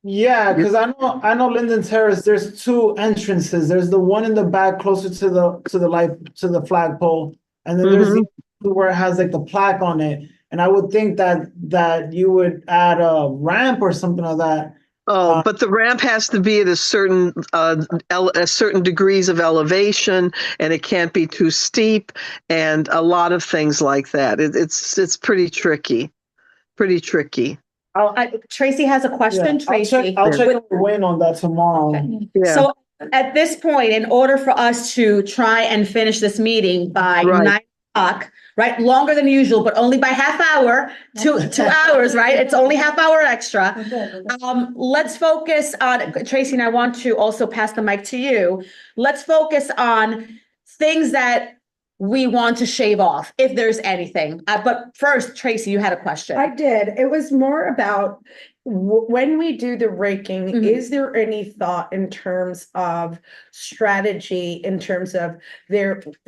Yeah, because I know Linden Terrace, there's two entrances. There's the one in the back closer to the flagpole, and then there's the where it has like the plaque on it. And I would think that you would add a ramp or something like that. Oh, but the ramp has to be at a certain degrees of elevation, and it can't be too steep, and a lot of things like that. It's pretty tricky. Tracy has a question. Yeah, Tracy. I'll check with Wayne on that tomorrow. Okay. Yeah. So at this point, in order for us to try and finish this meeting by 9 o'clock, right? Longer than usual, but only by half hour, two hours, right? It's only half hour extra. Let's focus on, Tracy, and I want to also pass the mic to you. Let's focus on things that we want to shave off, if there's anything. But first, Tracy, you had a question. I did. It was more about when we do the raking, is there any thought in terms of strategy, in terms of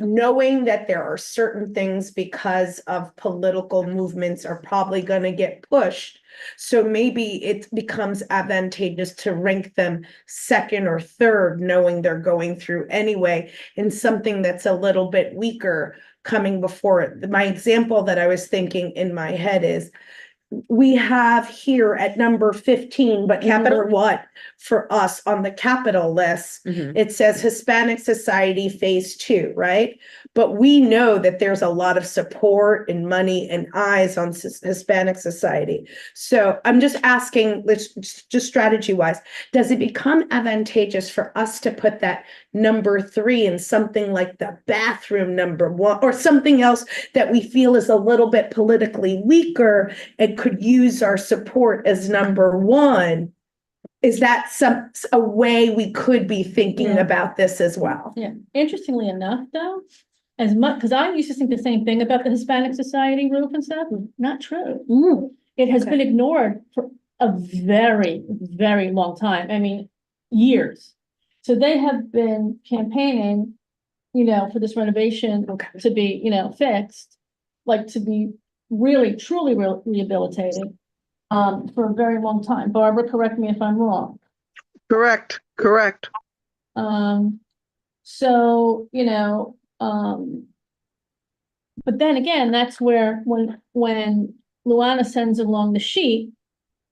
knowing that there are certain things because of political movements are probably going to get pushed? So maybe it becomes advantageous to rank them second or third, knowing they're going through anyway, in something that's a little bit weaker coming before it. My example that I was thinking in my head is, we have here at number 15, but capital what for us on the capital list, it says Hispanic Society Phase 2, right? But we know that there's a lot of support and money and eyes on Hispanic Society. So I'm just asking, just strategy wise, does it become advantageous for us to put that number 3 in something like the bathroom number 1 or something else that we feel is a little bit politically weaker and could use our support as number 1? Is that a way we could be thinking about this as well? Yeah, interestingly enough, though, as much, because I used to think the same thing about the Hispanic Society roof and stuff, not true. It has been ignored for a very, very long time. I mean, years. So they have been campaigning, for this renovation to be, fixed, like to be really, truly rehabilitated. For a very long time. Barbara, correct me if I'm wrong. Correct. So, but then again, that's where when Luana sends along the sheet,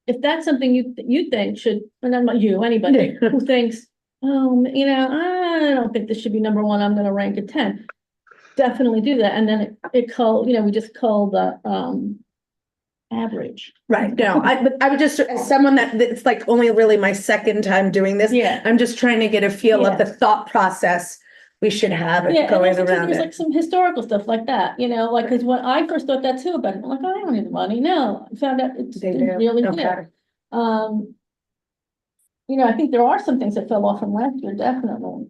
if that's something you think should, and not you, anybody who thinks, I don't think this should be number 1, I'm going to rank it 10. Definitely do that. And then we just call the, average. Right. No, I would just, as someone it's like only really my second time doing this. Yeah. I'm just trying to get a feel of the thought process we should have going around there's it. like some historical stuff like that, like, because when I first thought that too about it, I'm like, I don't need the money. No, I found out it's really good. I think there are some things that fell off from last year, definitely.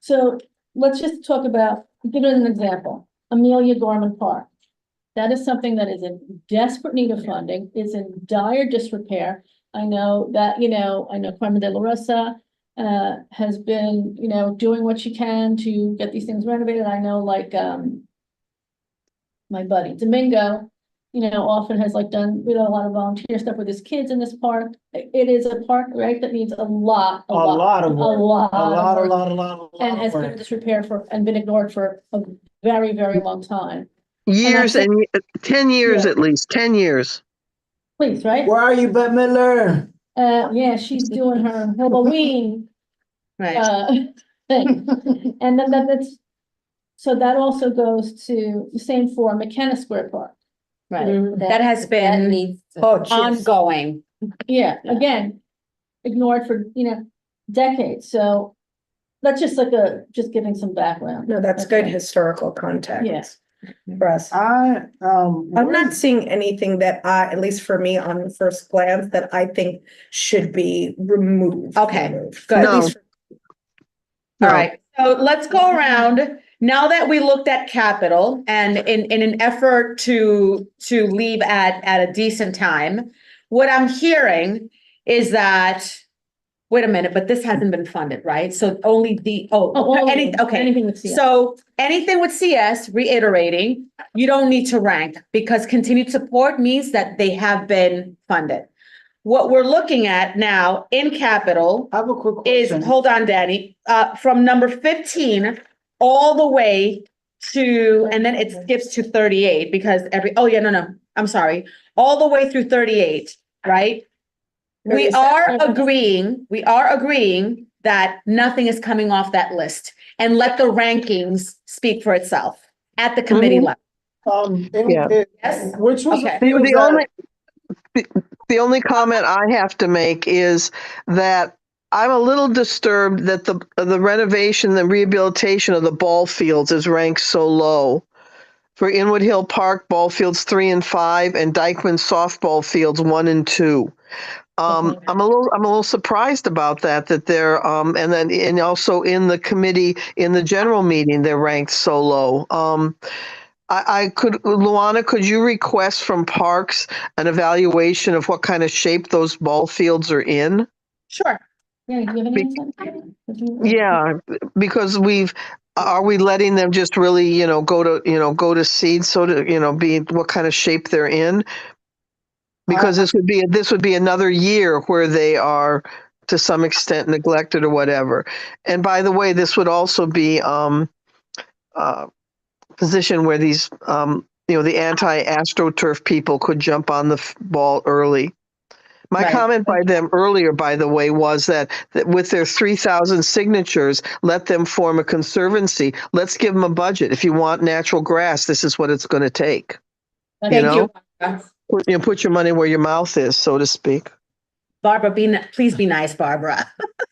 So let's just talk about, give it an example, Amelia Gorman Park. That is something that is in desperate need of funding, is in dire disrepair. I know that, I know Carmen de la Rosa has been, doing what she can to get these things renovated. I know like my buddy Domingo, often has done a lot of volunteer stuff with his kids in this park. It is a park, right, that needs a lot of work. And has been in disrepair and been ignored for a very, very long time. Years and 10 years at least, 10 years. Please, right? Where are you, Bette Midler? Yeah, she's doing her Halloween thing. And then so that also goes to the same for McKenna Square Park. Right. That has been ongoing. Yeah, again, ignored for, decades. So that's just just giving some background. No, that's good historical context. Yes. For us. I'm not seeing anything that at least for me on the first glance, that I think should be removed. Okay, good. No. All right, so let's go around now that we looked at capital and in an effort to leave at a decent time, what I'm hearing is that, wait a minute, but this hasn't been funded, right? So only Anything with CS. So anything with CS, reiterating, you don't need to rank because continued support means that they have been funded. What we're looking at now in capital I have a quick is, question. hold on, Danny, from number 15 all the way to, and then it skips to 38 because I'm sorry, all the way through 38, right? We are agreeing that nothing is coming off that list and let the rankings speak for itself at the committee level. Yes? Which was Okay. The only comment I have to make is that I'm a little disturbed that the renovation, the rehabilitation of the ball fields is ranked so low. For Inwood Hill Park, ball fields 3 and 5, and Dykeman softball fields 1 and 2. I'm a little surprised about that they're and also in the committee, in the general meeting, they're ranked so low. Luana, could you request from Parks an evaluation of what kind of shape those ball fields are in? Sure. Yeah, do you have any insight? Yeah, because are we letting them just really, go to seed, so to, be what kind of shape they're in? Because this would be another year where they are to some extent neglected or whatever. And by the way, this would also be position where these, the anti-AstroTurf people could jump on the ball early. My comment by them earlier, by the way, was that with their 3,000 signatures, let them form a conservancy. Let's give them a budget. If you want natural grass, this is what it's going to take. Thank you. Put your money where your mouth is, so to speak. Barbara, please be nice, Barbara.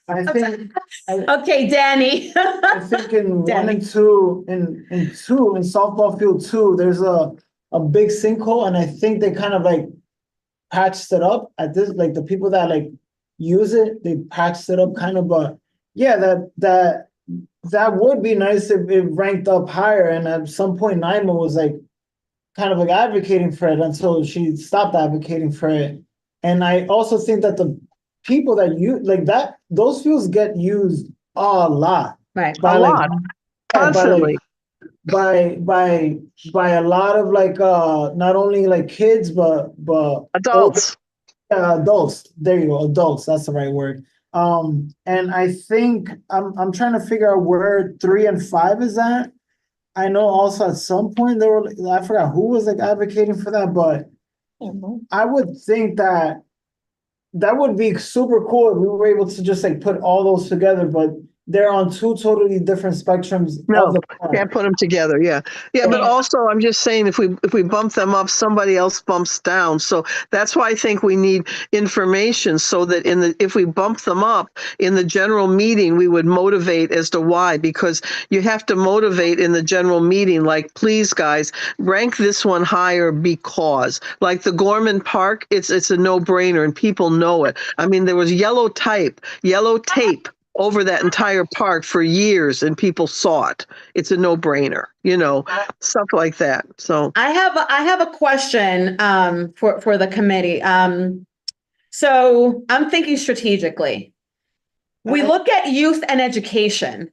I think. Okay, Danny. I think in 1 and 2, in softball field 2, there's a big sinkhole, and I think they kind of patched it up at this, the people that use it, they patched it up kind of, but yeah, that would be nice if it ranked up higher. And at some point, Naima was kind of advocating for it until she stopped advocating for it. And I also think that the people that use those fields get used a lot. Right. Constantly. By a lot of not only kids but adults. Adults. There you go, adults. That's the right word. And I think I'm trying to figure out where 3 and 5 is at. I know also at some point I forgot who was advocating for that, but I would think that would be super cool if we were able to just put all those together, but they're on 2 totally different spectrums. No, can't put them together. Yeah. But also, I'm just saying, if we bump them up, somebody else bumps down. So that's why I think we need information, so that if we bump them up in the general meeting, we would motivate as to why. Because you have to motivate in the general meeting, please, guys, rank this one higher because, the Gorman Park, it's a no-brainer and people know it. I mean, there was yellow tape over that entire park for years, and people saw it. It's a no-brainer, stuff like that. So I have a question for the committee. So I'm thinking strategically. We look at youth and education,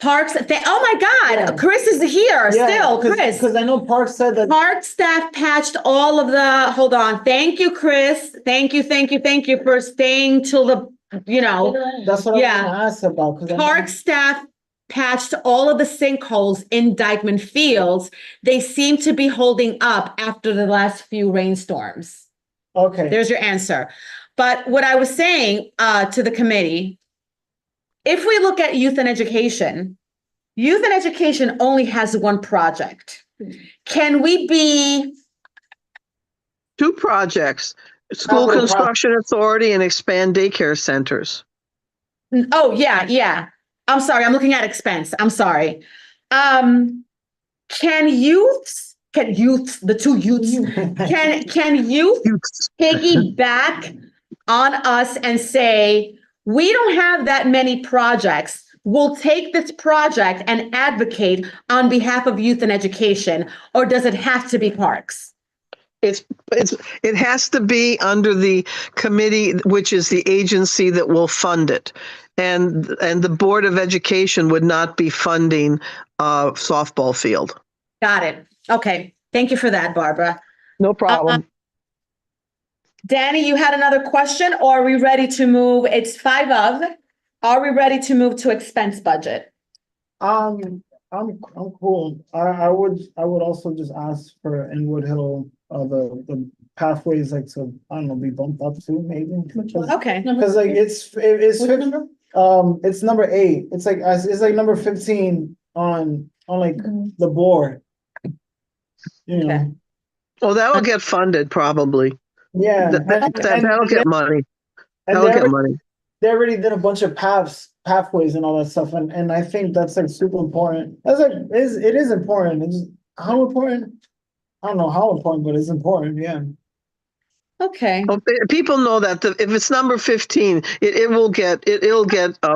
Parks. Oh my God, Chris is here still. Chris, because I know Parks said that Park staff patched all of the. Hold on, thank you, Chris. Thank you for staying till the. That's what I was gonna ask about. Park staff patched all of the sinkholes in Dykeman Fields. They seem to be holding up after the last few rainstorms. Okay, there's your answer. But what I was saying to the committee. If we look at youth and education only has one project. Can we be 2 projects? School Construction Authority and expand daycare centers. Oh, yeah. I'm sorry, I'm looking at expense. I'm sorry. Can the 2 youths piggyback on us and say, We don't have that many projects. We'll take this project and advocate on behalf of youth and education, or does it have to be parks? It has to be under the committee, which is the agency that will fund it. And the Board of Education would not be funding a softball field. Got it. Okay. Thank you for that, Barbara. No problem. Danny, you had another question, or are we ready to move? It's 5 of. Are we ready to move to expense budget? I'm cool. I would also just ask for Inwood Hill, the pathways, like, to, I don't know, be bumped up to maybe. Okay. Because like it's it's number 8. It's like number 15 on like the board. You know. Well, that'll get funded probably. Yeah. That'll get money. That'll get money. They already did a bunch of pathways and all that stuff, and I think that's like super important. It is important. It's how important? I don't know how important, but it's important. Yeah. Okay. Well, people know that if it's number 15, it'll get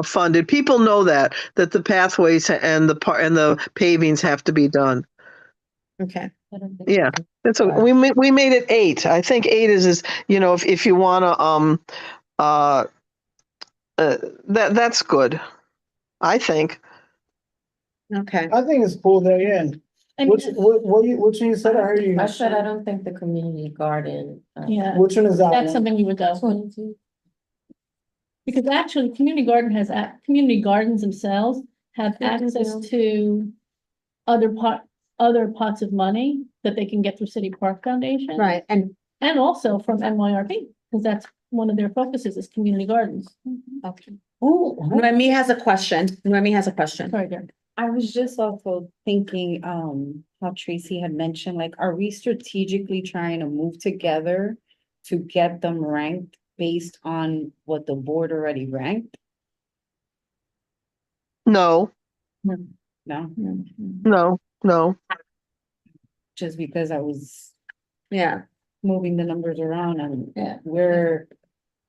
funded. People know that the pathways and the pavings have to be done. Okay. Yeah, that's we made it 8. I think 8 is if you want to that's good. I think. Okay. I think it's cool there. Yeah. Which you said? I heard you. I said I don't think the community garden. Yeah. Which one is that? That's one? something we would go. Because actually, community community gardens themselves have access to other pots of money that they can get through City Park Foundation. Right. And also from NYRB, because that's one of their focuses is community gardens. Okay. Noemi has a question. Sorry, Derek. I was just also thinking, how Tracy had mentioned, like, are we strategically trying to move together to get them ranked based on what the board already ranked? No. No. No. Just because I was moving the numbers around and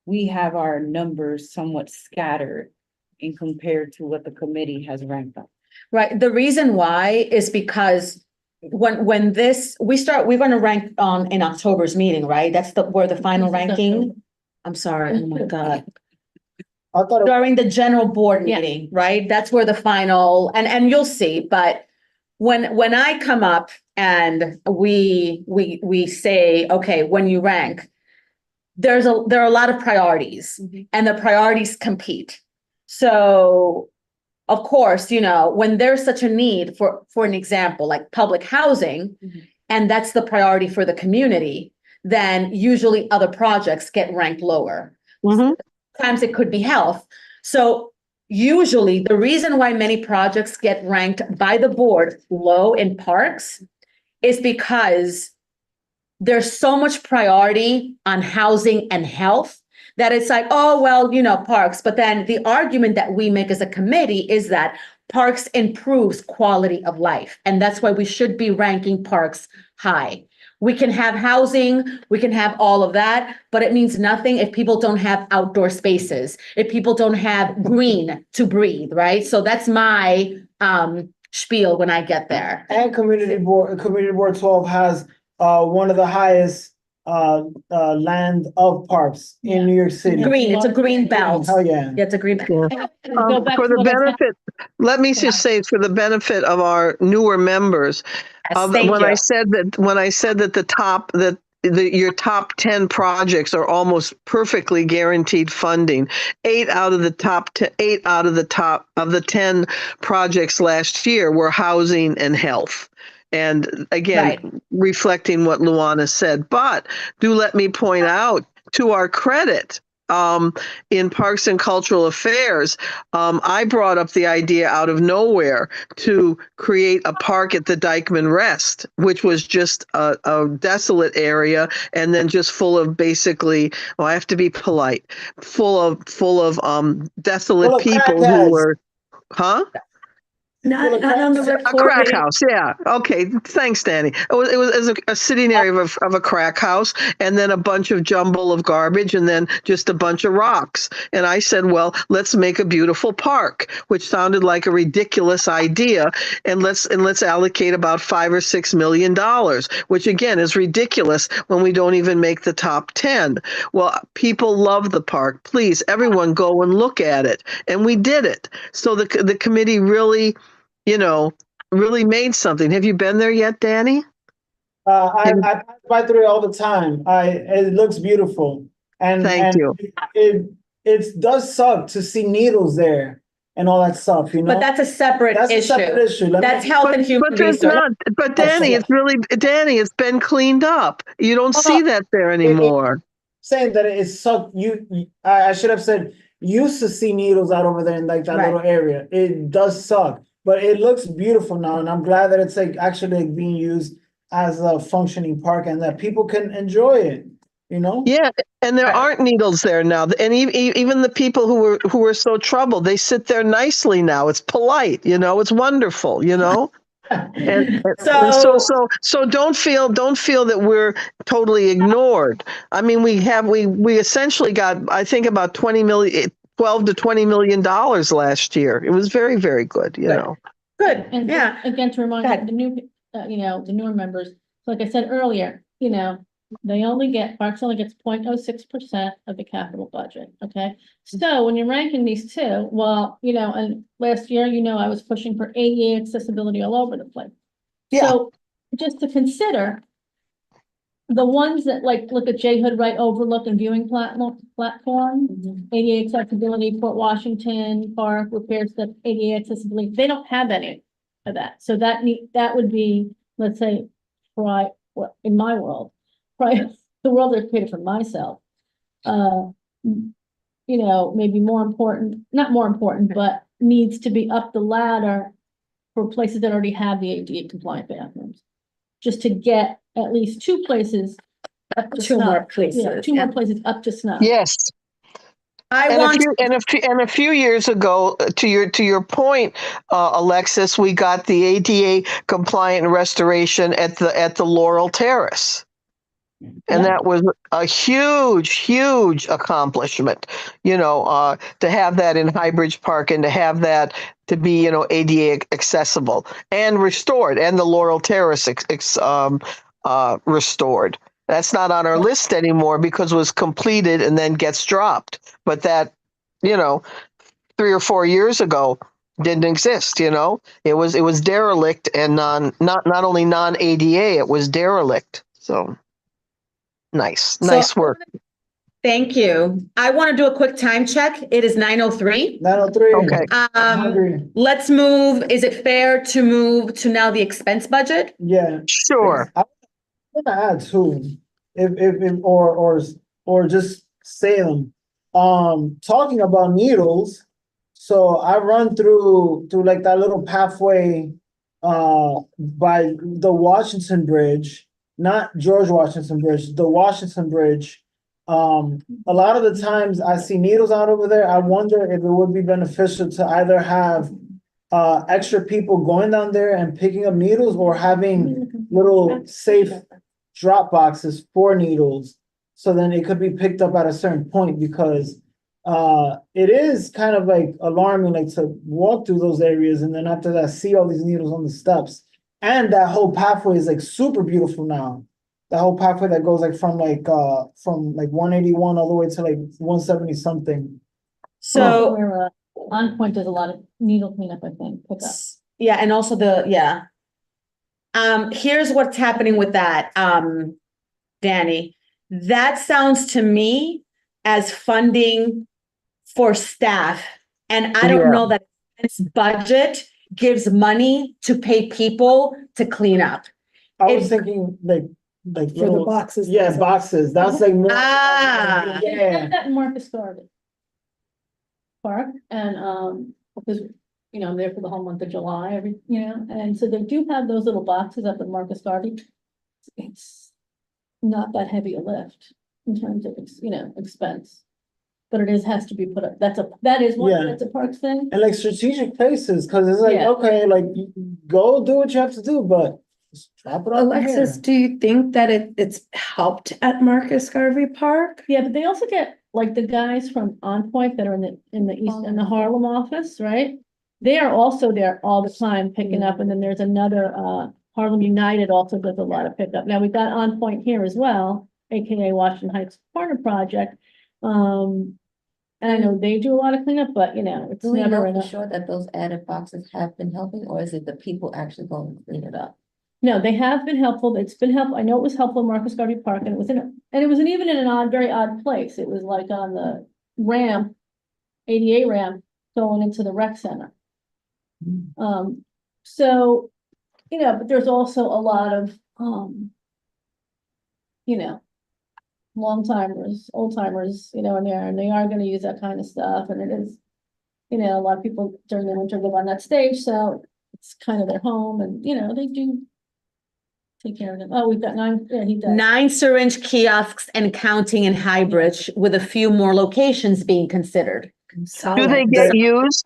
we have our numbers somewhat scattered in compared to what the committee has ranked up. Right. The reason why is because when we're going to rank in October's meeting, right? That's where the final ranking. I'm sorry. Oh my God. During the general board meeting, right? That's where the final and you'll see. But when I come up and we say, okay, when you rank, there are a lot of priorities, and the priorities compete. So, of course, when there's such a need for an example, like public housing, and that's the priority for the community, then usually other projects get ranked lower. Sometimes it could be health. So usually the reason why many projects get ranked by the board low in parks is because there's so much priority on housing and health that it's like, oh, well, parks. But then the argument that we make as a committee is that parks improves quality of life. And that's why we should be ranking parks high. We can have housing, we can have all of that, but it means nothing if people don't have outdoor spaces, if people don't have green to breathe, right? So that's my spiel when I get there. And Community Board 12 has one of the highest land of parks in New York City. Green, it's a green belt. Oh yeah. It's a green belt. For the benefit, let me just say, for the benefit of our newer members, when I said that your top 10 projects are almost perfectly guaranteed funding, 8 out of the 10 projects last year were housing and health. And again, reflecting what Luana said, but do let me point out, to our credit, in Parks and Cultural Affairs, I brought up the idea out of nowhere to create a park at the Dyckman Rest, which was just a desolate area, and then just full of basically, I have to be polite, full of desolate people who were, Not on the A crack recording. house, yeah. Okay, thanks, Danny. It was a sitting area of a crack house, and then a bunch of jumble of garbage, and then just a bunch of rocks. And I said, well, let's make a beautiful park, which sounded like a ridiculous idea, and let's allocate about $5 or $6 million, which again is ridiculous when we don't even make the top 10. Well, people love the park. Please, everyone, go and look at it, and we did it. So the committee really, really made something. Have you been there yet, Danny? I pass by through it all the time. It looks beautiful. Thank you. It does suck to see needles there and all that stuff, But that's a separate That's a issue. separate issue. That's health and human But there's resources. not. But Danny, it's been cleaned up. You don't see that there anymore. Saying that it sucked. I should have said used to see needles out over there in like that little area. It does suck, but it looks beautiful now, and I'm glad that it's like actually like being used as a functioning park and that people can enjoy it. Yeah, and there aren't needles there now, and even the people who were so troubled, they sit there nicely now. It's polite, it's wonderful, And so don't feel that we're totally ignored. I mean, we essentially got, I think, about $12 to $20 million last year. It was very, very good, Good. And Yeah. again, to remind the new, the newer members, like I said earlier, Parks only gets 0.06% of the capital budget, okay? So when you're ranking these two, well, and last year, I was pushing for ADA accessibility all over the place. Yeah. So just to consider, the ones that look at J Hood Wright Overlook and Viewing Platform, ADA accessibility, Port Washington Park, repairs the ADA accessibility, they don't have any of that. So that would be, let's say, in my world, the world I've created for myself, maybe more important, not more important, but needs to be up the ladder for places that already have the ADA compliant bathrooms. Just to get at least two places up to Two snuff. more places, Yeah, two more places up to snuff. Yes. A few years ago, to your point, Alexis, we got the ADA compliant restoration at the Laurel Terrace. And that was a huge accomplishment, to have that in Highbridge Park and to have that to be, ADA accessible and restored, and the Laurel Terrace restored. That's not on our list anymore because it was completed and then gets dropped. But that, 3 or 4 years ago didn't exist, it was derelict and not only non-ADA, it was derelict. So nice work. Thank you. I want to do a quick time check. It is 9:03. 9:03. Okay. Let's move. Is it fair to move to now the expense budget? Yeah. Sure. I'm gonna add too, or just say them. Talking about needles, so I run through like that little pathway by the Washington Bridge, not George Washington Bridge, the Washington Bridge. A lot of the times I see needles out over there. I wonder if it would be beneficial to either have extra people going down there and picking up needles, or having little safe drop boxes for needles, so then it could be picked up at a certain point, because it is kind of like alarming, like to walk through those areas and then after that see all these needles on the steps. And that whole pathway is like super beautiful now. The whole pathway that goes like from 181 all the way to like 170 something. So where On Point does a lot of needle cleanup, I think, pick up. Yeah, and also here's what's happening with that, Danny. That sounds to me as funding for staff. And I don't know that this budget gives money to pay people to clean up. I was thinking like For the boxes. Yeah, boxes. That's like more. I Yeah. had that in Marcus Garden Park, and because I'm there for the whole month of July, and so they do have those little boxes up at Marcus Garden. It's not that heavy a lift in terms of expense, but it has to be put up. That is one, Yeah. that's a parks thing. And like strategic places, cause it's like, Yeah. okay, like go do what you have to do, but just drop it off Alexis, here. do you think that it's helped at Marcus Garvey Park? Yeah, but they also get like the guys from On Point that are in the East, in the Harlem office, right? They are also there all the time picking up, and then there's another, Harlem United also does a lot of pickup. Now, we've got On Point here as well, AKA Washington Heights Corner Project. And I know they do a lot of cleanup, but you know, it's Do we know never for enough. sure that those added boxes have been helping, or is it the people actually going to clean it up? No, they have been helpful. It's been helpful. I know it was helpful in Marcus Garvey Park, and it wasn't even in an odd, very odd place. It was like on the ramp, ADA ramp going into the rec center. So, you know, but there's also a lot of, you know, long timers, old timers, you know, in there, and they are gonna use that kind of stuff, and it is, you know, a lot of people during the winter live on that stage, so it's kind of their home, and, you know, they do take care of them. Oh, we've got 9, yeah, he does. 9 syringe kiosks and counting in Highbridge, with a few more locations being considered. Do they get used?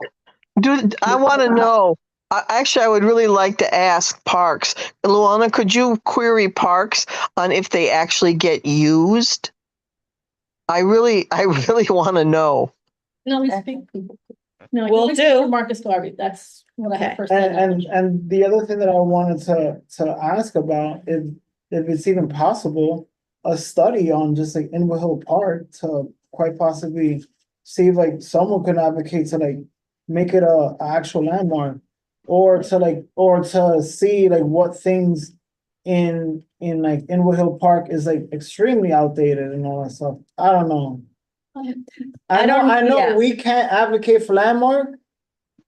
I want to know. Actually, I would really like to ask Parks. Luana, could you query Parks on if they actually get used? I really want to know. No, we speak. No, Will you do. Marcus Garvey, that's what I had first. And the other thing that I wanted to ask about, if it's even possible, a study on just like Inwood Hill Park to quite possibly see if like someone can advocate to like make it a actual landmark, or to see like what things in like Inwood Hill Park is like extremely outdated and all that stuff. I don't know. I know yeah. we can't advocate for landmark,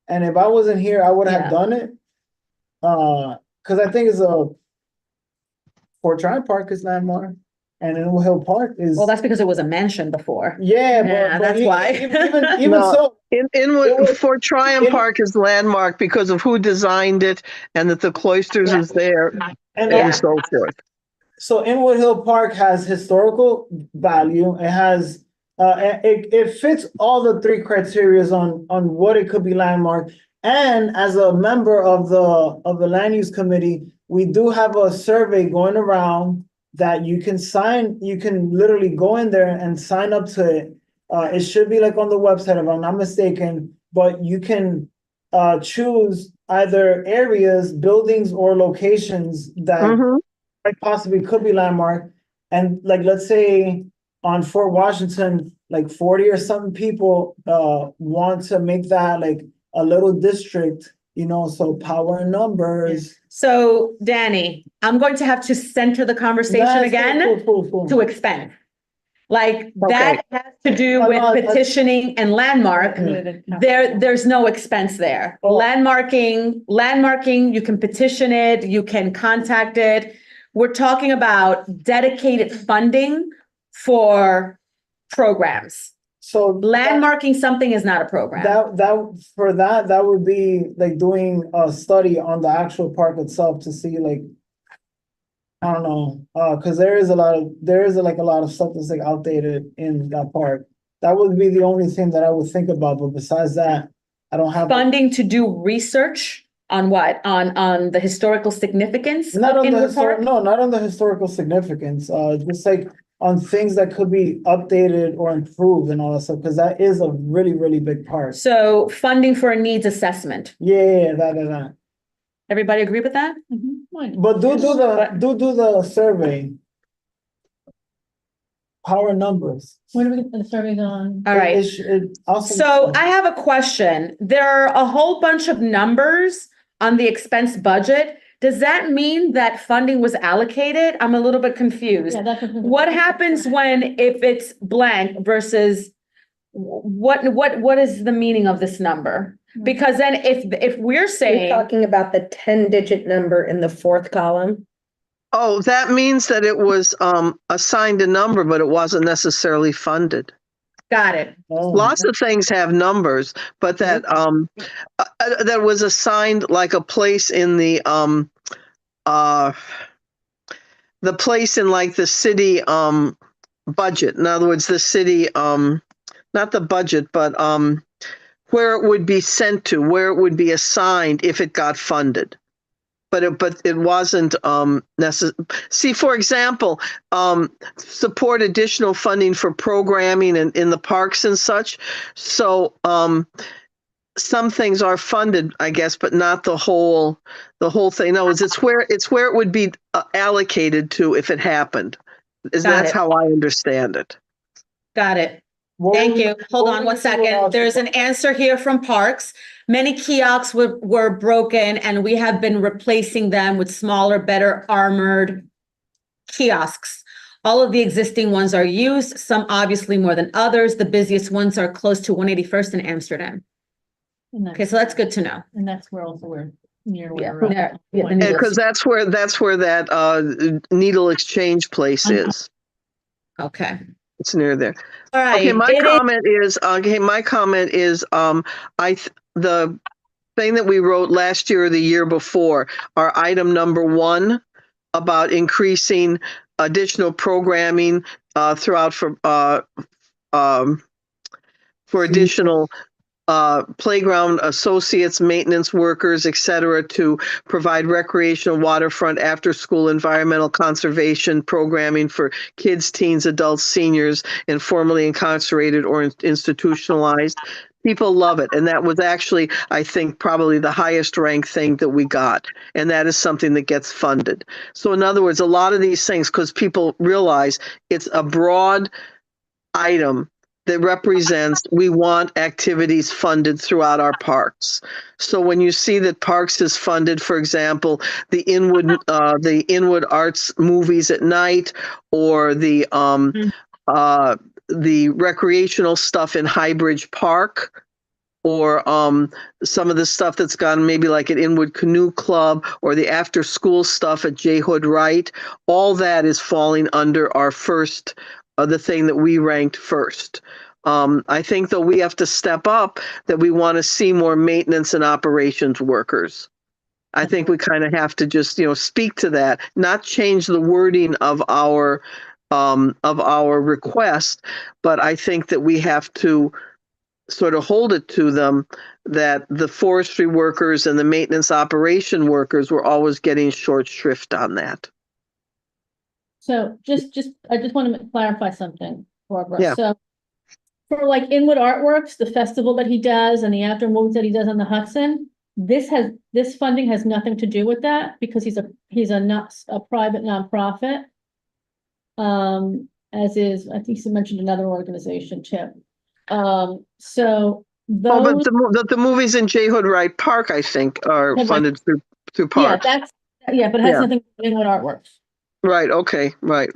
and if I wasn't here, I would have Yeah. done it. Cause I think it's Fort Tryon Park is landmark, and Inwood Hill Park is. Well, that's because it was a mansion before. Yeah, Yeah, but that's why. even No, so, Inwood Fort Tryon Park is landmark because of who designed it and that the cloisters is there and so forth. So Inwood Hill Park has historical value. It has it fits all the 3 criterias on what it could be landmark. And as a member of the land use committee, we do have a survey going around that you can literally go in there and sign up to it. It should be like on the website if I'm not mistaken, but you can choose either areas, buildings, or locations that quite possibly could be landmark. And like, let's say on Fort Washington, like 40 or something people want to make that like a little district, you know, so power and numbers. So Danny, I'm going to have to center the conversation That's again cool. to expand. Like that has to do with petitioning and landmark. There's no expense there. Landmarking, you can petition it, you can contact it. We're talking about dedicated funding for programs. So landmarking something is not a program. That would be like doing a study on the actual park itself to see like, I don't know, because there is a lot of stuff that's like outdated in that park. That would be the only thing that I would think about, but besides that, I don't have funding to do research on what? On the historical significance of Inwood Park? No, not on the historical significance, just like on things that could be updated or improved and all that stuff, because that is a really, really big part. So funding for a needs assessment. Yeah, that. Everybody agree with that? But do the survey. Power numbers. When are we get the survey on? All right. So I have a question. There are a whole bunch of numbers on the expense budget. Does that mean that funding was allocated? I'm a little bit confused. Yeah, that's what happens if it's blank versus what is the meaning of this number? Because then if we're saying. You're talking about the 10-digit number in the 4th column. Oh, that means that it was assigned a number, but it wasn't necessarily funded. Got it. Lots of things have numbers, but that that was assigned like a place in the place in like the city budget. In other words, the city not the budget, but where it would be sent to, where it would be assigned if it got funded. But it wasn't necessary. See, for example, support additional funding for programming in the parks and such. So some things are funded, I guess, but not the whole thing. No, it's where it would be allocated to if it happened. That's how I understand it. Got it. Thank you. Hold on one second. There's an answer here from Parks. Many kiosks were broken and we have been replacing them with smaller, better armored kiosks. All of the existing ones are used, some obviously more than others. The busiest ones are close to 181st in Amsterdam. Okay, so that's good to know. And that's where also we're near where. Because that's where that needle exchange place is. Okay. It's near there. All right. Okay, my comment is the thing that we wrote last year or the year before, our item number 1 about increasing additional programming throughout for additional playground associates, maintenance workers, et cetera, to provide recreational, waterfront, after-school environmental conservation programming for kids, teens, adults, seniors, and formerly incarcerated or institutionalized. People love it. And that was actually, I think, probably the highest ranked thing that we got. And that is something that gets funded. So in other words, a lot of these things, because people realize it's a broad item that represents, we want activities funded throughout our parks. So when you see that Parks is funded, for example, the Inwood Arts movies at night, or the recreational stuff in Highbridge Park, or some of the stuff that's gone maybe like at Inwood Canoe Club, or the after school stuff at J. Hood Wright, all that is falling under our first, the thing that we ranked first. I think though we have to step up, that we want to see more maintenance and operations workers. I think we kind of have to just, speak to that, not change the wording of our request, but I think that we have to sort of hold it to them that the forestry workers and the maintenance operation workers were always getting short shrift on that. So I just want to clarify something, Barbara. Yeah. So for like Inwood Artworks, the festival that he does and the after movies that he does on the Hudson, this funding has nothing to do with that, because he's a private nonprofit. As is, I think you mentioned another organization, Chip. So those. But the movies in J. Hood Wright Park, I think, are funded through Parks. Yeah, but it has nothing to do with Inwood Artworks. Right. Okay. Right.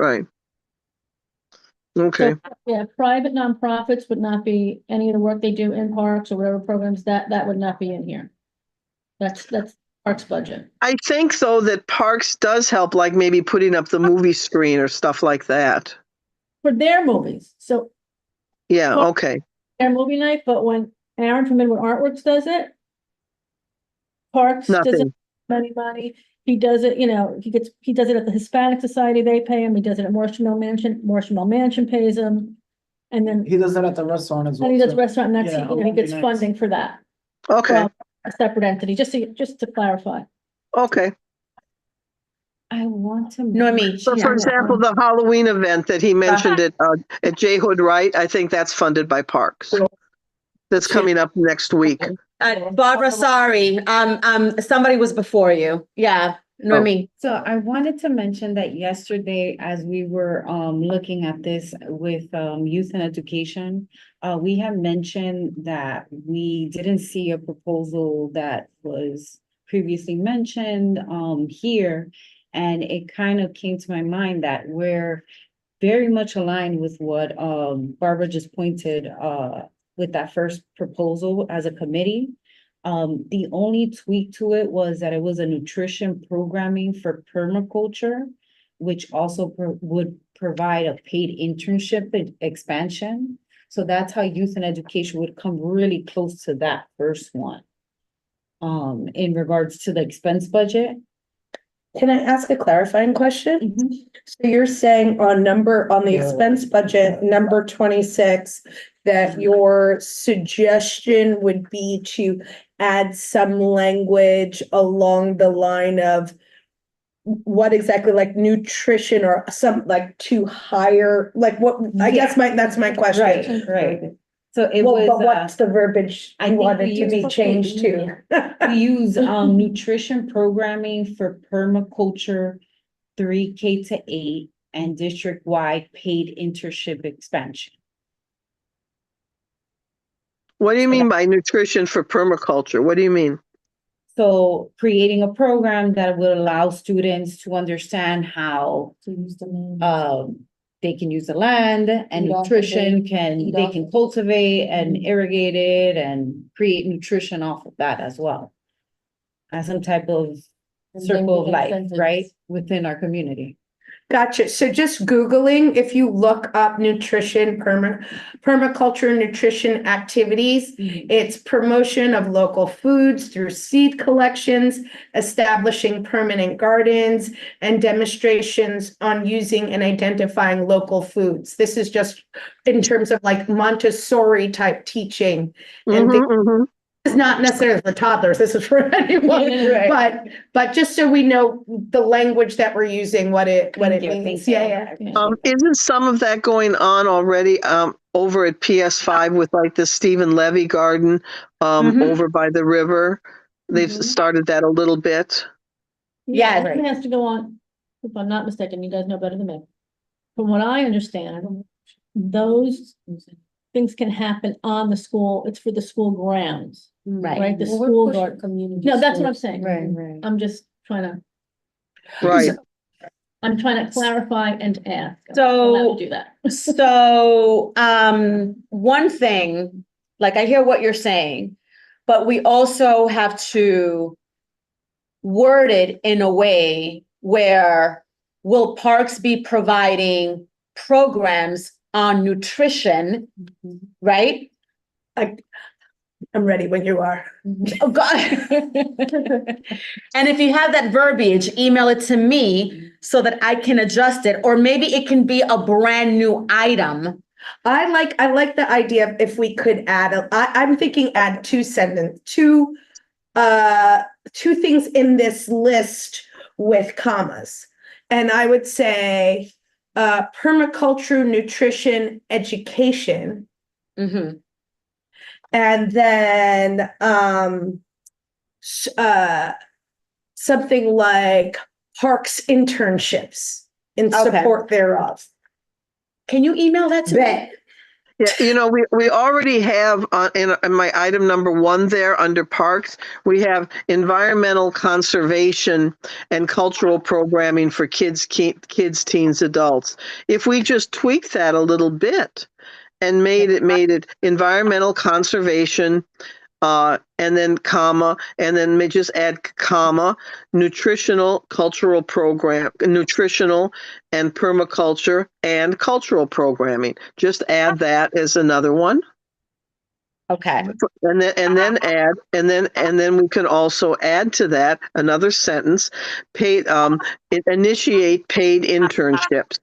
Okay. So, yeah, private nonprofits would not be any of the work they do in parks or whatever programs that would not be in here. That's Parks budget. I think though that Parks does help, like maybe putting up the movie screen or stuff like that. For their movies. So yeah, okay. Their movie night, but when Aaron from Inwood Artworks does it, Parks doesn't have any money. He does it, he does it at the Hispanic Society, they pay him. He does it at Marshmallow Mansion pays him. And then he does it at the restaurant as well. And he does restaurant, and that's, Yeah, he gets funding for that. Okay. From a separate entity, just to clarify. Okay. I want to. Normie. So for example, the Halloween event that he mentioned at J. Hood Wright, I think that's funded by Parks. That's coming up next week. Barbara, sorry. Somebody was before you. Yeah, Normie. So I wanted to mention that yesterday, as we were looking at this with youth and education, we had mentioned that we didn't see a proposal that was previously mentioned here. And it kind of came to my mind that we're very much aligned with what Barbara just pointed with that first proposal as a committee. The only tweak to it was that it was a nutrition programming for permaculture, which also would provide a paid internship expansion. So that's how youth and education would come really close to that first one. In regards to the expense budget. Can I ask a clarifying question? So you're saying on the expense budget, number 26, that your suggestion would be to add some language along the line of what exactly, like nutrition or some like to higher, like what, I guess that's my question. Right. So it Well, was, but what's the verbiage I you think wanted we to be used- changed to? we use, nutrition programming for permaculture 3K to 8 and district-wide paid internship expansion. What do you mean by nutrition for permaculture? What do you mean? So creating a program that will allow students to understand how To use the name. they can use the land and Eat off of nutrition it, can, eat they off can of it. cultivate and Mhm. irrigate it and create nutrition off of that as well. As some type of And then circle of the life, incentives. right, within our community. Gotcha. So just Googling, if you look up nutrition, permaculture nutrition activities, it's promotion of local foods through seed collections, establishing permanent gardens, and demonstrations on using and identifying local foods. This is just in terms of like Montessori type teaching. And it's not necessarily for toddlers, this is for anyone, Right. but just so we know the language that we're using, what it means. Yeah. Isn't some of that going on already over at PS5 with like the Stephen Levy Garden over by the river? They've started that a little bit. Yeah, it has to go on, if I'm not mistaken, you guys know better than me. From what I understand, those things can happen on the school, it's for the school grounds. Right, the Well, we're school pushing garden. community No, that's what I'm schools. saying. Right. I'm just trying to. Right. I'm trying to clarify and ask. So- Allow me to do that. So, one thing, like I hear what you're saying, but we also have to word it in a way where will parks be providing programs on nutrition, right? I'm ready when you are. Oh, God. And if you have that verbiage, email it to me so that I can adjust it, or maybe it can be a brand new item. I like the idea of if we could add, I'm thinking add two things in this list with commas. And I would say, permaculture, nutrition, education. Mm-hmm. And then, something like parks internships in Okay. support thereof. Can you email that to me? Yeah, you know, we already have in my item number 1 there under parks, we have environmental conservation and cultural programming for kids, teens, adults. If we just tweak that a little bit and made it environmental conservation, and then comma, and then just add comma, nutritional cultural program, nutritional and permaculture and cultural programming. Just add that as another one. Okay. And then we can also add to that another sentence, initiate paid internships.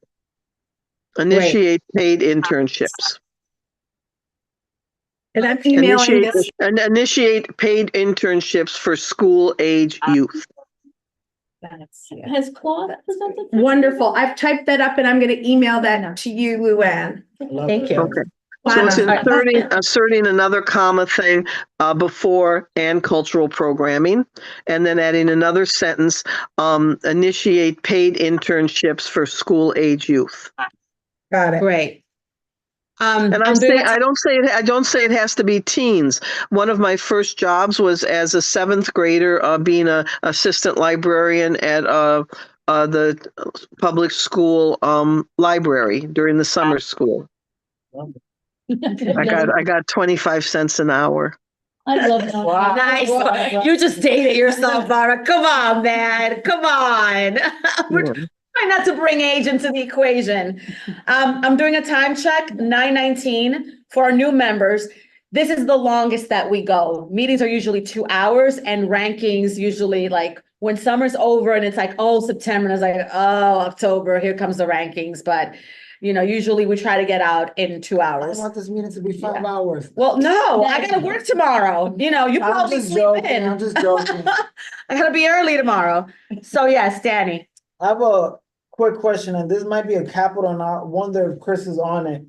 Initiate paid internships. And I'm emailing this. And initiate paid internships for school age youth. Has Claude presented? Wonderful. I've typed that up and I'm going to email that to you, Luann. Thank you. Okay. So it's asserting another comma thing before and cultural programming, and then adding another sentence, initiate paid internships for school age youth. Got it. Great. And I don't say it has to be teens. One of my first jobs was as a 7th grader, being an assistant librarian at the public school library during the summer school. I got 25 cents an hour. I love that. Wow. Nice. You just dated yourself, Barbara. Come on, man. Come on. We're trying not to bring age into the equation. I'm doing a time check, 9:19 for our new members. This is the longest that we go. Meetings are usually 2 hours and rankings usually like when summer's over and it's like, oh, September, and it's like, oh, October, here comes the rankings. But Usually we try to get out in 2 I hours. want this meeting to be 5 hours. Well, no, I gotta work tomorrow. You I'm probably just sleep joking, in. I'm just joking. I gotta be early tomorrow. So yes, Danny. I have a quick question, and this might be a capital, and I wonder if Chris is on it.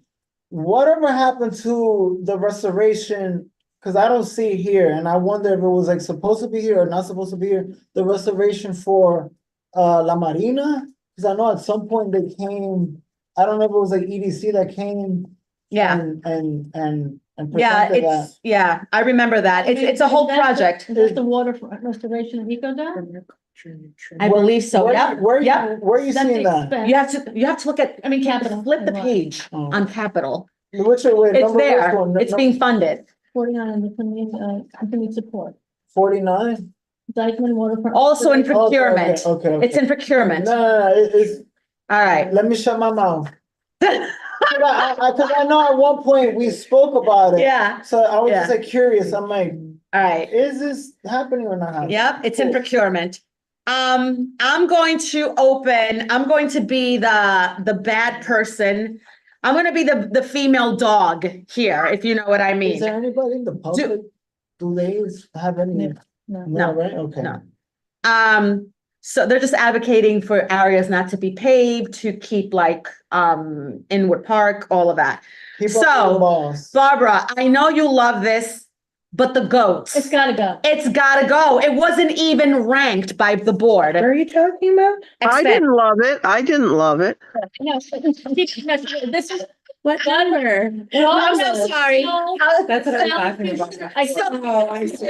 Whatever happened to the restoration? Because I don't see it here, and I wonder if it was like supposed to be here or not supposed to be here. The restoration for La Marina, because I know at some point they came. I don't know if it was like EDC that came. Yeah. And Yeah, presented that. yeah, I remember that. It's a whole project. Is that the waterfront restoration of Eco Dam? I believe so. Yep. Where Yep. are you That's seeing that? expense. You have to look at, Capital. flip the page on Capital. Which way? It's number which there. one? It's being funded. 49 in the continued support. 49. Dykeman waterfront. Also in Okay, procurement. okay. It's in procurement. No, it's. All right. Let me shut my mouth. Cause I know at one point we spoke about it. Yeah. So I was just Yeah. like curious. I'm like, All right. is this happening or not happening? Yep, it's in procurement. I'm going to be the bad person. I'm gonna be the female dog here, if you know what I mean. Is there anybody in the public? Do they have any? No. Right? Okay. No. So they're just advocating for areas not to be paved, to keep Inwood Park, all of that. Keep up with the So, boss. Barbara, I know you love this, but the goats. It's gotta go. It's gotta go. It wasn't even ranked by the board. What are you talking about? I didn't love it. I didn't love it. No, this is. Whatever. I'm so sorry. That's what I'm talking about. I said. Oh, I see.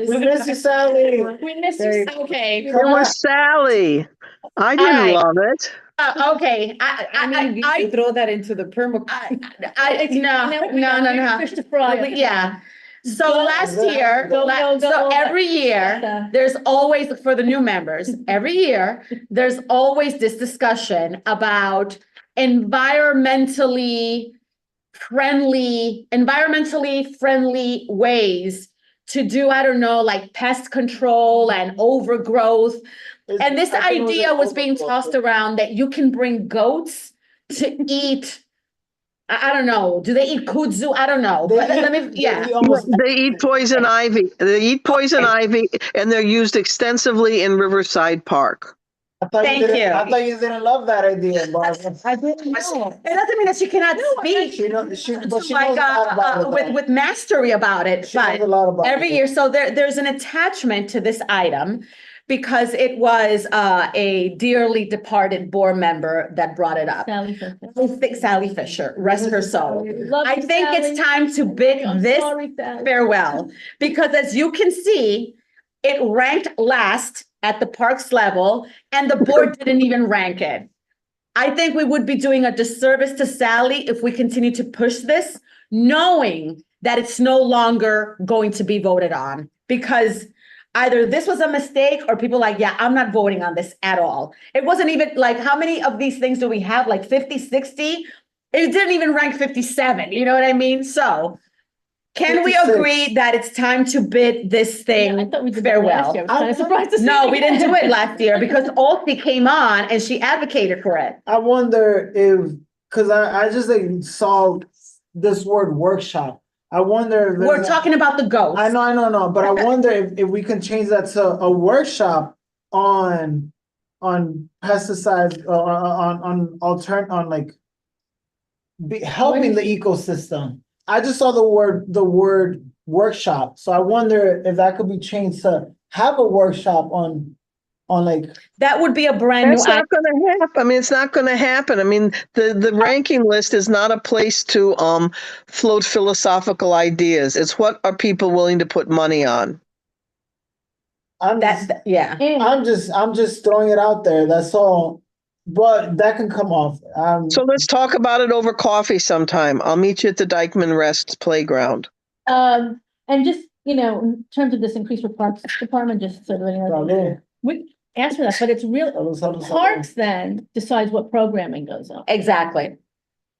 We miss you, Sally. We missed you. Okay. It was Sally. I didn't right. love it. Okay, You throw that into the perma. no. Fish to fry. Yeah. So last Go, year, so every year, there's always, for the new members, every year, there's always this discussion about environmentally friendly ways to do, I don't know, like pest control and overgrowth. And this idea was being tossed around that you can bring goats to eat. I don't know. Do they eat kudzu? I don't know. But let me, yeah. They eat poison ivy. They eat poison ivy, and they're used extensively in Riverside Park. Thank you. I thought you didn't love that idea, Barbara. I didn't know. It doesn't mean that she cannot speak. She knows a lot Like, about it. with mastery about it, She knows a lot about every it. year, so there's an attachment to this item because it was a dearly departed board member that brought it up. Sally Fisher. I think Sally Fisher, rest her soul. Love I you, think it's Sally. time to bid I'm this sorry, Sally. farewell, because as you can see, it ranked last at the parks level, and the board didn't even rank it. I think we would be doing a disservice to Sally if we continue to push this, knowing that it's no longer going to be voted on, because either this was a mistake or people like, yeah, I'm not voting on this at all. It wasn't even like, how many of these things do we have? Like 50, 60? It didn't even rank 57, you know what I mean? So can we 56. agree that it's time to bid this thing I thought we did that last farewell? year. I was kind of surprised to see. No, it we didn't do again. it last year because Alti came on and she advocated for it. I wonder if, cause I just like saw this word workshop. I wonder if. We're talking about the ghost. I know, but I wonder if we can change that to a workshop on pesticides, on like helping the ecosystem. I just saw the word workshop, so I wonder if that could be changed to have a workshop on like. That would be a brand new. That's not going to happen. I mean, it's not going to happen. I mean, the ranking list is not a place to float philosophical ideas. It's what are people willing to put money on. I'm I'm just throwing it out there. That's all. But that can come off. So let's talk about it over coffee sometime. I'll meet you at the Dykeman Rest's playground. And just, in terms of this increase for Parks Department, just so that we answer that, but it's real, Parks then decides what programming goes on. Exactly.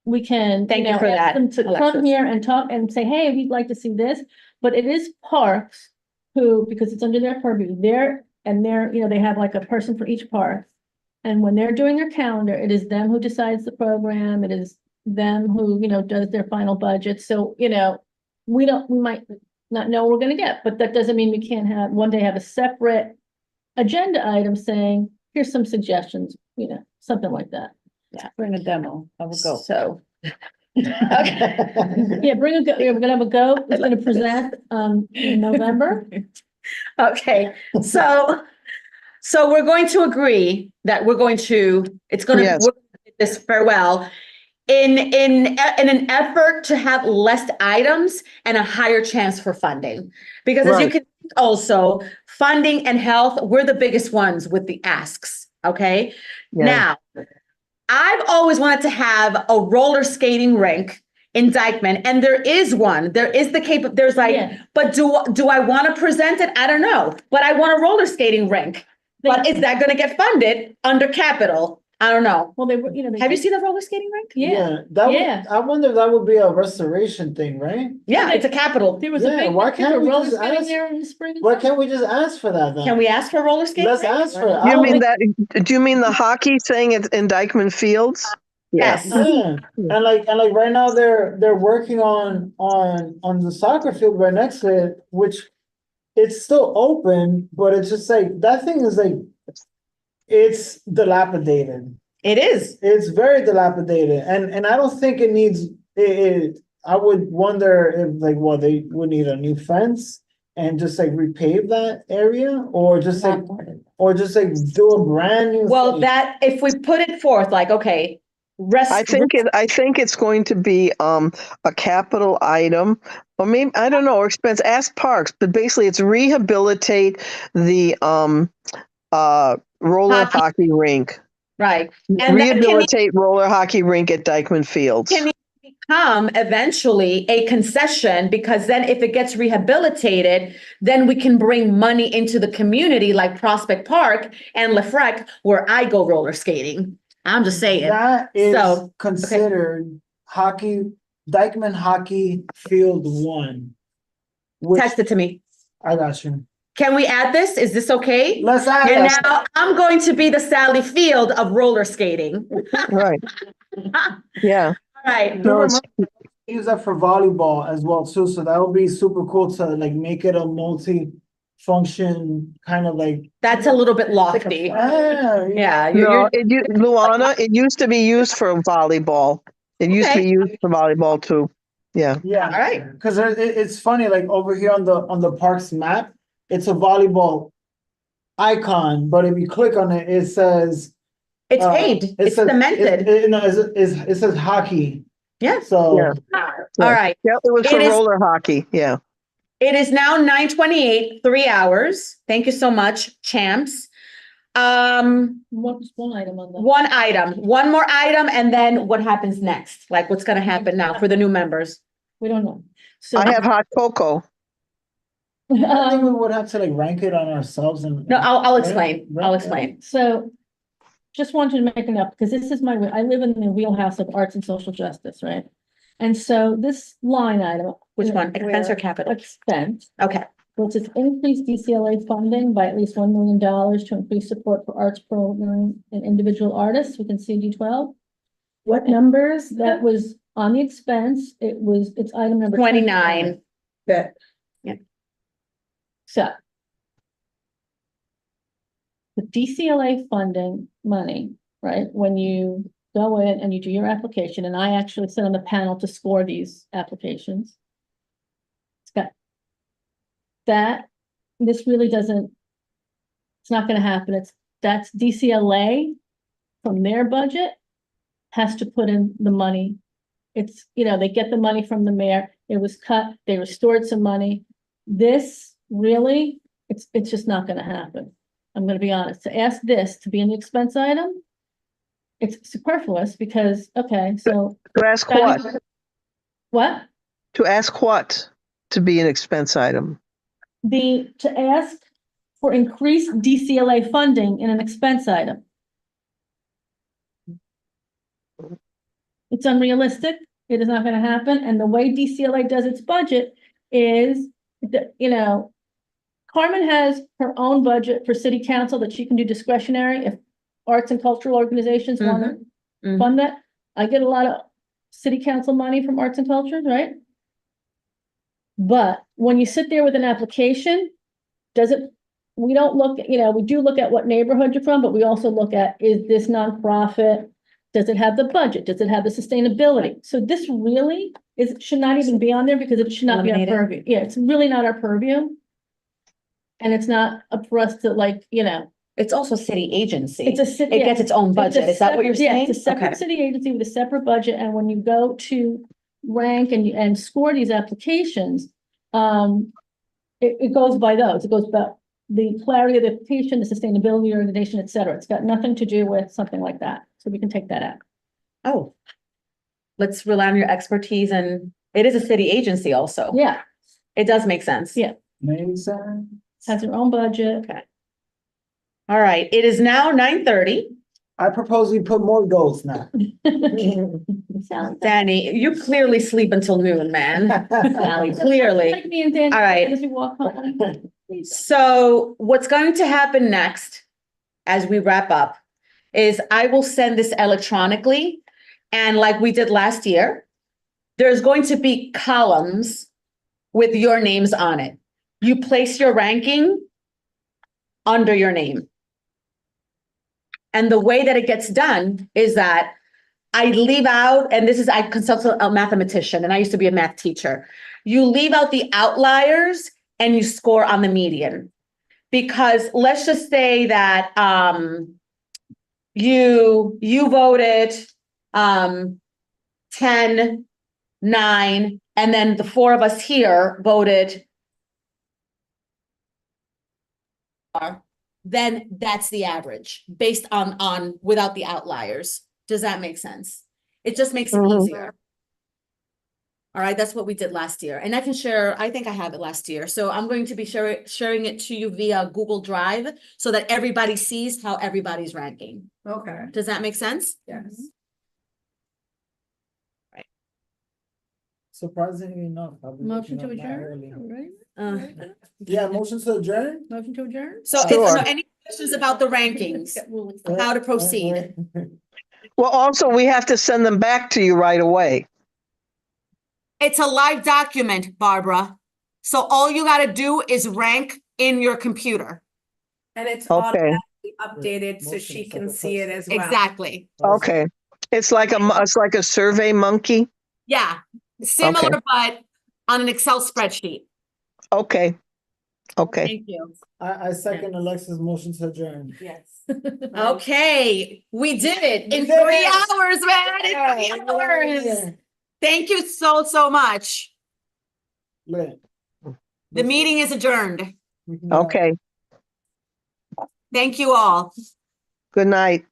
We can. Thank you for ask that, them to come Alexis. here and talk and say, hey, we'd like to see this, but it is Parks who, because it's under their purview, they have like a person for each park. And when they're doing their calendar, it is them who decides the program. It is them who, does their final budget. So, we might not know what we're gonna get, but that doesn't mean we can't one day have a separate agenda item saying, here's some suggestions, something like that. Yeah, bring a demo. I would go. So. Yeah, we're gonna have a goat. It's gonna present, in November. Okay, so we're going to agree that we're going to, Yes. we're gonna do this farewell in an effort to have less items and a higher chance for funding. Because as you Right. can also, funding and health, we're the biggest ones with the asks, okay? Yeah. Now, I've always wanted to have a roller skating rink in Dykeman, and there is one. There is there's like, Yeah. but do I want to present it? I don't know, but I want a roller skating rink. But is that going to get funded under capital? I don't know. Well, they were, Have you seen the roller skating rink? Yeah, That yeah. would, I wonder if that would be a restoration thing, right? Yeah, it's a capital. There was a Yeah, big, why can't we roller just skating ask- there in the spring. Why can't we just ask for that then? Can we ask for roller skating? Let's rink? ask for it. You mean that? Do you mean the hockey thing in Dykeman Fields? Yes. Yeah, and like right now they're working on the soccer field right next to it, which it's still open, but it's just like that thing is like it's dilapidated. It is. It's very dilapidated, and I don't think it needs it. I would wonder if they would need a new fence and just like repave that area, or just like do a brand new. Well, thing. that if we put it forth, like, okay, I think it's going to be a capital item, or maybe I don't know, or expense. Ask Parks, but basically it's rehabilitate the roller hockey rink. Right. And then Rehabilitate roller hockey rink at Dykeman Fields. can it become eventually a concession? Because then if it gets rehabilitated, then we can bring money into the community like Prospect Park and Lefrak, where I go roller skating. I'm just saying. That is So, considered Dykeman Hockey Field 1. Text it to me. I got you. Can we add this? Is this okay? Let's add And that. now I'm going to be the Sally Field of roller skating. Right. Yeah. All right. No, it's- Use that for volleyball as well too, so that would be super cool to like make it a multi-function kind of like. That's a little bit lofty. Yeah. No, Luana, it used to be used for volleyball. It used to be used for volleyball too. Yeah. Yeah. All right. Because it's funny, like over here on the parks map, it's a volleyball icon, but if you click on it, it says. It's paved. It's cemented. It says hockey. Yeah. So. Yeah. All right. Yeah, it was for It is- roller hockey. Yeah. It is now 9:28, 3 hours. Thank you so much, champs. What's one item on the? One more item, and then what happens next? Like what's gonna happen now for the new members? We don't know. So I have hot cocoa. I think we would have to like rank it on ourselves and. No, I'll explain. I'll explain. So just wanted to make it up because this is I live in the wheelhouse of arts and social justice, right? And so this line item. Which one? Expense or capital? Expense. Okay. Which is increase DCLA funding by at least $1 million to increase support for arts programming and individual artists. We can see D12. What numbers? That was on the expense. It's item number 29. That. Yeah. So. The DCLA funding money, right? When you go in and you do your application, and I actually sit on the panel to score these applications. It's got that, this really doesn't, it's not gonna happen. That's DCLA from their budget has to put in the money. It's, they get the money from the mayor. It was cut, they restored some money. This really, it's just not gonna happen. I'm gonna be honest. To ask this to be an expense item, it's superfluous because, okay, so. To ask what? What? To ask what to be an expense item? To ask for increased DCLA funding in an expense item. It's unrealistic. It is not gonna happen. And the way DCLA does its budget is, Carmen has her own budget for city council that she can do discretionary. If arts and cultural organizations wanna Mhm. fund that. I get a lot of city council money from arts and culture, right? But when you sit there with an application, we don't look, we do look at what neighborhood you're from, but we also look at, is this nonprofit? Does it have the budget? Does it have the sustainability? So this really should not even be on there because it should not be our Eliminate it? purview. Yeah, it's really not our purview. And it's not up for us to It's also city agency. It's a city. It gets its own budget. Is that what you're saying? It's a separate Okay. city agency with a separate budget, and when you go to rank and score these applications, it goes by those. It goes by the clarity of the application, the sustainability organization, et cetera. It's got nothing to do with something like that, so we can take that out. Oh. Let's rely on your expertise, and it is a city agency also. Yeah, It does make sense. yeah, Makes sense. has their own budget. Okay. All right, it is now 9:30. I propose we put more goals now. Danny, you clearly sleep until noon, man. Clearly. Take me and Dan. All right. As we walk home. So what's going to happen next, as we wrap up, is I will send this electronically. And like we did last year, there's going to be columns with your names on it. You place your ranking under your name. And the way that it gets done is that I leave out, and I consulted a mathematician, and I used to be a math teacher. You leave out the outliers and you score on the median. Because let's just say that you voted 10, 9, and then the 4 of us here voted. Then that's the average based on without the outliers. Does that make sense? It just makes it easier. All right, that's what we did last year. And I can share, I think I have it last year. So I'm going to be sharing it to you via Google Drive so that everybody sees how everybody's ranking. Okay. Does that make sense? Yes. Surprisingly enough. I've been Motion to waking up that adjourn, early. right? Yeah, motion to adjourn? Motion to adjourn? So Sure. any questions about the rankings, how to proceed? Well, also, we have to send them back to you right away. It's a live document, Barbara. So all you gotta do is rank in your computer. And it's Okay. automatically updated so she can see it as well. Exactly. Okay. It's like a Survey Monkey. Yeah, similar, Okay. but on an Excel spreadsheet. Okay. Okay. Thank you. I second Alexa's motion to adjourn. Yes. Okay, we did it in We did 3 it. hours, man. In 3 hours. Thank you so much. Lit. The meeting is adjourned. Okay. Thank you all. Good night.